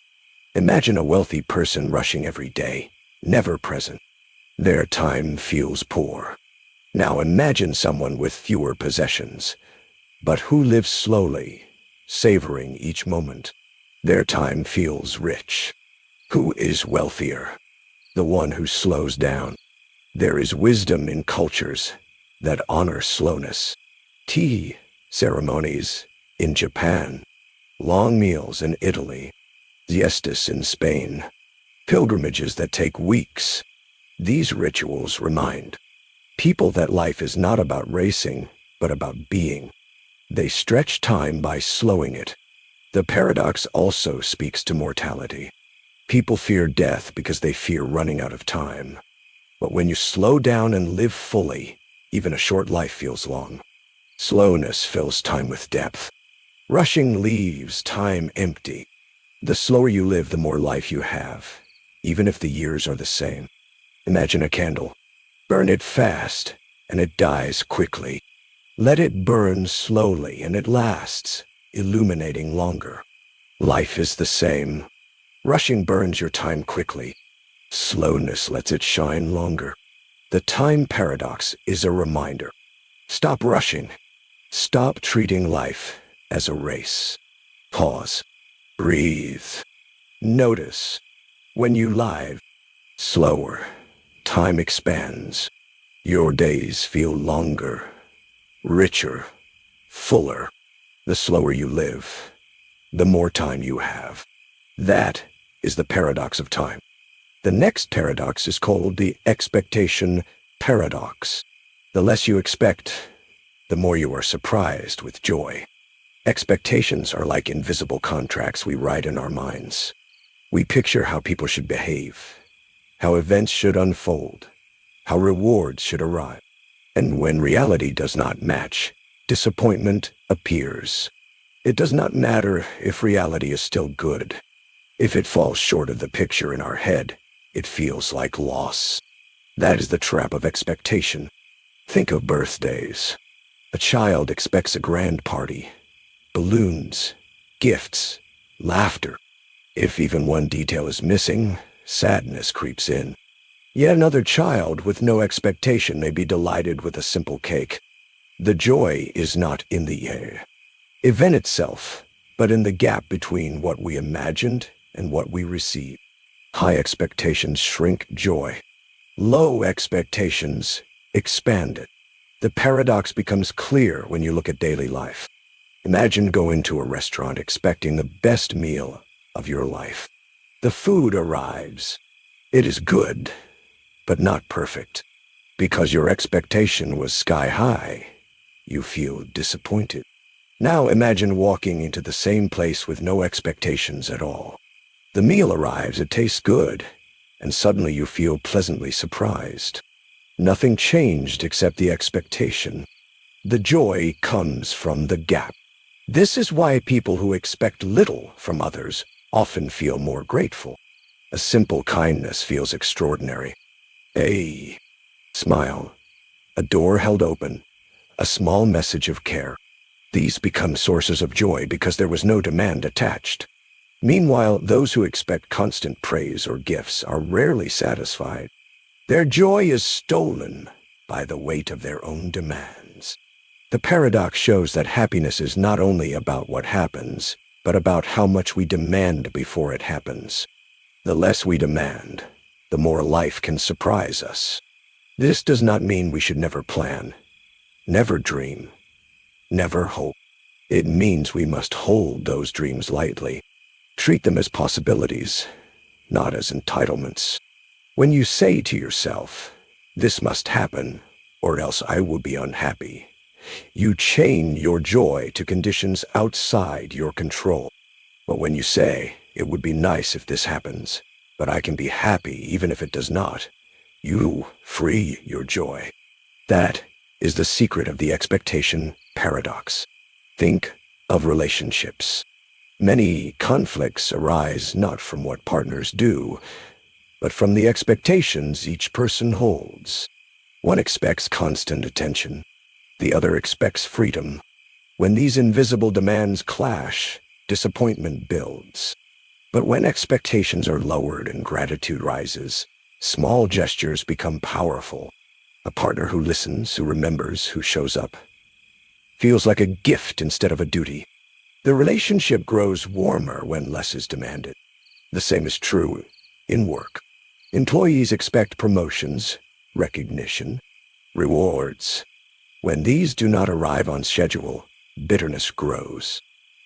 Imagine a wealthy person rushing every day, never present. Their time feels poor. Now imagine someone with fewer possessions, but who lives slowly, savoring each moment. Their time feels rich. Who is wealthier? The one who slows down. There is wisdom in cultures that honor slowness. Tea ceremonies in Japan, long meals in Italy, siestas in Spain, pilgrimages that take weeks. These rituals remind people that life is not about racing, but about being. They stretch time by slowing it. The paradox also speaks to mortality. People fear death because they fear running out of time. But when you slow down and live fully, even a short life feels long. Slowness fills time with depth. Rushing leaves time empty. The slower you live, the more life you have, even if the years are the same. Imagine a candle. Burn it fast, and it dies quickly. Let it burn slowly, and it lasts, illuminating longer. Life is the same. Rushing burns your time quickly. Slowness lets it shine longer. The time paradox is a reminder. Stop rushing. Stop treating life as a race. Pause. Breathe. Notice. When you live slower, time expands. Your days feel longer, richer, fuller. The slower you live, the more time you have. That is the paradox of time. The next paradox is called the expectation paradox. The less you expect, the more you are surprised with joy. Expectations are like invisible contracts we write in our minds. We picture how people should behave, how events should unfold, how rewards should arrive. And when reality does not match, disappointment appears. It does not matter if reality is still good. If it falls short of the picture in our head, it feels like loss. That is the trap of expectation. Think of birthdays. A child expects a grand party, balloons, gifts, laughter. If even one detail is missing, sadness creeps in. Yet another child with no expectation may be delighted with a simple cake. The joy is not in the event itself, but in the gap between what we imagined and what we receive. High expectations shrink joy. Low expectations expand it. The paradox becomes clear when you look at daily life. Imagine going to a restaurant expecting the best meal of your life. The food arrives. It is good, but not perfect. Because your expectation was sky high, you feel disappointed. Now imagine walking into the same place with no expectations at all. The meal arrives, it tastes good, and suddenly you feel pleasantly surprised. Nothing changed except the expectation. The joy comes from the gap. This is why people who expect little from others often feel more grateful. A simple kindness feels extraordinary. A smile, a door held open, a small message of care. These become sources of joy because there was no demand attached. Meanwhile, those who expect constant praise or gifts are rarely satisfied. Their joy is stolen by the weight of their own demands. The paradox shows that happiness is not only about what happens, but about how much we demand before it happens. The less we demand, the more life can surprise us. This does not mean we should never plan, never dream, never hope. It means we must hold those dreams lightly. Treat them as possibilities, not as entitlements. When you say to yourself, "This must happen, or else I will be unhappy," you chain your joy to conditions outside your control. But when you say, "It would be nice if this happens, but I can be happy even if it does not," you free your joy. That is the secret of the expectation paradox. Think of relationships. Many conflicts arise not from what partners do, but from the expectations each person holds. One expects constant attention. The other expects freedom. When these invisible demands clash, disappointment builds. But when expectations are lowered and gratitude rises, small gestures become powerful. A partner who listens, who remembers, who shows up, feels like a gift instead of a duty. The relationship grows warmer when less is demanded. The same is true in work. Employees expect promotions, recognition, rewards. When these do not arrive on schedule, bitterness grows.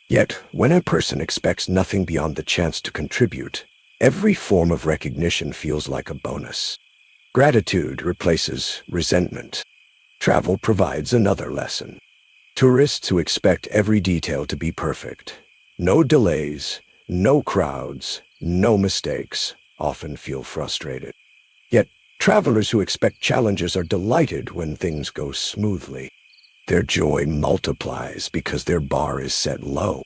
Yet, when a person expects nothing beyond the chance to contribute, every form of recognition feels like a bonus. Gratitude replaces resentment. Travel provides another lesson. Tourists who expect every detail to be perfect, no delays, no crowds, no mistakes, often feel frustrated. Yet, travelers who expect challenges are delighted when things go smoothly. Their joy multiplies because their bar is set low.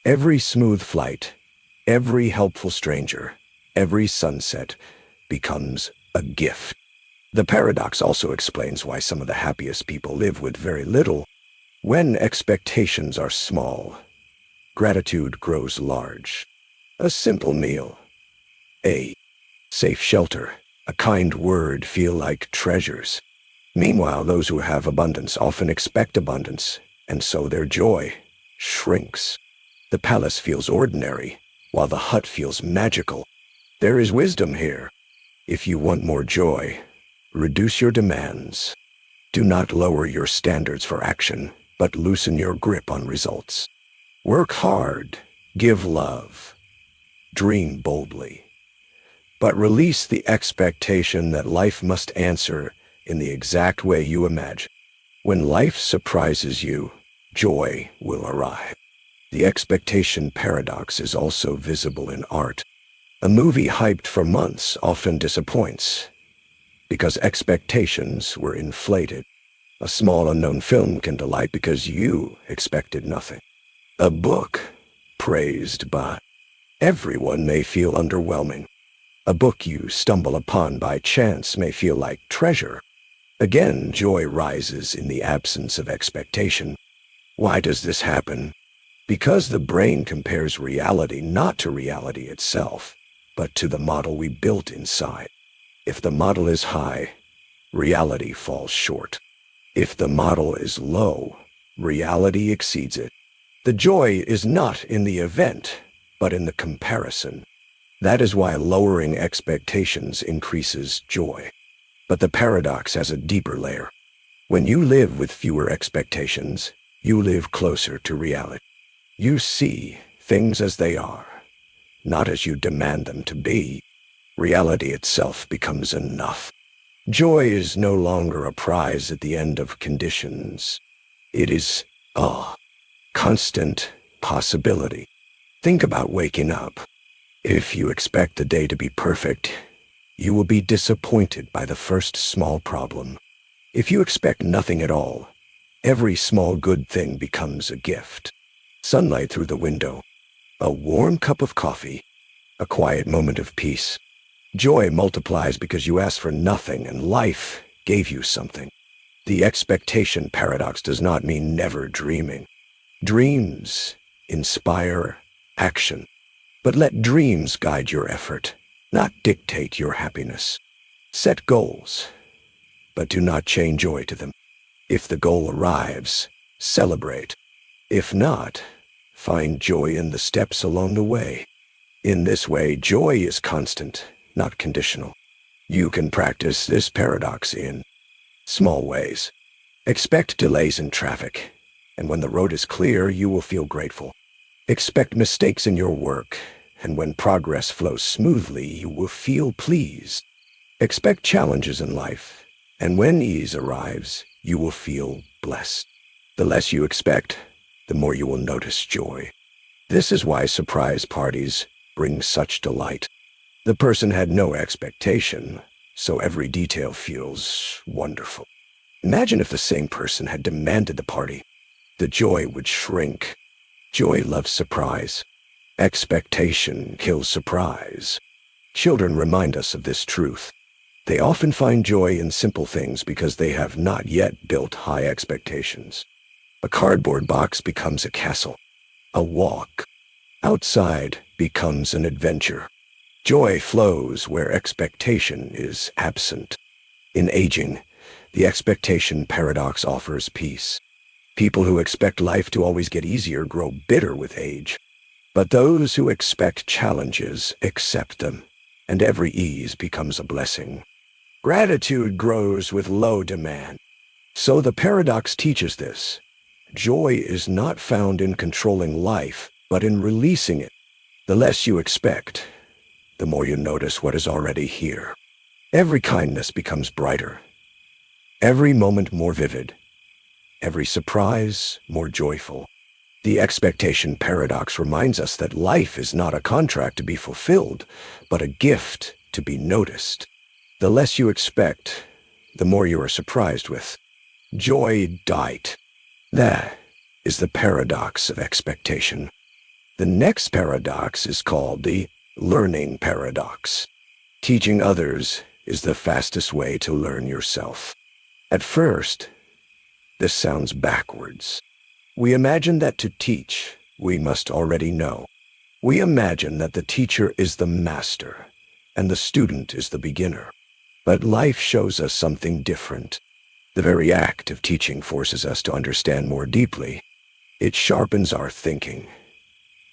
Every smooth flight, every helpful stranger, every sunset becomes a gift. The paradox also explains why some of the happiest people live with very little. When expectations are small, gratitude grows large. A simple meal, a safe shelter, a kind word feel like treasures. Meanwhile, those who have abundance often expect abundance, and so their joy shrinks. The palace feels ordinary, while the hut feels magical. There is wisdom here. If you want more joy, reduce your demands. Do not lower your standards for action, but loosen your grip on results. Work hard, give love, dream boldly, but release the expectation that life must answer in the exact way you imagine. When life surprises you, joy will arrive. The expectation paradox is also visible in art. A movie hyped for months often disappoints because expectations were inflated. A small unknown film can delight because you expected nothing. A book praised by everyone may feel underwhelming. A book you stumble upon by chance may feel like treasure. Again, joy rises in the absence of expectation. Why does this happen? Because the brain compares reality not to reality itself, but to the model we built inside. If the model is high, reality falls short. If the model is low, reality exceeds it. The joy is not in the event, but in the comparison. That is why lowering expectations increases joy. But the paradox has a deeper layer. When you live with fewer expectations, you live closer to reality. You see things as they are, not as you demand them to be. Reality itself becomes enough. Joy is no longer a prize at the end of conditions. It is awe. constant possibility. Think about waking up. If you expect the day to be perfect, you will be disappointed by the first small problem. If you expect nothing at all, every small good thing becomes a gift. Sunlight through the window, a warm cup of coffee, a quiet moment of peace. Joy multiplies because you asked for nothing and life gave you something. The expectation paradox does not mean never dreaming. Dreams inspire action, but let dreams guide your effort, not dictate your happiness. Set goals, but do not chain joy to them. If the goal arrives, celebrate. If not, find joy in the steps along the way. In this way, joy is constant, not conditional. You can practice this paradox in small ways. Expect delays in traffic, and when the road is clear, you will feel grateful. Expect mistakes in your work, and when progress flows smoothly, you will feel pleased. Expect challenges in life, and when ease arrives, you will feel blessed. The less you expect, the more you will notice joy. This is why surprise parties bring such delight. The person had no expectation, so every detail feels wonderful. Imagine if the same person had demanded the party. The joy would shrink. Joy loves surprise. Expectation kills surprise. Children remind us of this truth. They often find joy in simple things because they have not yet built high expectations. A cardboard box becomes a castle. A walk outside becomes an adventure. Joy flows where expectation is absent. In aging, the expectation paradox offers peace. People who expect life to always get easier grow bitter with age. But those who expect challenges accept them, and every ease becomes a blessing. Gratitude grows with low demand. So the paradox teaches this. Joy is not found in controlling life, but in releasing it. The less you expect, the more you notice what is already here. Every kindness becomes brighter, every moment more vivid, every surprise more joyful. The expectation paradox reminds us that life is not a contract to be fulfilled, but a gift to be noticed. The less you expect, the more you are surprised with. Joy dight. That is the paradox of expectation. The next paradox is called the learning paradox. Teaching others is the fastest way to learn yourself. At first, this sounds backwards. We imagine that to teach, we must already know. We imagine that the teacher is the master, and the student is the beginner. But life shows us something different. The very act of teaching forces us to understand more deeply. It sharpens our thinking,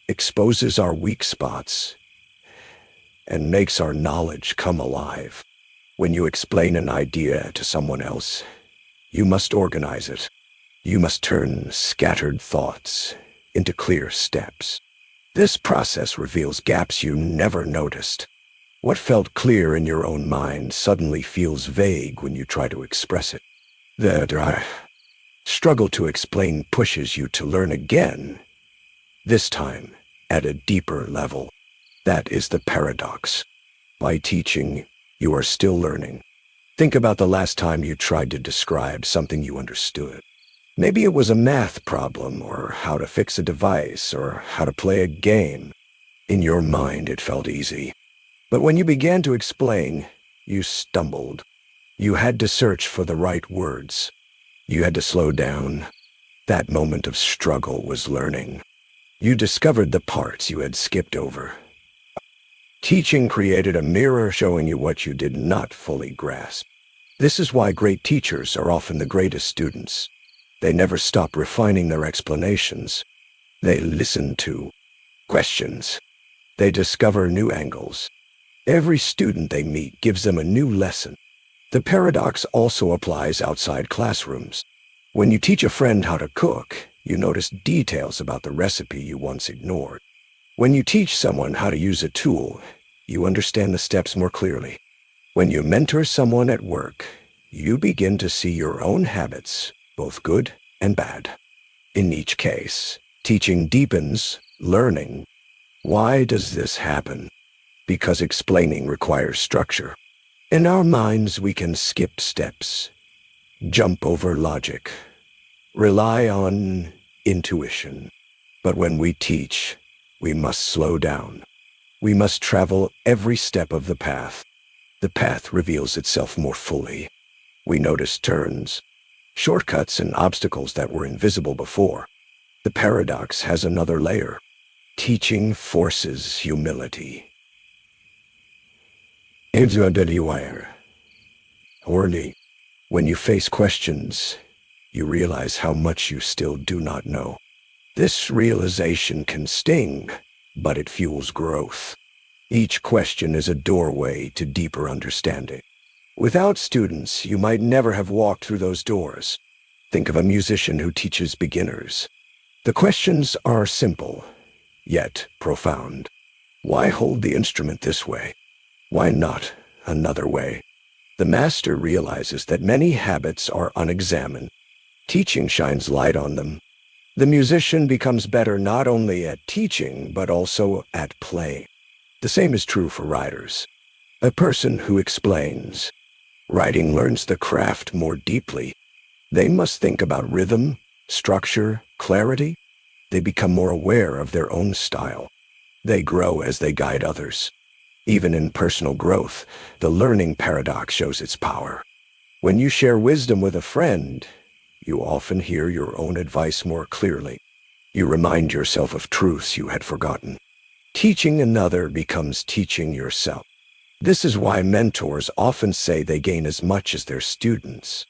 exposes our weak spots, and makes our knowledge come alive. When you explain an idea to someone else, you must organize it. You must turn scattered thoughts into clear steps. This process reveals gaps you never noticed. What felt clear in your own mind suddenly feels vague when you try to express it. The struggle to explain pushes you to learn again, this time at a deeper level. That is the paradox. By teaching, you are still learning. Think about the last time you tried to describe something you understood. Maybe it was a math problem, or how to fix a device, or how to play a game. In your mind, it felt easy. But when you began to explain, you stumbled. You had to search for the right words. You had to slow down. That moment of struggle was learning. You discovered the parts you had skipped over. Teaching created a mirror showing you what you did not fully grasp. This is why great teachers are often the greatest students. They never stop refining their explanations. They listen to questions. They discover new angles. Every student they meet gives them a new lesson. The paradox also applies outside classrooms. When you teach a friend how to cook, you notice details about the recipe you once ignored. When you teach someone how to use a tool, you understand the steps more clearly. When you mentor someone at work, you begin to see your own habits, both good and bad. In each case, Teaching deepens learning. Why does this happen? Because explaining requires structure. In our minds, we can skip steps, jump over logic, rely on intuition. But when we teach, we must slow down. We must travel every step of the path. The path reveals itself more fully. We notice turns, shortcuts, and obstacles that were invisible before. The paradox has another layer. Teaching forces humility. Horny. When you face questions, you realize how much you still do not know. This realization can sting, but it fuels growth. Each question is a doorway to deeper understanding. Without students, you might never have walked through those doors. Think of a musician who teaches beginners. The questions are simple, yet profound. Why hold the instrument this way? Why not another way? The master realizes that many habits are unexamined. Teaching shines light on them. The musician becomes better not only at teaching, but also at playing. The same is true for writers. A person who explains, writing learns the craft more deeply. They must think about rhythm, structure, clarity. They become more aware of their own style. They grow as they guide others. Even in personal growth, the learning paradox shows its power. When you share wisdom with a friend, you often hear your own advice more clearly. You remind yourself of truths you had forgotten. Teaching another becomes teaching yourself. This is why mentors often say they gain as much as their students.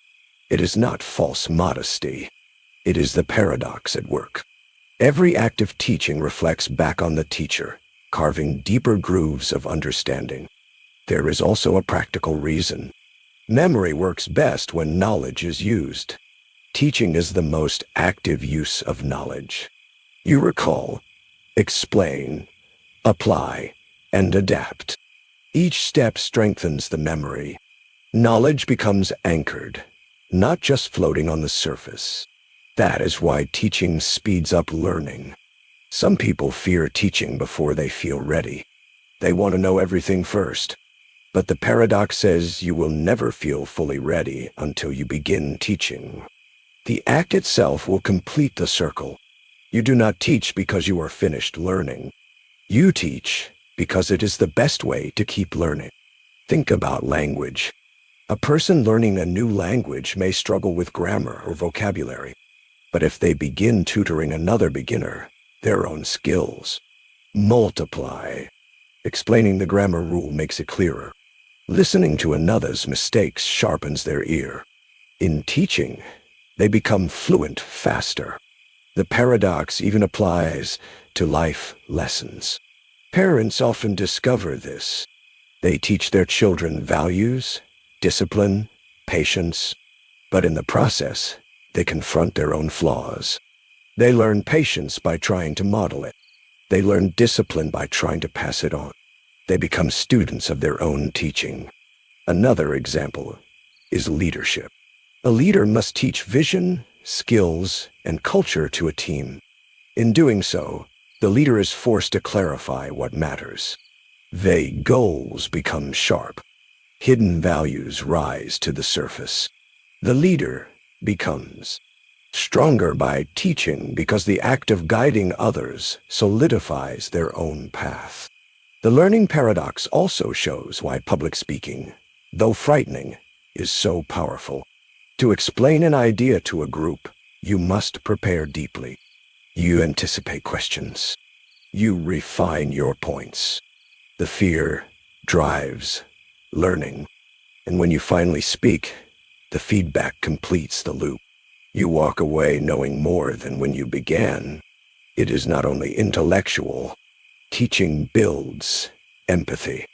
It is not false modesty. It is the paradox at work. Every act of teaching reflects back on the teacher, carving deeper grooves of understanding. There is also a practical reason. Memory works best when knowledge is used. Teaching is the most active use of knowledge. You recall, explain, apply, and adapt. Each step strengthens the memory. Knowledge becomes anchored, not just floating on the surface. That is why teaching speeds up learning. Some people fear teaching before they feel ready. They want to know everything first. But the paradox says you will never feel fully ready until you begin teaching. The act itself will complete the circle. You do not teach because you are finished learning. You teach because it is the best way to keep learning. Think about language. A person learning a new language may struggle with grammar or vocabulary. But if they begin tutoring another beginner, their own skills multiply. Explaining the grammar rule makes it clearer. Listening to another's mistakes sharpens their ear. In teaching, they become fluent faster. The paradox even applies to life lessons. Parents often discover this. They teach their children values, discipline, patience, but in the process, they confront their own flaws. They learn patience by trying to model it. They learn discipline by trying to pass it on. They become students of their own teaching. Another example is leadership. A leader must teach vision, skills, and culture to a team. In doing so, the leader is forced to clarify what matters. Vague goals become sharp. Hidden values rise to the surface. The leader becomes stronger by teaching because the act of guiding others solidifies their own path. The learning paradox also shows why public speaking, though frightening, is so powerful. To explain an idea to a group, you must prepare deeply. You anticipate questions. You refine your points. The fear drives learning. And when you finally speak, the feedback completes the loop. You walk away knowing more than when you began. It is not only intellectual. Teaching builds empathy.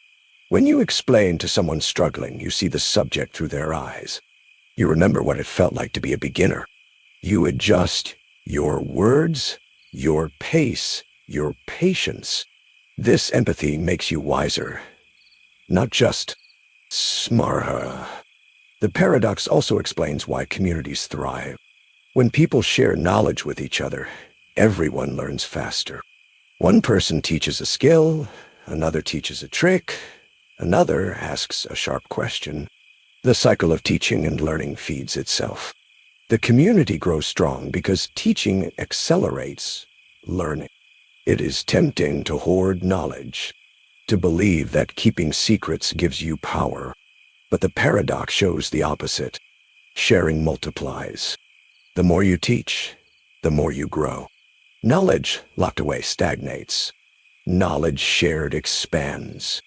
When you explain to someone struggling, you see the subject through their eyes. You remember what it felt like to be a beginner. You adjust your words, your pace, your patience. This empathy makes you wiser, not just smarter. The paradox also explains why communities thrive. When people share knowledge with each other, Everyone learns faster. One person teaches a skill, another teaches a trick, another asks a sharp question. The cycle of teaching and learning feeds itself. The community grows strong because teaching accelerates learning. It is tempting to hoard knowledge, to believe that keeping secrets gives you power. But the paradox shows the opposite. Sharing multiplies. The more you teach, the more you grow. Knowledge locked away stagnates. Knowledge shared expands.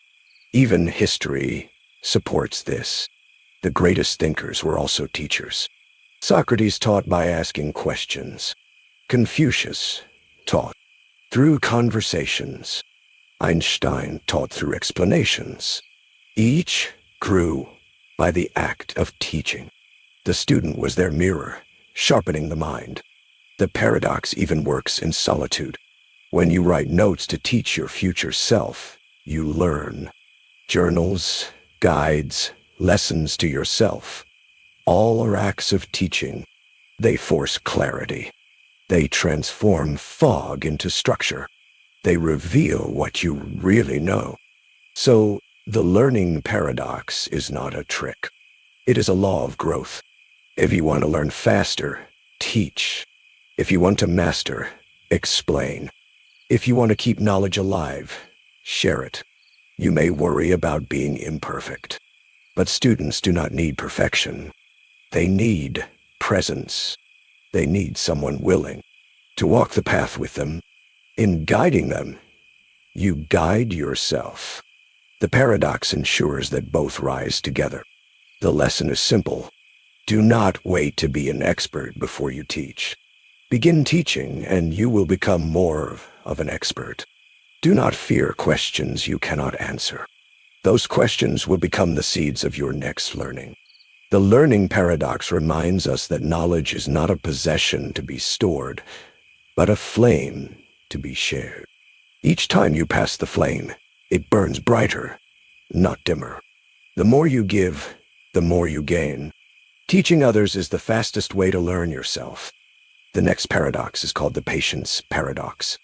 Even history supports this. The greatest thinkers were also teachers. Socrates taught by asking questions. Confucius taught through conversations. Einstein taught through explanations. Each grew by the act of teaching. The student was their mirror, sharpening the mind. The paradox even works in solitude. When you write notes to teach your future self, you learn. Journals, guides, lessons to yourself. All are acts of teaching. They force clarity. They transform fog into structure. They reveal what you really know. So, the learning paradox is not a trick. It is a law of growth. If you want to learn faster, teach. If you want to master, explain. If you want to keep knowledge alive, share it. You may worry about being imperfect, but students do not need perfection. They need presence. They need someone willing to walk the path with them. In guiding them, you guide yourself. The paradox ensures that both rise together. The lesson is simple. Do not wait to be an expert before you teach. Begin teaching, and you will become more of an expert. Do not fear questions you cannot answer. Those questions will become the seeds of your next learning. The learning paradox reminds us that knowledge is not a possession to be stored, but a flame to be shared. Each time you pass the flame, it burns brighter, not dimmer. The more you give, the more you gain. Teaching others is the fastest way to learn yourself. The next paradox is called the patience paradox.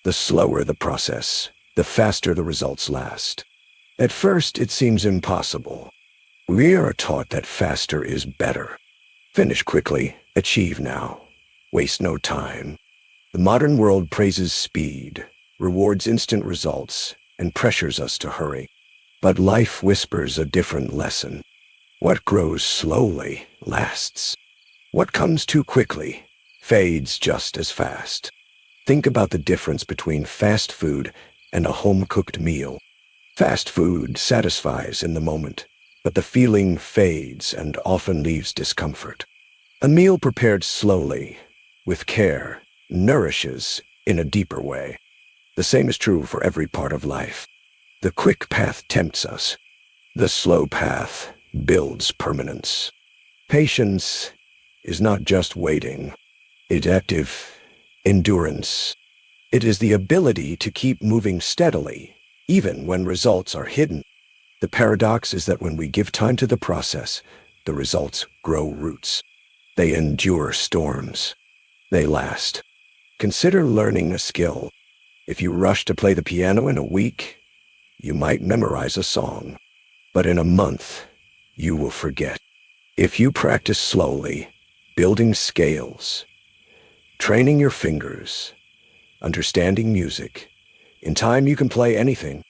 The slower the process, the faster the results last. At first, it seems impossible. We are taught that faster is better. Finish quickly, achieve now. Waste no time. The modern world praises speed, rewards instant results, and pressures us to hurry. But life whispers a different lesson. What grows slowly lasts. What comes too quickly fades just as fast. Think about the difference between fast food and a home-cooked meal. Fast food satisfies in the moment, but the feeling fades and often leaves discomfort. A meal prepared slowly, with care, nourishes in a deeper way. The same is true for every part of life. The quick path tempts us. The slow path builds permanence. Patience is not just waiting. It's active endurance. It is the ability to keep moving steadily, even when results are hidden. The paradox is that when we give time to the process, the results grow roots. They endure storms. They last. Consider learning a skill. If you rush to play the piano in a week, you might memorize a song. But in a month, you will forget. If you practice slowly, building scales, training your fingers, understanding music, in time you can play anything.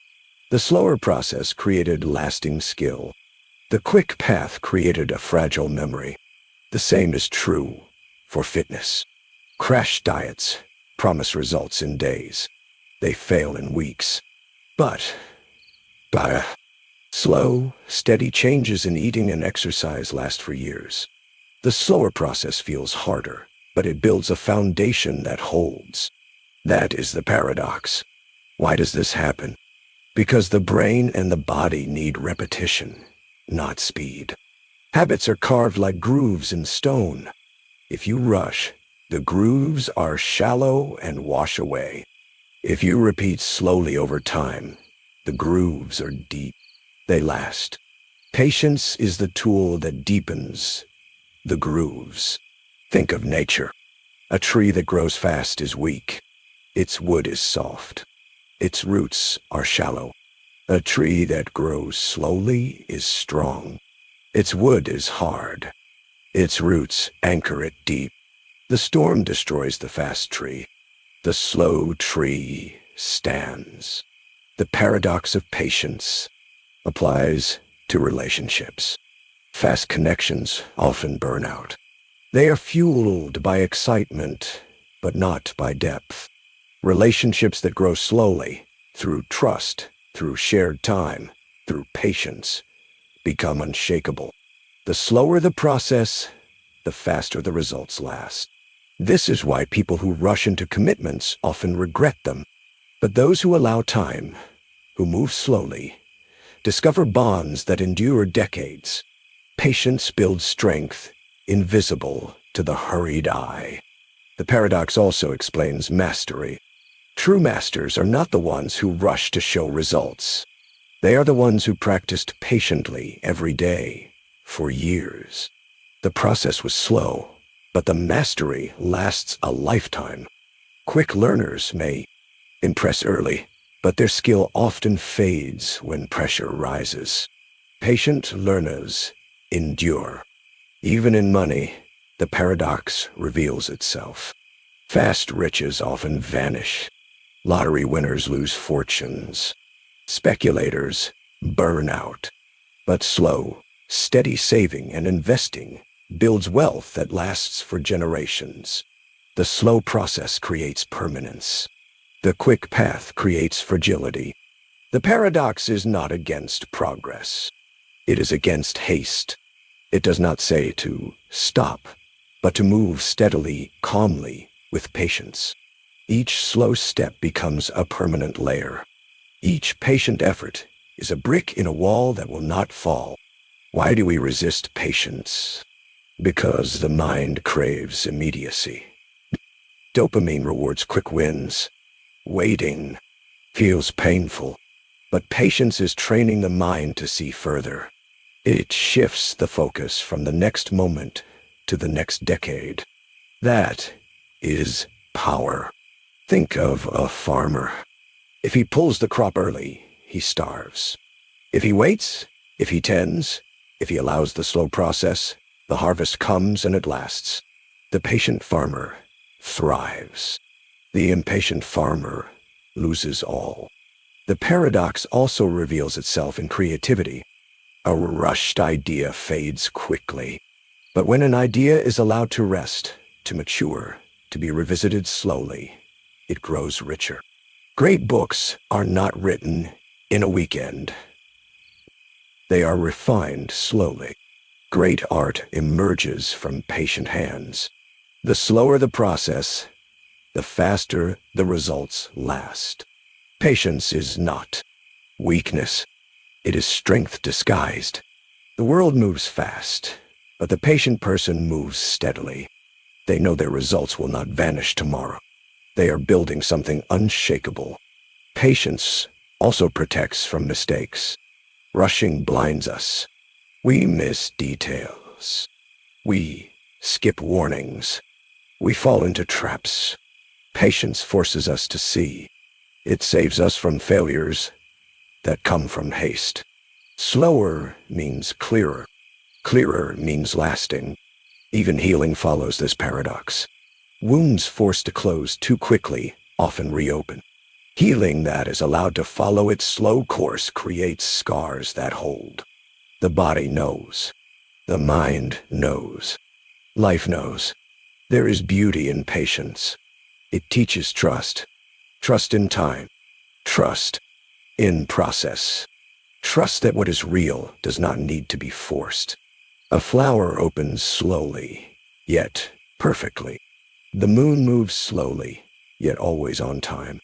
The slower process created lasting skill. The quick path created a fragile memory. The same is true for fitness. Crash diets promise results in days. They fail in weeks. But slow, steady changes in eating and exercise last for years. The slower process feels harder, but it builds a foundation that holds. That is the paradox. Why does this happen? Because the brain and the body need repetition, not speed. Habits are carved like grooves in stone. If you rush, the grooves are shallow and wash away. If you repeat slowly over time, the grooves are deep. They last. Patience is the tool that deepens the grooves. Think of nature. A tree that grows fast is weak. Its wood is soft. Its roots are shallow. A tree that grows slowly is strong. Its wood is hard. Its roots anchor it deep. The storm destroys the fast tree. The slow tree stands. The paradox of patience applies to relationships. Fast connections often burn out. They are fueled by excitement, but not by depth. Relationships that grow slowly, through trust, through shared time, through patience, become unshakable. The slower the process, the faster the results last. This is why people who rush into commitments often regret them. But those who allow time, who move slowly, discover bonds that endure decades. Patience builds strength, invisible to the hurried eye. The paradox also explains mastery. True masters are not the ones who rush to show results. They are the ones who practiced patiently every day, for years. The process was slow, but the mastery lasts a lifetime. Quick learners may impress early, but their skill often fades when pressure rises. Patient learners endure. Even in money, the paradox reveals itself. Fast riches often vanish. Lottery winners lose fortunes. Speculators burn out. But slow, steady saving and investing builds wealth that lasts for generations. The slow process creates permanence. The quick path creates fragility. The paradox is not against progress. It is against haste. It does not say to stop, but to move steadily, calmly, with patience. Each slow step becomes a permanent layer. Each patient effort is a brick in a wall that will not fall. Why do we resist patience? Because the mind craves immediacy. Dopamine rewards quick wins. Waiting feels painful, but patience is training the mind to see further. It shifts the focus from the next moment to the next decade. That is power. Think of a farmer. If he pulls the crop early, he starves. If he waits, if he tends, if he allows the slow process, the harvest comes and it lasts. The patient farmer thrives. The impatient farmer loses all. The paradox also reveals itself in creativity. A rushed idea fades quickly. But when an idea is allowed to rest, to mature, to be revisited slowly, it grows richer. Great books are not written in a weekend. They are refined slowly. Great art emerges from patient hands. The slower the process, the faster the results last. Patience is not weakness. It is strength disguised. The world moves fast, but the patient person moves steadily. They know their results will not vanish tomorrow. They are building something unshakable. Patience also protects from mistakes. Rushing blinds us. We miss details. We skip warnings. We fall into traps. Patience forces us to see. It saves us from failures that come from haste. Slower means clearer. Clearer means lasting. Even healing follows this paradox. Wounds forced to close too quickly often reopen. Healing that is allowed to follow its slow course creates scars that hold. The body knows. The mind knows. Life knows. There is beauty in patience. It teaches trust. Trust in time. Trust in process. Trust that what is real does not need to be forced. A flower opens slowly, yet perfectly. The moon moves slowly, yet always on time.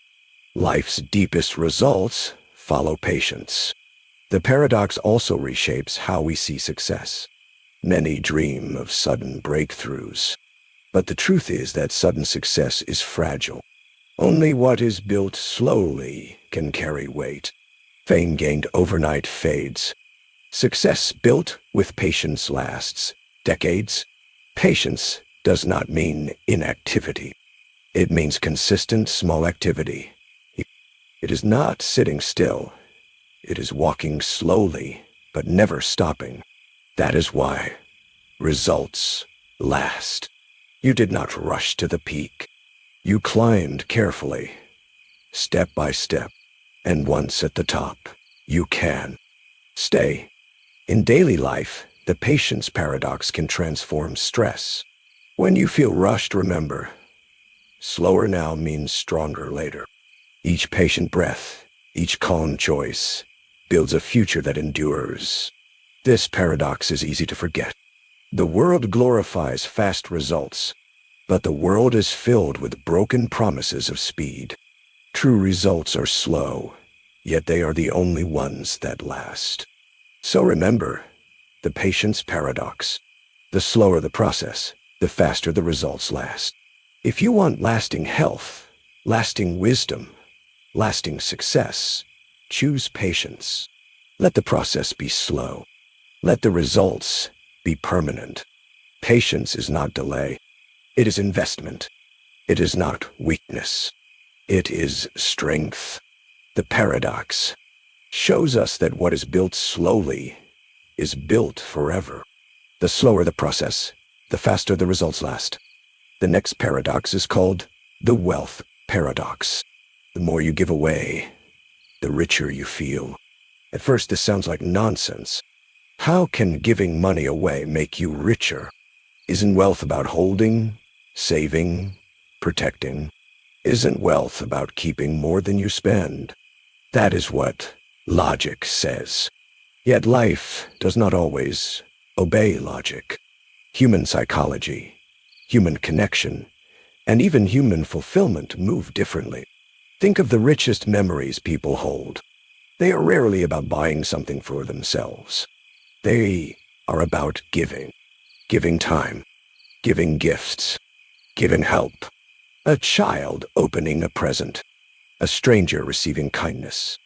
Life's deepest results follow patience. The paradox also reshapes how we see success. Many dream of sudden breakthroughs, but the truth is that sudden success is fragile. Only what is built slowly can carry weight. Fame gained overnight fades. Success built with patience lasts decades. Patience does not mean inactivity. It means consistent small activity. It is not sitting still. It is walking slowly, but never stopping. That is why results last. You did not rush to the peak. You climbed carefully, step by step, and once at the top, you can stay. In daily life, the patience paradox can transform stress. When you feel rushed, remember, slower now means stronger later. Each patient breath, each calm choice, builds a future that endures. This paradox is easy to forget. The world glorifies fast results, but the world is filled with broken promises of speed. True results are slow, yet they are the only ones that last. So remember, the patience paradox. The slower the process, the faster the results last. If you want lasting health, lasting wisdom, lasting success, choose patience. Let the process be slow. Let the results be permanent. Patience is not delay. It is investment. It is not weakness. It is strength. The paradox shows us that what is built slowly is built forever. The slower the process, the faster the results last. The next paradox is called the wealth paradox. The more you give away, the richer you feel. At first, this sounds like nonsense. How can giving money away make you richer? Isn't wealth about holding, saving, protecting? Isn't wealth about keeping more than you spend? That is what logic says. Yet life does not always obey logic. Human psychology, human connection, and even human fulfillment move differently. Think of the richest memories people hold. They are rarely about buying something for themselves. They are about giving. Giving time, giving gifts, giving help. A child opening a present, a stranger receiving kindness,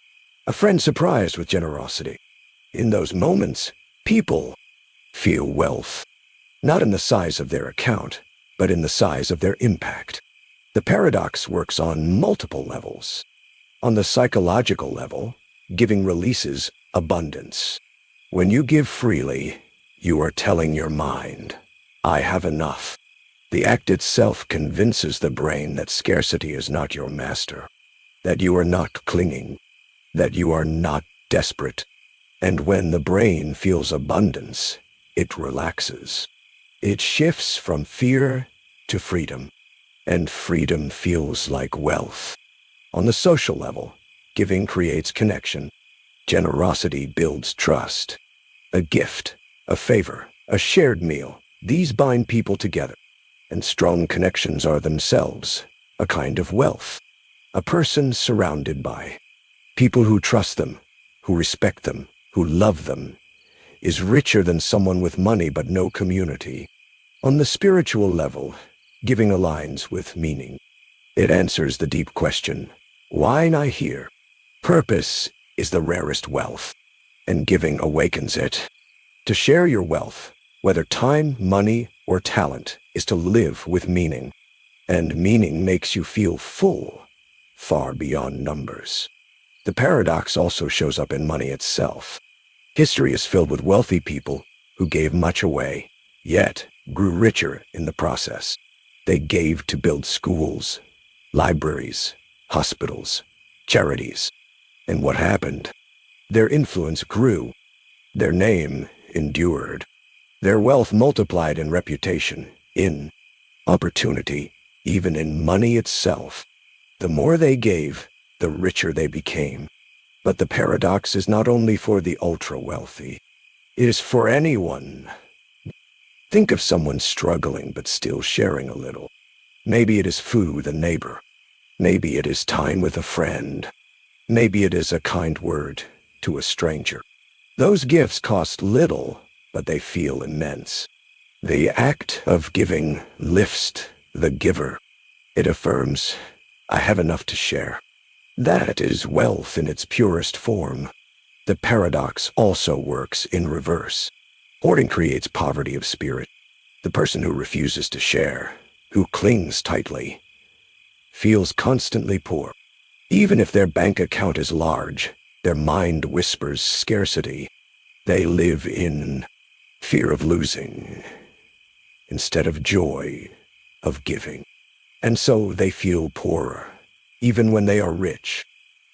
a friend surprised with generosity. In those moments, people feel wealth, not in the size of their account, but in the size of their impact. The paradox works on multiple levels. On the psychological level, giving releases abundance. When you give freely, you are telling your mind, I have enough. The act itself convinces the brain that scarcity is not your master, that you are not clinging, that you are not desperate. And when the brain feels abundance, it relaxes. It shifts from fear to freedom, and freedom feels like wealth. On the social level, giving creates connection. Generosity builds trust. A gift, a favor, a shared meal, these bind people together. And strong connections are themselves a kind of wealth. A person surrounded by people who trust them, who respect them, who love them, is richer than someone with money but no community. On the spiritual level, giving aligns with meaning. It answers the deep question, why am I here? Purpose is the rarest wealth, and giving awakens it. To share your wealth, whether time, money, or talent, is to live with meaning. And meaning makes you feel full, far beyond numbers. The paradox also shows up in money itself. History is filled with wealthy people who gave much away, yet grew richer in the process. They gave to build schools, libraries, hospitals, charities. And what happened? Their influence grew. Their name endured. Their wealth multiplied in reputation, in opportunity, even in money itself. The more they gave, the richer they became. But the paradox is not only for the ultra-wealthy. It is for anyone. Think of someone struggling but still sharing a little. Maybe it is food with a neighbor. Maybe it is time with a friend. Maybe it is a kind word to a stranger. Those gifts cost little, but they feel immense. The act of giving lifts the giver. It affirms, I have enough to share. That is wealth in its purest form. The paradox also works in reverse. Hoarding creates poverty of spirit. The person who refuses to share, who clings tightly, feels constantly poor. Even if their bank account is large, their mind whispers scarcity. They live in fear of losing instead of joy of giving. And so they feel poorer, even when they are rich.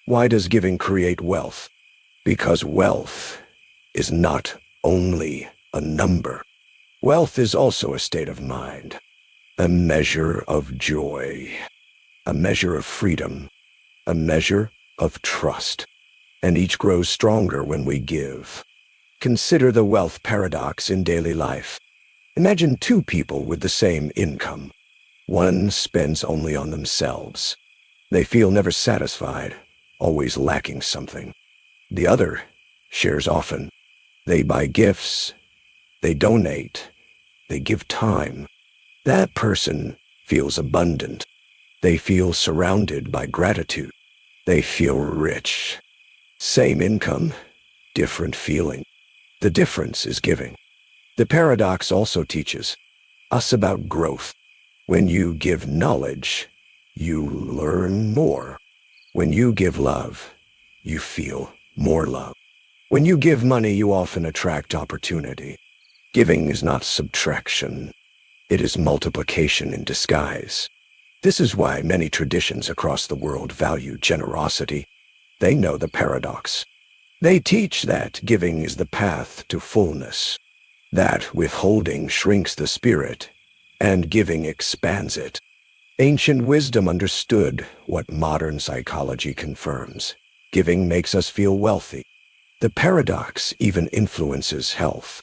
Why does giving create wealth? Because wealth is not only a number. Wealth is also a state of mind, a measure of joy, a measure of freedom, a measure of trust. And each grows stronger when we give. Consider the wealth paradox in daily life. Imagine two people with the same income. One spends only on themselves. They feel never satisfied, always lacking something. The other shares often. They buy gifts, they donate, they give time. That person feels abundant. They feel surrounded by gratitude. They feel rich. Same income, different feeling. The difference is giving. The paradox also teaches us about growth. When you give knowledge, you learn more. When you give love, you feel more love. When you give money, you often attract opportunity. Giving is not subtraction. It is multiplication in disguise. This is why many traditions across the world value generosity. They know the paradox. They teach that giving is the path to fullness, that withholding shrinks the spirit, and giving expands it. Ancient wisdom understood what modern psychology confirms. Giving makes us feel wealthy. The paradox even influences health.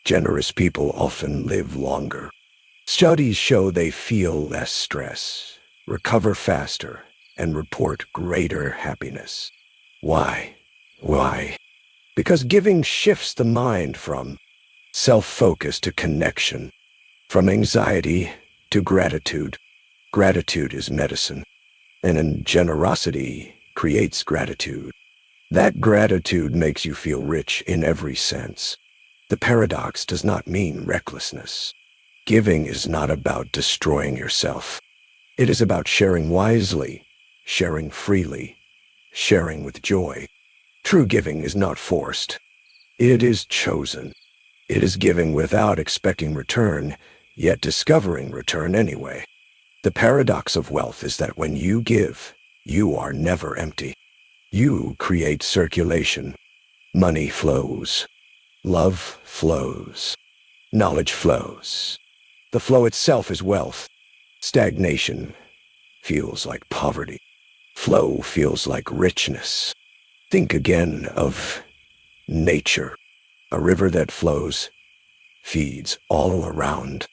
Generous people often live longer. Studies show they feel less stress, recover faster, and report greater happiness. Why? Why? Because giving shifts the mind from self-focus to connection, from anxiety to gratitude. Gratitude is medicine, and generosity creates gratitude. That gratitude makes you feel rich in every sense. The paradox does not mean recklessness. Giving is not about destroying yourself. It is about sharing wisely, sharing freely, sharing with joy. True giving is not forced. It is chosen. It is giving without expecting return, yet discovering return anyway. The paradox of wealth is that when you give, you are never empty. You create circulation. Money flows. Love flows. Knowledge flows. The flow itself is wealth. Stagnation feels like poverty. Flow feels like richness. Think again of nature. A river that flows feeds all around.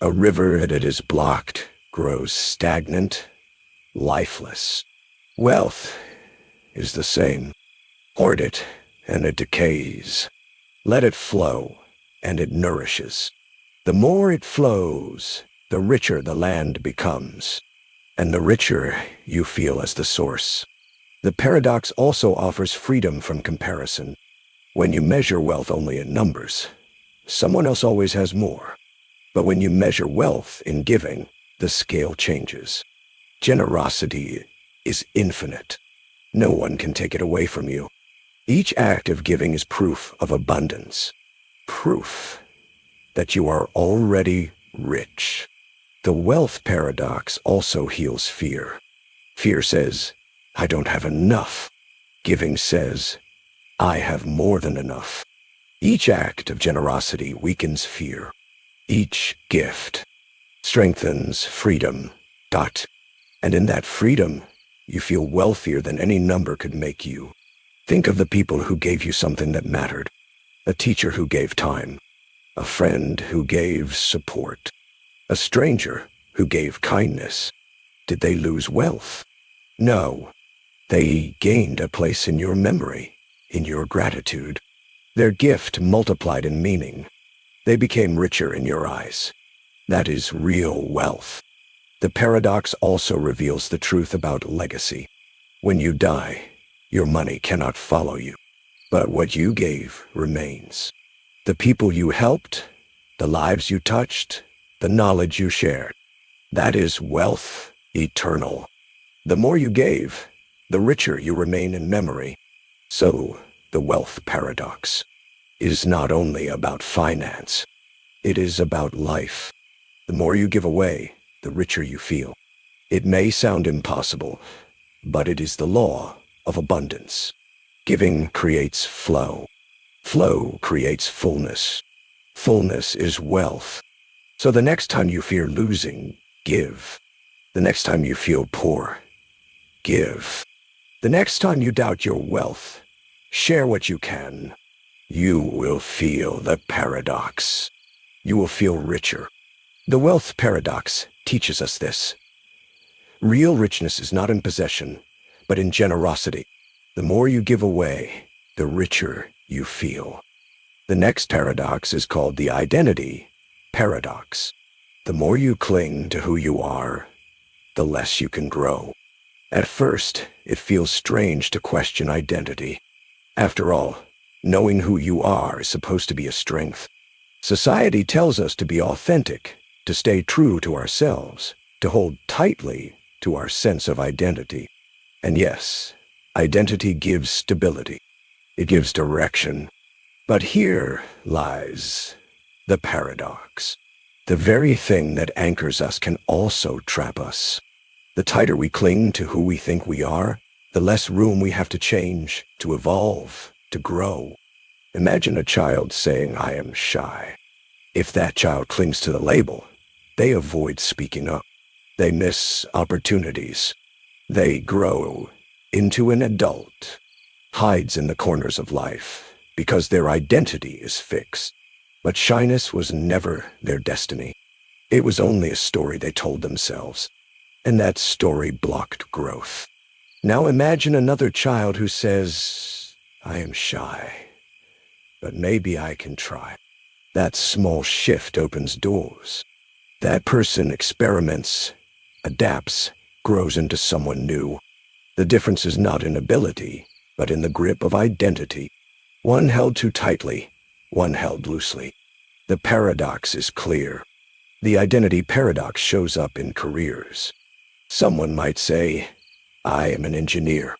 A river that is blocked grows stagnant, lifeless. Wealth is the same. Hoard it, and it decays. Let it flow, and it nourishes. The more it flows, the richer the land becomes, and the richer you feel as the source. The paradox also offers freedom from comparison. When you measure wealth only in numbers, someone else always has more. But when you measure wealth in giving, the scale changes. Generosity is infinite. No one can take it away from you. Each act of giving is proof of abundance. Proof that you are already rich. The wealth paradox also heals fear. Fear says, I don't have enough. Giving says, I have more than enough. Each act of generosity weakens fear. Each gift strengthens freedom. And in that freedom, you feel wealthier than any number could make you. Think of the people who gave you something that mattered. A teacher who gave time. A friend who gave support. A stranger who gave kindness. Did they lose wealth? No. They gained a place in your memory, in your gratitude. Their gift multiplied in meaning. They became richer in your eyes. That is real wealth. The paradox also reveals the truth about legacy. When you die, your money cannot follow you, but what you gave remains. The people you helped, the lives you touched, the knowledge you shared. That is wealth eternal. The more you gave, the richer you remain in memory. So, the wealth paradox is not only about finance, it is about life. The more you give away, the richer you feel. It may sound impossible, but it is the law of abundance. Giving creates flow. Flow creates fullness. Fullness is wealth. So the next time you fear losing, give. The next time you feel poor, give. The next time you doubt your wealth, share what you can. You will feel the paradox. You will feel richer. The wealth paradox teaches us this. Real richness is not in possession, but in generosity. The more you give away, the richer you feel. The next paradox is called the identity paradox. The more you cling to who you are, the less you can grow. At first, it feels strange to question identity. After all, knowing who you are is supposed to be a strength. Society tells us to be authentic, to stay true to ourselves, to hold tightly to our sense of identity. And yes, identity gives stability. It gives direction. But here lies the paradox. The very thing that anchors us can also trap us. The tighter we cling to who we think we are, the less room we have to change, to evolve, to grow. Imagine a child saying, "I am shy." If that child clings to the label, they avoid speaking up. They miss opportunities. They grow into an adult, hides in the corners of life, because their identity is fixed. But shyness was never their destiny. It was only a story they told themselves, and that story blocked growth. Now imagine another child who says, "I am shy, but maybe I can try." That small shift opens doors. That person experiments, adapts, grows into someone new. The difference is not in ability, but in the grip of identity. One held too tightly, one held loosely. The paradox is clear. The identity paradox shows up in careers. Someone might say, "I am an engineer."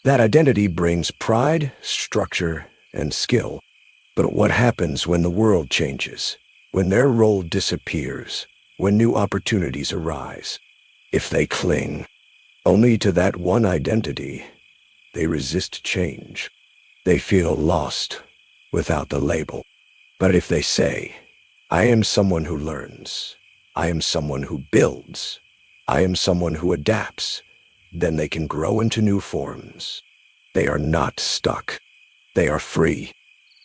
That identity brings pride, structure, and skill. But what happens when the world changes, when their role disappears, when new opportunities arise? If they cling only to that one identity, they resist change. They feel lost without the label. But if they say, "I am someone who learns, I am someone who builds, I am someone who adapts," then they can grow into new forms. They are not stuck. They are free.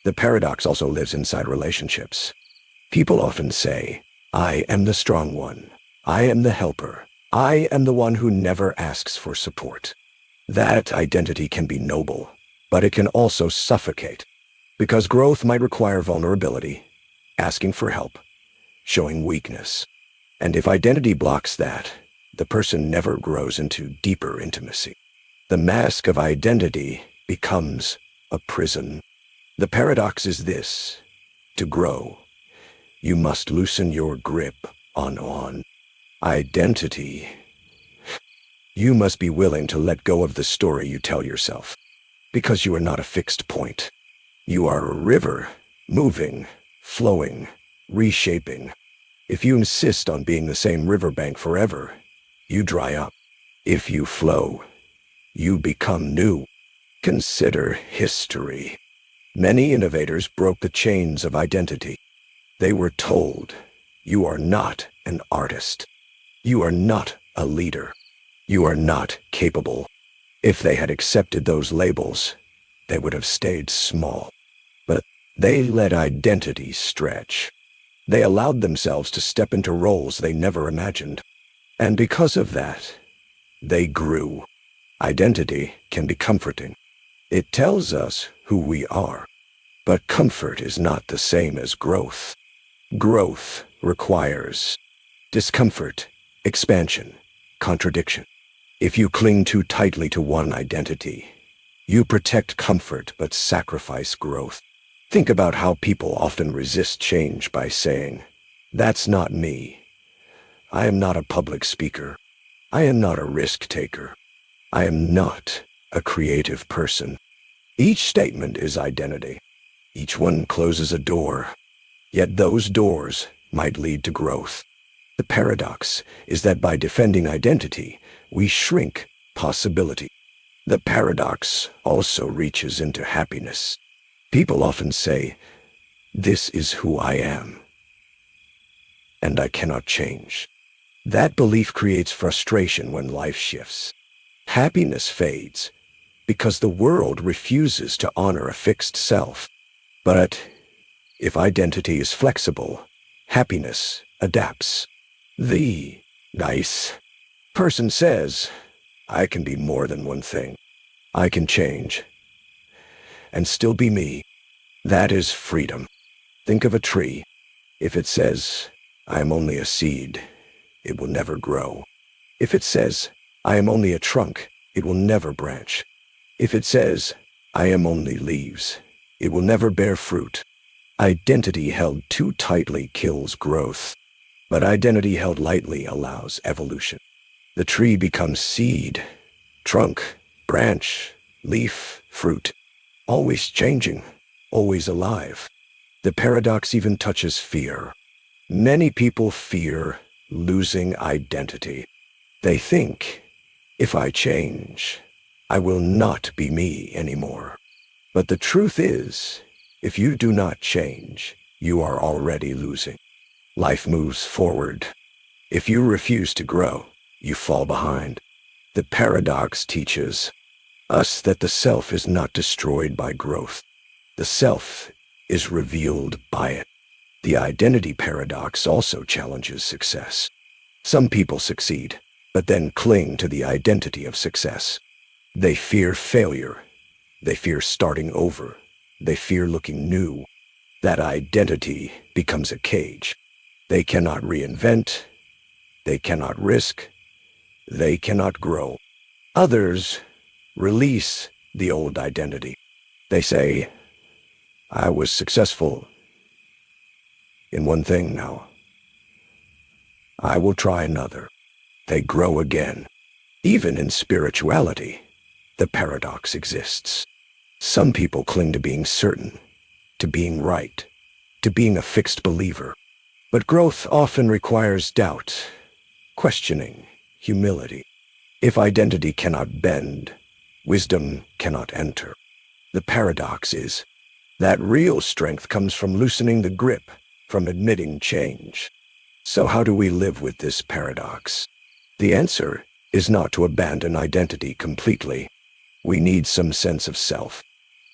The paradox also lives inside relationships. People often say, "I am the strong one. I am the helper. I am the one who never asks for support." That identity can be noble, but it can also suffocate, because growth might require vulnerability, asking for help, showing weakness. And if identity blocks that, the person never grows into deeper intimacy. The mask of identity becomes a prison. The paradox is this: to grow, you must loosen your grip on identity. You must be willing to let go of the story you tell yourself, because you are not a fixed point. You are a river, moving, flowing, reshaping. If you insist on being the same riverbank forever, you dry up. If you flow, you become new. Consider history. Many innovators broke the chains of identity. They were told, "You are not an artist. You are not a leader. You are not capable." If they had accepted those labels, they would have stayed small. But they let identity stretch. They allowed themselves to step into roles they never imagined. And because of that, they grew. Identity can be comforting. It tells us who we are. But comfort is not the same as growth. Growth requires discomfort, expansion, contradiction. If you cling too tightly to one identity, you protect comfort but sacrifice growth. Think about how people often resist change by saying, "That's not me. I am not a public speaker. I am not a risk taker. I am not a creative person." Each statement is identity. Each one closes a door, yet those doors might lead to growth. The paradox is that by defending identity, we shrink possibility. The paradox also reaches into happiness. People often say, "This is who I am, and I cannot change." That belief creates frustration when life shifts. Happiness fades because the world refuses to honor a fixed self. But if identity is flexible, happiness adapts. The nice person says, "I can be more than one thing. I can change and still be me." That is freedom. Think of a tree. If it says, "I am only a seed," it will never grow. If it says, "I am only a trunk," it will never branch. If it says, "I am only leaves," it will never bear fruit. Identity held too tightly kills growth, but identity held lightly allows evolution. The tree becomes seed, trunk, branch, leaf, fruit, always changing, always alive. The paradox even touches fear. Many people fear losing identity. They think, "If I change, I will not be me anymore." But the truth is, if you do not change, you are already losing. Life moves forward. If you refuse to grow, you fall behind. The paradox teaches us that the self is not destroyed by growth. The self is revealed by it. The identity paradox also challenges success. Some people succeed, but then cling to the identity of success. They fear failure. They fear starting over. They fear looking new. That identity becomes a cage. They cannot reinvent. They cannot risk. They cannot grow. Others release the old identity. They say, "I was successful in one thing now. I will try another." They grow again. Even in spirituality, the paradox exists. Some people cling to being certain, to being right, to being a fixed believer. But growth often requires doubt, questioning, humility. If identity cannot bend, wisdom cannot enter. The paradox is that real strength comes from loosening the grip, from admitting change. So how do we live with this paradox? The answer is not to abandon identity completely. We need some sense of self,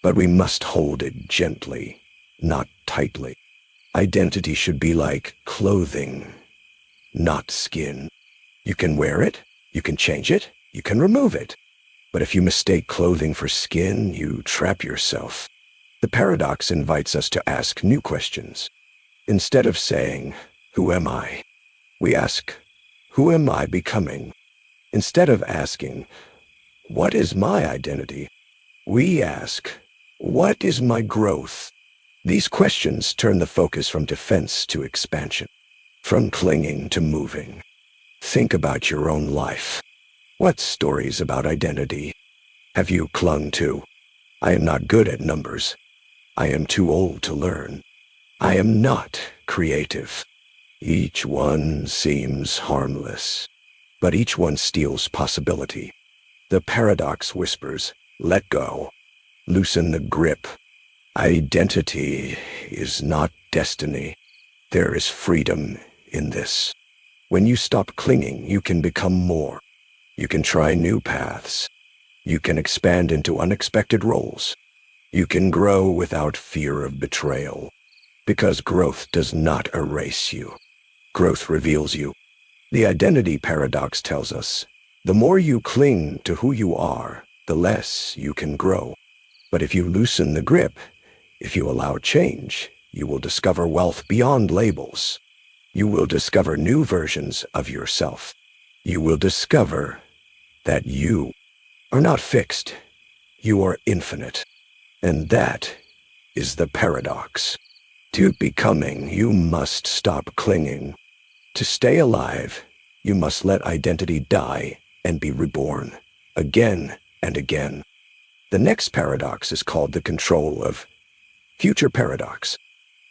but we must hold it gently, not tightly. Identity should be like clothing, not skin. You can wear it, you can change it, you can remove it. But if you mistake clothing for skin, you trap yourself. The paradox invites us to ask new questions. Instead of saying, "Who am I?" we ask, "Who am I becoming?" Instead of asking, "What is my identity?" we ask, "What is my growth?" These questions turn the focus from defense to expansion, from clinging to moving. Think about your own life. What stories about identity have you clung to? "I am not good at numbers. I am too old to learn. I am not creative." Each one seems harmless, but each one steals possibility. The paradox whispers, "Let go. Loosen the grip. Identity is not destiny. There is freedom in this. When you stop clinging, you can become more. You can try new paths. You can expand into unexpected roles. You can grow without fear of betrayal. Because growth does not erase you. Growth reveals you. The identity paradox tells us, the more you cling to who you are, the less you can grow. But if you loosen the grip, if you allow change, you will discover wealth beyond labels. You will discover new versions of yourself. You will discover that you are not fixed. You are infinite. And that is the paradox. To becoming, you must stop clinging. To stay alive, you must let identity die and be reborn, again and again. The next paradox is called the control of future paradox.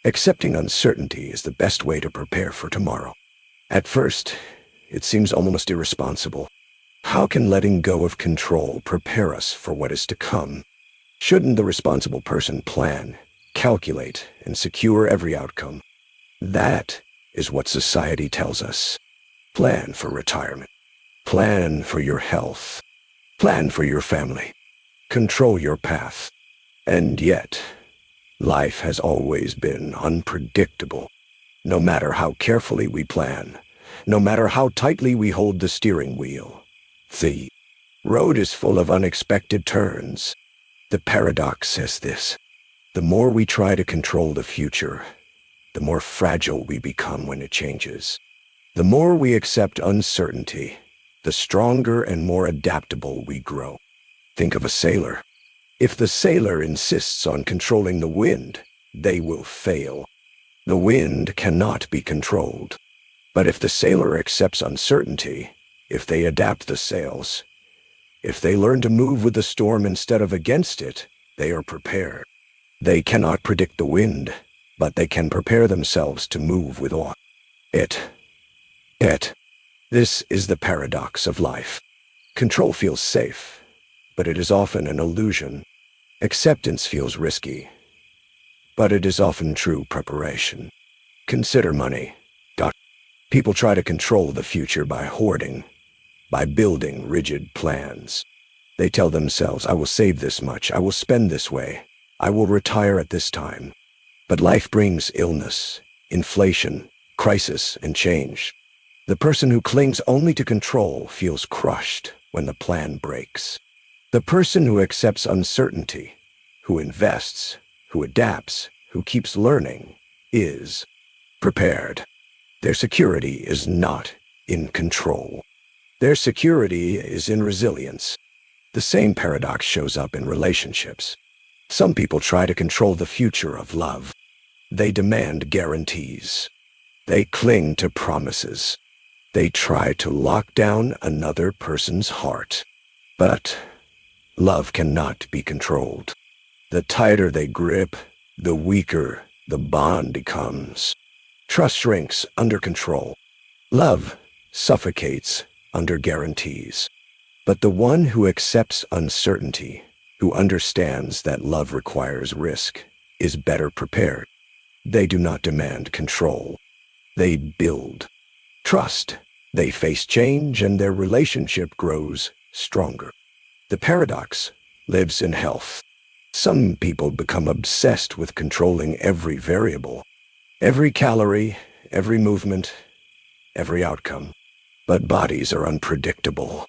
Accepting uncertainty is the best way to prepare for tomorrow. At first, it seems almost irresponsible. How can letting go of control prepare us for what is to come? Shouldn't the responsible person plan, calculate, and secure every outcome? That is what society tells us. Plan for retirement. Plan for your health. Plan for your family. Control your path. And yet, life has always been unpredictable. No matter how carefully we plan, no matter how tightly we hold the steering wheel, the road is full of unexpected turns. The paradox says this: the more we try to control the future, the more fragile we become when it changes. The more we accept uncertainty, the stronger and more adaptable we grow. Think of a sailor. If the sailor insists on controlling the wind, they will fail. The wind cannot be controlled. But if the sailor accepts uncertainty, if they adapt the sails, if they learn to move with the storm instead of against it, they are prepared. They cannot predict the wind, but they can prepare themselves to move with it. This is the paradox of life. Control feels safe, but it is often an illusion. Acceptance feels risky, but it is often true preparation. Consider money. People try to control the future by hoarding, by building rigid plans. They tell themselves, I will save this much, I will spend this way, I will retire at this time. But life brings illness, inflation, crisis, and change. The person who clings only to control feels crushed when the plan breaks. The person who accepts uncertainty, who invests, who adapts, who keeps learning, is prepared. Their security is not in control. Their security is in resilience. The same paradox shows up in relationships. Some people try to control the future of love. They demand guarantees. They cling to promises. They try to lock down another person's heart. But love cannot be controlled. The tighter they grip, the weaker the bond becomes. Trust shrinks under control. Love suffocates under guarantees. But the one who accepts uncertainty, who understands that love requires risk, is better prepared. They do not demand control. They build trust. They face change, and their relationship grows stronger. The paradox lives in health. Some people become obsessed with controlling every variable, every calorie, every movement, every outcome. But bodies are unpredictable.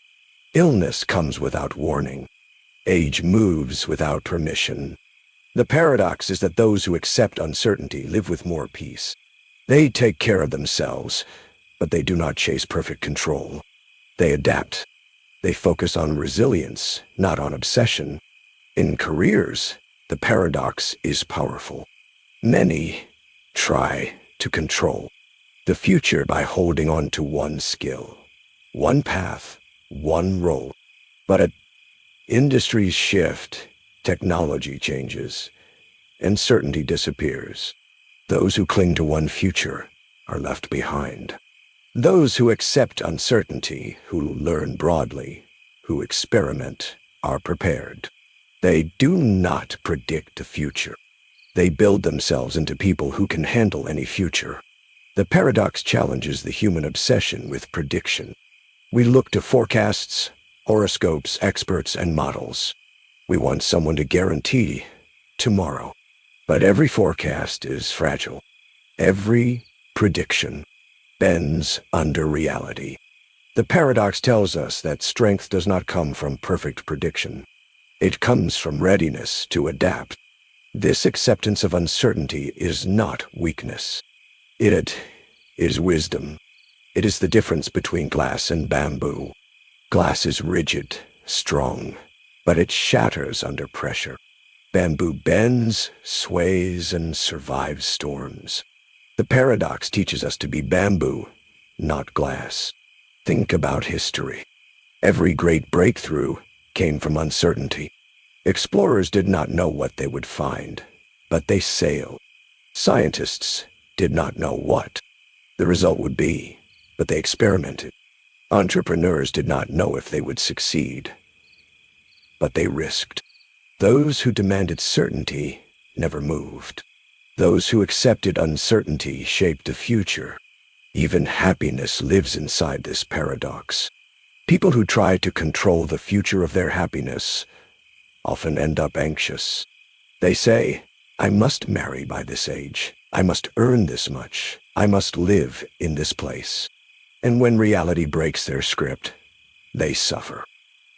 Illness comes without warning. Age moves without permission. The paradox is that those who accept uncertainty live with more peace. They take care of themselves, but they do not chase perfect control. They adapt. They focus on resilience, not on obsession. In careers, the paradox is powerful. Many try to control the future by holding on to one skill, one path, one role. But industries shift, technology changes, and certainty disappears. Those who cling to one future are left behind. Those who accept uncertainty, who learn broadly, who experiment, are prepared. They do not predict the future. They build themselves into people who can handle any future. The paradox challenges the human obsession with prediction. We look to forecasts, horoscopes, experts, and models. We want someone to guarantee tomorrow. But every forecast is fragile. Every prediction bends under reality. The paradox tells us that strength does not come from perfect prediction. It comes from readiness to adapt. This acceptance of uncertainty is not weakness. It is wisdom. It is the difference between glass and bamboo. Glass is rigid, strong, but it shatters under pressure. Bamboo bends, sways, and survives storms. The paradox teaches us to be bamboo, not glass. Think about history. Every great breakthrough came from uncertainty. Explorers did not know what they would find, but they sailed. Scientists did not know what the result would be, but they experimented. Entrepreneurs did not know if they would succeed, but they risked. Those who demanded certainty never moved. Those who accepted uncertainty shaped the future. Even happiness lives inside this paradox. People who try to control the future of their happiness often end up anxious. They say, I must marry by this age. I must earn this much. I must live in this place. And when reality breaks their script, they suffer.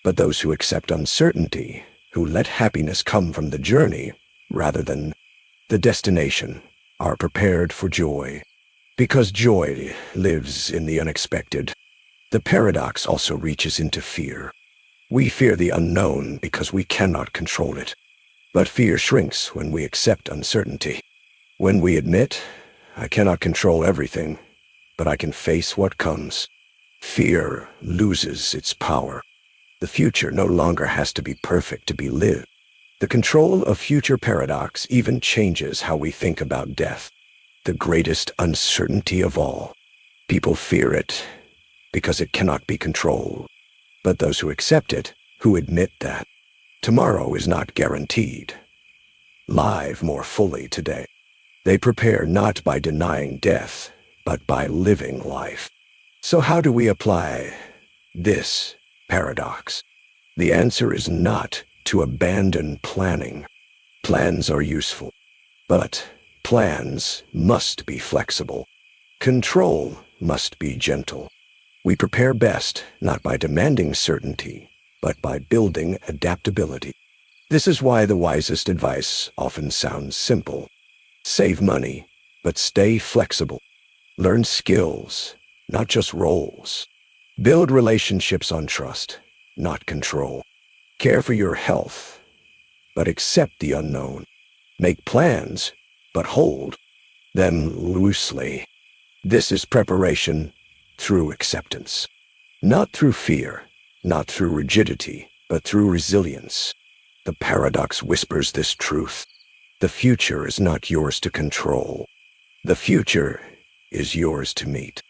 But those who accept uncertainty, who let happiness come from the journey rather than the destination, are prepared for joy. Because joy lives in the unexpected. The paradox also reaches into fear. We fear the unknown because we cannot control it. But fear shrinks when we accept uncertainty. When we admit, I cannot control everything, but I can face what comes, fear loses its power. The future no longer has to be perfect to be lived. The control of future paradox even changes how we think about death, the greatest uncertainty of all. People fear it because it cannot be controlled. But those who accept it, who admit that tomorrow is not guaranteed, live more fully today. They prepare not by denying death, but by living life. So how do we apply this paradox? The answer is not to abandon planning. Plans are useful, but plans must be flexible. Control must be gentle. We prepare best not by demanding certainty, but by building adaptability. This is why the wisest advice often sounds simple. Save money, but stay flexible. Learn skills, not just roles. Build relationships on trust, not control. Care for your health, but accept the unknown. Make plans, but hold them loosely. This is preparation through acceptance. Not through fear, not through rigidity, but through resilience. The paradox whispers this truth. The future is not yours to control. The future is yours to meet.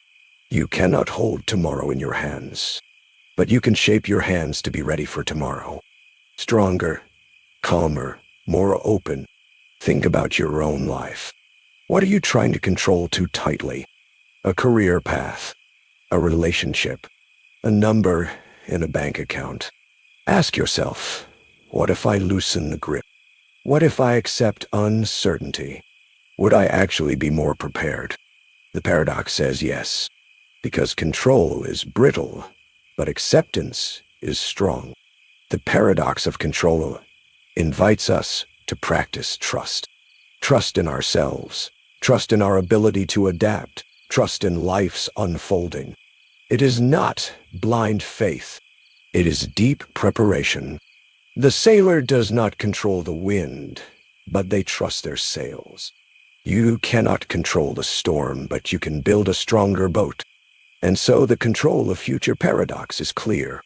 You cannot hold tomorrow in your hands, but you can shape your hands to be ready for tomorrow. Stronger, calmer, more open. Think about your own life. What are you trying to control too tightly? A career path, a relationship, a number in a bank account. Ask yourself, what if I loosen the grip? What if I accept uncertainty? Would I actually be more prepared? The paradox says yes, because control is brittle, but acceptance is strong. The paradox of control invites us to practice trust. Trust in ourselves, trust in our ability to adapt, trust in life's unfolding. It is not blind faith. It is deep preparation. The sailor does not control the wind, but they trust their sails. You cannot control the storm, but you can build a stronger boat. And so the control of future paradox is clear.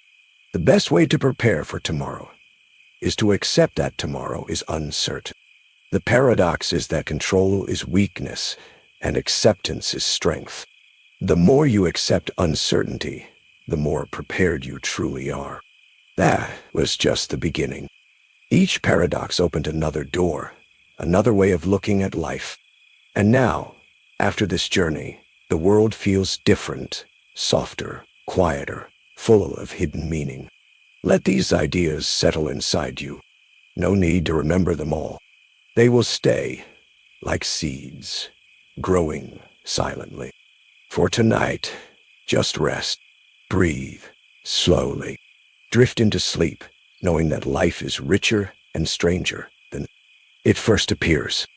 The best way to prepare for tomorrow is to accept that tomorrow is uncertain. The paradox is that control is weakness and acceptance is strength. The more you accept uncertainty, the more prepared you truly are. That was just the beginning. Each paradox opened another door, another way of looking at life. And now, after this journey, the world feels different, softer, quieter, full of hidden meaning. Let these ideas settle inside you. No need to remember them all. They will stay, like seeds, growing silently. For tonight, just rest, breathe, slowly. Drift into sleep, knowing that life is richer and stranger than it first appears.